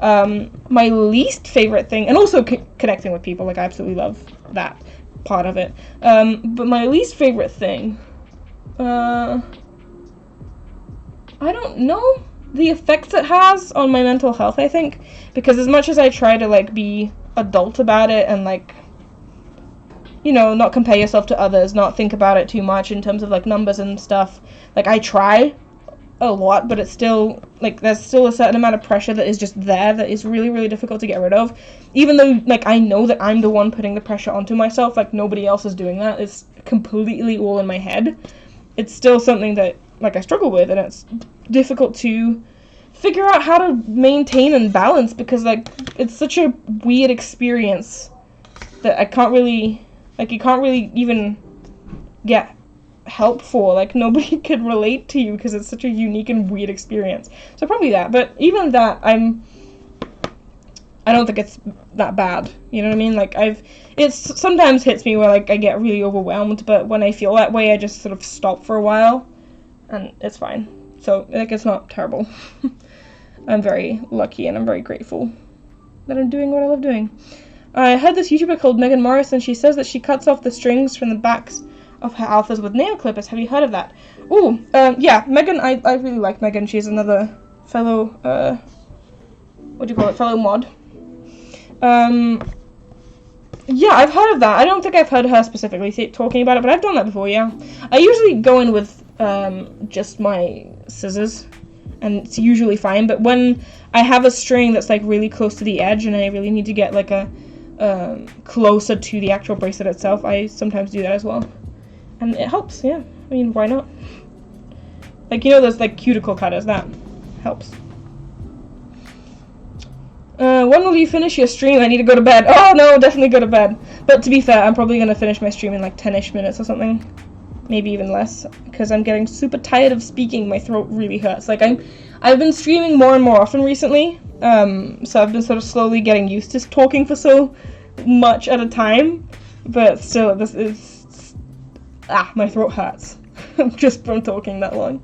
My least favorite thing, and also connecting with people, like, I absolutely love that part of it. But my least favorite thing, I don't know. The effects it has on my mental health, I think, because as much as I try to, like, be adult about it and, like, you know, not compare yourself to others, not think about it too much in terms of, like, numbers and stuff, like, I try a lot, but it's still, like, there's still a certain amount of pressure that is just there that is really, really difficult to get rid of, even though, like, I know that I'm the one putting the pressure onto myself, like, nobody else is doing that, it's completely all in my head. It's still something that, like, I struggle with, and it's difficult to figure out how to maintain and balance, because, like, it's such a weird experience that I can't really, like, you can't really even get help for, like, nobody can relate to you because it's such a unique and weird experience. So probably that, but even that, I don't think it's that bad, you know what I mean? Like, it sometimes hits me where, like, I get really overwhelmed, but when I feel that way, I just sort of stop for a while, and it's fine. So, like, it's not terrible. I'm very lucky and I'm very grateful that I'm doing what I love doing. I heard this YouTuber called Megan Morris, and she says that she cuts off the strings from the backs of her alphas with nail clippers. Have you heard of that? Ooh, yeah, Megan, I really like Megan. She's another fellow, what do you call it, fellow mod. Yeah, I've heard of that. I don't think I've heard her specifically talking about it, but I've done that before, yeah. I usually go in with, just my scissors, and it's usually fine, but when I have a string that's, like, really close to the edge, and I really need to get, like, a, closer to the actual bracelet itself, I sometimes do that as well. And it helps, yeah. I mean, why not? Like, you know those, like, cuticle cutters, that helps. When will you finish your stream? I need to go to bed. Oh, no, definitely go to bed. But to be fair, I'm probably going to finish my stream in, like, 10-ish minutes or something. Maybe even less, because I'm getting super tired of speaking. My throat really hurts. Like, I've been streaming more and more often recently, so I've been sort of slowly getting used to talking for so much at a time, but still, this is, my throat hurts just from talking that long.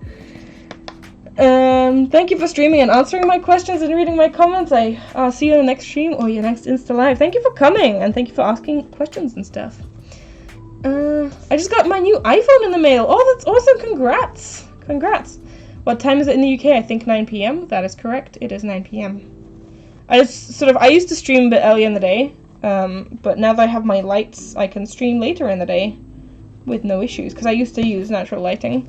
Thank you for streaming and answering my questions and reading my comments. I'll see you in the next stream or your next Insta Live. Thank you for coming, and thank you for asking questions and stuff. I just got my new iPhone in the mail. Oh, that's awesome. Congrats. Congrats. What time is it in the UK? I think 9 p.m. That is correct. It is 9 p.m. I used to stream a bit earlier in the day, but now that I have my lights, I can stream later in the day with no issues, because I used to use natural lighting,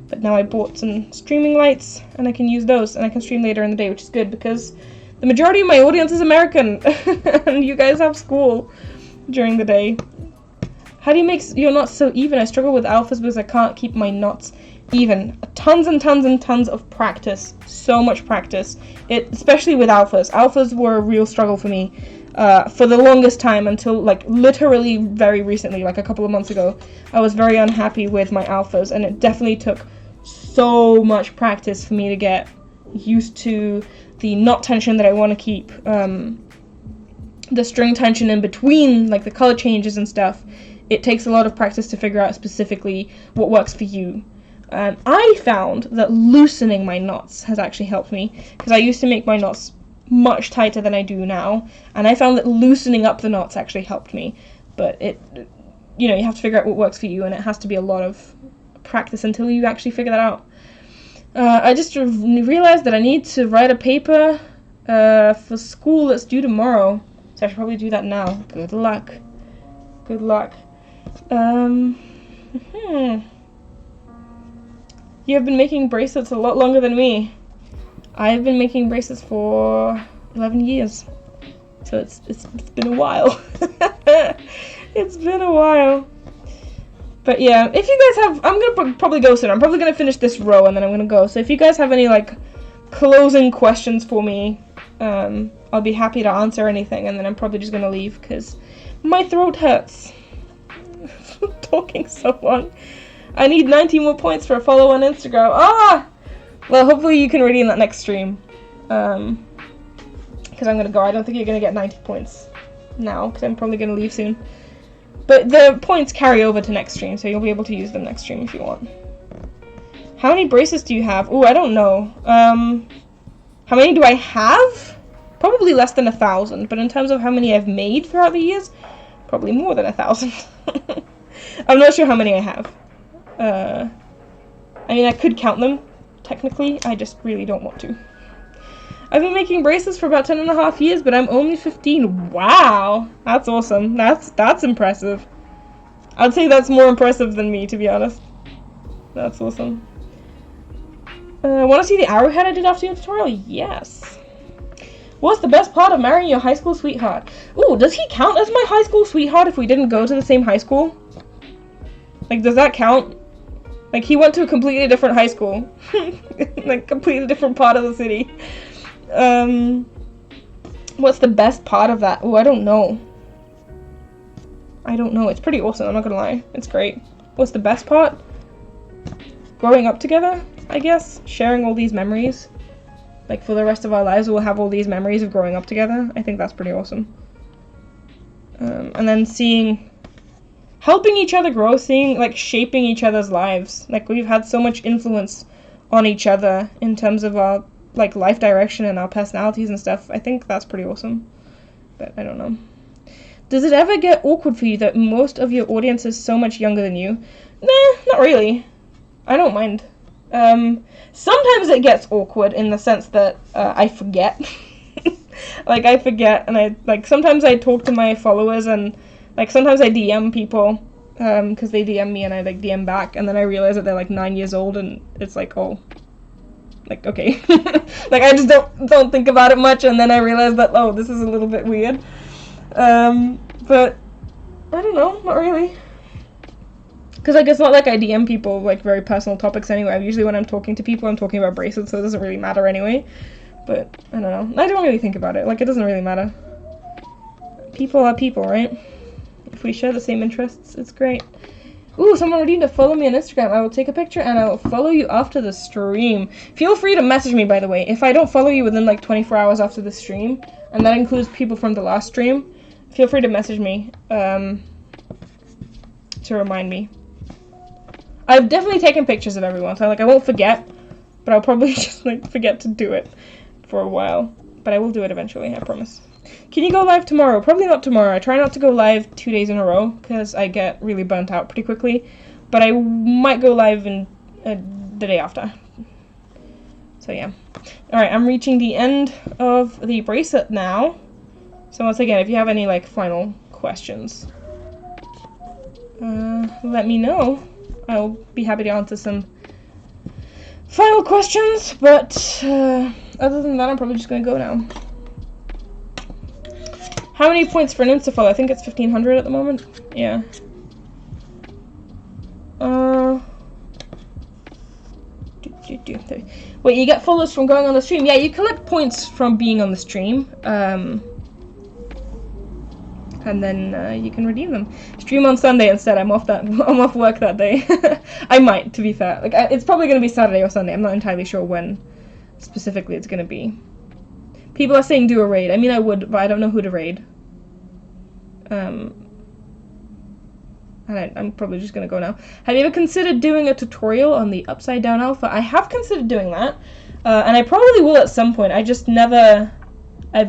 but now I bought some streaming lights, and I can use those, and I can stream later in the day, which is good, because the majority of my audience is American, and you guys have school during the day. How do you make your knots so even? I struggle with alphas because I can't keep my knots even. Tons and tons and tons of practice. So much practice. Especially with alphas. Alphas were a real struggle for me for the longest time until, like, literally very recently, like a couple of months ago. I was very unhappy with my alphas, and it definitely took so much practice for me to get used to the knot tension that I want to keep. The string tension in between, like the color changes and stuff. It takes a lot of practice to figure out specifically what works for you. I found that loosening my knots has actually helped me, because I used to make my knots much tighter than I do now, and I found that loosening up the knots actually helped me. But you know, you have to figure out what works for you, and it has to be a lot of practice until you actually figure that out. I just realized that I need to write a paper for school that's due tomorrow, so I should probably do that now. Good luck. Good luck. You have been making bracelets a lot longer than me. I've been making bracelets for 11 years. So it's been a while. It's been a while. But yeah, if you guys have, I'm gonna probably go soon. I'm probably gonna finish this row and then I'm gonna go. So if you guys have any like closing questions for me, I'll be happy to answer anything. And then I'm probably just gonna leave because my throat hurts. Talking so long. I need 90 more points for a follow on Instagram. Ah! Well, hopefully you can redeem that next stream. Because I'm gonna go. I don't think you're gonna get 90 points now because I'm probably gonna leave soon. But the points carry over to next stream, so you'll be able to use them next stream if you want. How many bracelets do you have? Ooh, I don't know. How many do I have? Probably less than 1,000, but in terms of how many I've made throughout the years, probably more than 1,000. I'm not sure how many I have. I mean, I could count them, technically. I just really don't want to. I've been making bracelets for about 10.5 years, but I'm only 15. Wow! That's awesome. That's impressive. I'd say that's more impressive than me, to be honest. That's awesome. Want to see the arrowhead I did after your tutorial? Yes. What's the best part of marrying your high school sweetheart? Ooh, does he count as my high school sweetheart if we didn't go to the same high school? Like, does that count? Like, he went to a completely different high school. Like, completely different part of the city. What's the best part of that? Oh, I don't know. I don't know. It's pretty awesome, I'm not gonna lie. It's great. What's the best part? Growing up together, I guess. Sharing all these memories. Like, for the rest of our lives, we'll have all these memories of growing up together. I think that's pretty awesome. And then helping each other grow, like, shaping each other's lives. Like, we've had so much influence on each other in terms of our like life direction and our personalities and stuff. I think that's pretty awesome, but I don't know. Does it ever get awkward for you that most of your audience is so much younger than you? Nah, not really. I don't mind. Sometimes it gets awkward in the sense that I forget. Like, I forget, and sometimes I talk to my followers, and like sometimes I DM people because they DM me and I like DM back, and then I realize that they're like 9 years old, and it's like, oh, like, okay. Like, I just don't think about it much, and then I realize that, oh, this is a little bit weird. But I don't know, not really. Because, like, it's not like I DM people, like, very personal topics anyway. Usually when I'm talking to people, I'm talking about bracelets, so it doesn't really matter anyway. But, I don't know. I don't really think about it. Like, it doesn't really matter. People are people, right? If we share the same interests, it's great. Ooh, someone redeemed to follow me on Instagram. I will take a picture and I will follow you after the stream. Feel free to message me, by the way. If I don't follow you within like 24 hours after the stream, and that includes people from the last stream, feel free to message me to remind me. I've definitely taken pictures of everyone, so like I won't forget, but I'll probably just like forget to do it for a while. But I will do it eventually, I promise. Can you go live tomorrow? Probably not tomorrow. I try not to go live 2 days in a row because I get really burnt out pretty quickly. But I might go live in the day after. So yeah. Alright, I'm reaching the end of the bracelet now. So once again, if you have any like final questions, let me know. I'll be happy to answer some final questions. But other than that, I'm probably just going to go now. How many points for an Insta follow? I think it's 1,500 at the moment. Yeah. Wait, you get follows from going on the stream? Yeah, you collect points from being on the stream. And then you can redeem them. Stream on Sunday instead. I'm off work that day. I might, to be fair. Like, it's probably going to be Saturday or Sunday. I'm not entirely sure when specifically it's going to be. People are saying do a raid. I mean, I would, but I don't know who to raid. I'm probably just gonna go now. Have you ever considered doing a tutorial on the Upside Down Alpha? I have considered doing that, and I probably will at some point. I've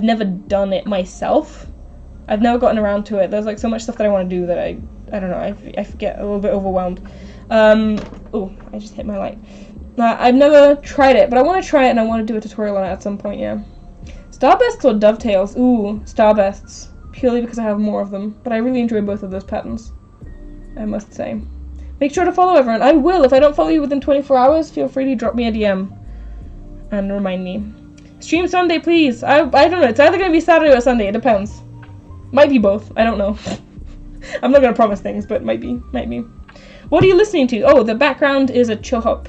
never done it myself. I've never gotten around to it. There's like so much stuff that I want to do that I don't know. I get a little bit overwhelmed. Oh, I just hit my light. I've never tried it, but I want to try it, and I want to do a tutorial on it at some point. Yeah. Starbursts or dovetails? Ooh, starbursts. Purely because I have more of them. But I really enjoy both of those patterns, I must say. Make sure to follow everyone. I will. If I don't follow you within 24 hours, feel free to drop me a DM and remind me. Stream Sunday, please. I don't know. It's either going to be Saturday or Sunday. It depends. Might be both. I don't know. I'm not going to promise things, but might be. Might be. What are you listening to? Oh, the background is a chill hop.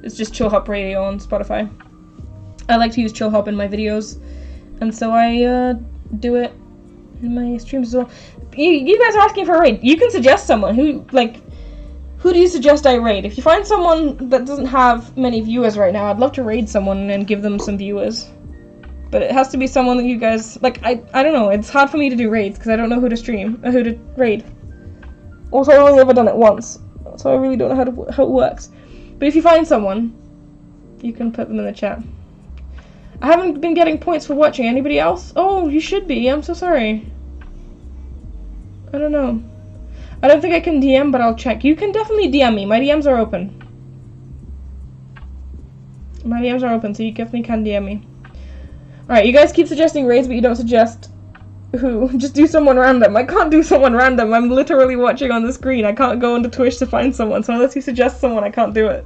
It's just chill hop radio on Spotify. I like to use chill hop in my videos, and so I do it in my streams as well. You guys are asking for a raid. You can suggest someone who do you suggest I raid? If you find someone that doesn't have many viewers right now, I'd love to raid someone and give them some viewers. But it has to be someone that you guys like. I don't know. It's hard for me to do raids because I don't know who to stream or who to raid. Also, I've only ever done it once, so I really don't know how it works. But if you find someone, you can put them in the chat. I haven't been getting points for watching. Anybody else? Oh, you should be. I'm so sorry. I don't know. I don't think I can DM, but I'll check. You can definitely DM me. My DMs are open. My DMs are open, so you definitely can DM me. Alright, you guys keep suggesting raids, but you don't suggest who. Just do someone random. I can't do someone random. I'm literally watching on the screen. I can't go into Twitch to find someone, so unless you suggest someone, I can't do it.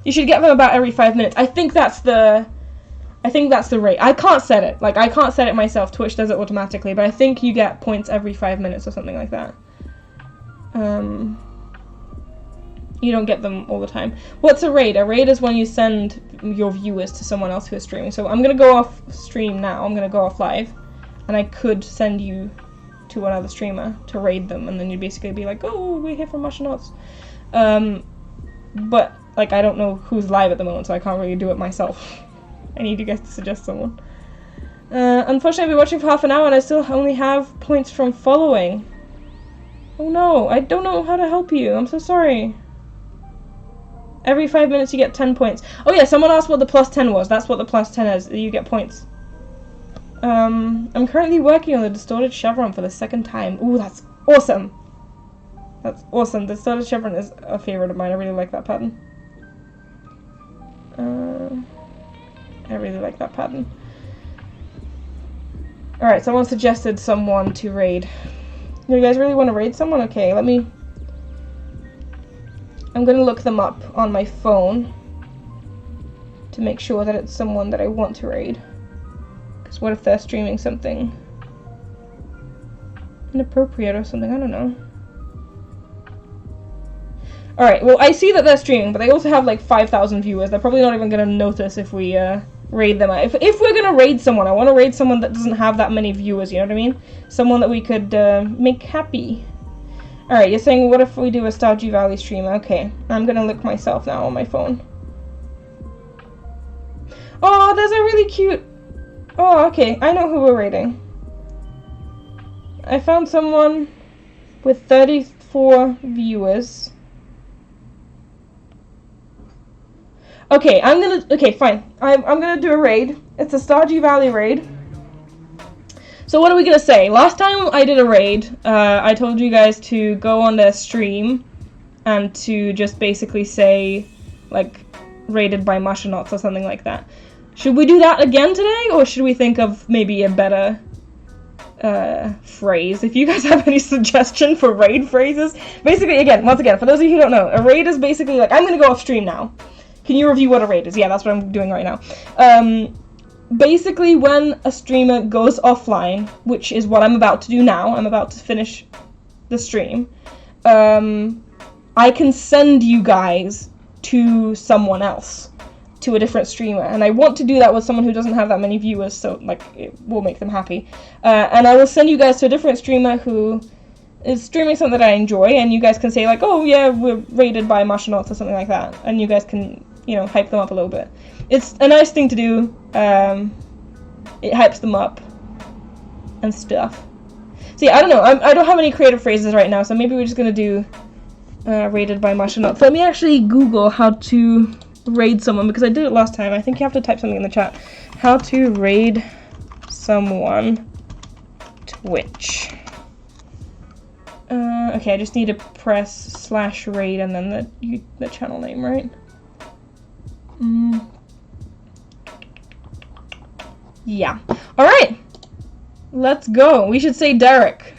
You should get them about every 5 minutes. I think that's the rate. I can't set it. Like, I can't set it myself. Twitch does it automatically, but I think you get points every 5 minutes or something like that. You don't get them all the time. What's a raid? A raid is when you send your viewers to someone else who is streaming. So I'm gonna go off stream now. I'm gonna go off live, and I could send you to another streamer to raid them, and then you'd basically be like, oh, we're here from Masha. But like, I don't know who's live at the moment, so I can't really do it myself. I need you guys to suggest someone. Unfortunately, I've been watching for half an hour and I still only have points from following. Oh no, I don't know how to help you. I'm so sorry. Every 5 minutes you get 10 points. Oh yeah, someone asked what the plus 10 was. That's what the plus 10 is. You get points. I'm currently working on the distorted chevron for the second time. Ooh, that's awesome. That's awesome. The distorted chevron is a favorite of mine. I really like that pattern. I really like that pattern. Alright, someone suggested someone to raid. You guys really want to raid someone? Okay, I'm gonna look them up on my phone to make sure that it's someone that I want to raid. Because what if they're streaming something inappropriate or something? I don't know. Alright, well, I see that they're streaming, but they also have like 5,000 viewers. They're probably not even gonna notice if we raid them. If we're gonna raid someone, I want to raid someone that doesn't have that many viewers, you know what I mean? Someone that we could make happy. Alright, you're saying, what if we do a Stardew Valley stream? Okay, I'm gonna look myself now on my phone. Oh, there's a really cute... Oh, okay, I know who we're raiding. I found someone with 34 viewers. Okay, okay, fine. I'm gonna do a raid. It's a Stardew Valley raid. So what are we gonna say? Last time I did a raid, I told you guys to go on their stream and to just basically say, like, raided by Masha or something like that. Should we do that again today, or should we think of maybe a better phrase? If you guys have any suggestion for raid phrases, basically, once again, for those of you who don't know, a raid is basically like, I'm gonna go off stream now. Can you review what a raid is? Yeah, that's what I'm doing right now. Basically, when a streamer goes offline, which is what I'm about to do now, I'm about to finish the stream, I can send you guys to someone else, to a different streamer, and I want to do that with someone who doesn't have that many viewers, so, like, it will make them happy. And I will send you guys to a different streamer who is streaming something that I enjoy, and you guys can say, like, oh, yeah, we're raided by Masha or something like that, and you guys can, you know, hype them up a little bit. It's a nice thing to do. It hypes them up and stuff. So yeah, I don't know. I don't have any creative phrases right now, so maybe we're just gonna do raided by Masha. So let me actually Google how to raid someone, because I did it last time. I think you have to type something in the chat. How to raid someone Twitch. Okay, I just need to press /raid and then the channel name, right? Yeah. Alright. Let's go. We should say Derek.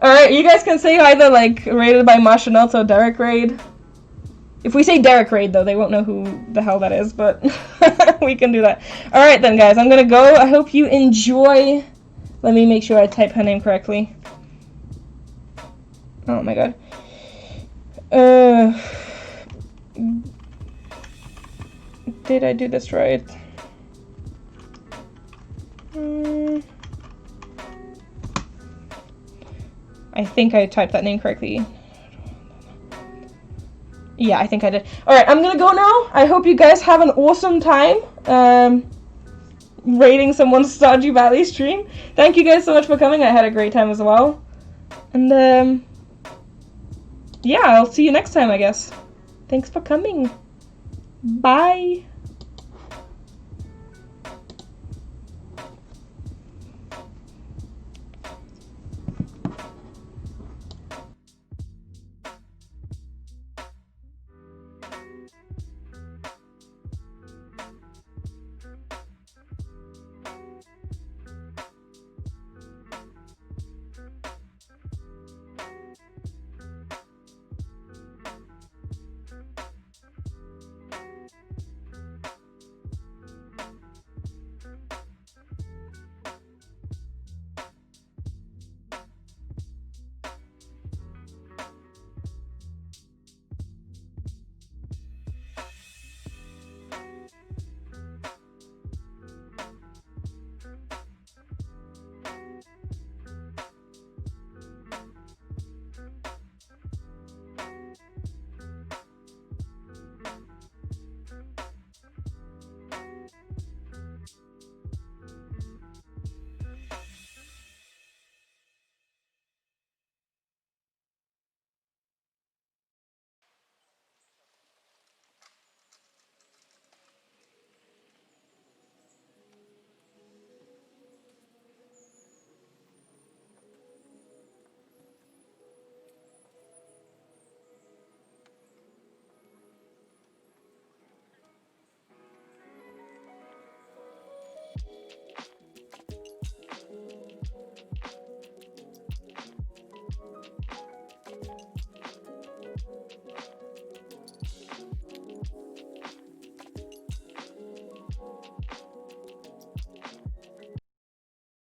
Alright, you guys can say either, like, raided by Masha or Derek raid. If we say Derek raid, though, they won't know who the hell that is, but we can do that. Alright then, guys. I'm gonna go. I hope you enjoy Let me make sure I type her name correctly. Oh my god. Did I do this right? I think I typed that name correctly. Yeah, I think I did. Alright, I'm gonna go now. I hope you guys have an awesome time rating someone's Stardew Valley stream. Thank you guys so much for coming. I had a great time as well. And yeah, I'll see you next time, I guess. Thanks for coming. Bye.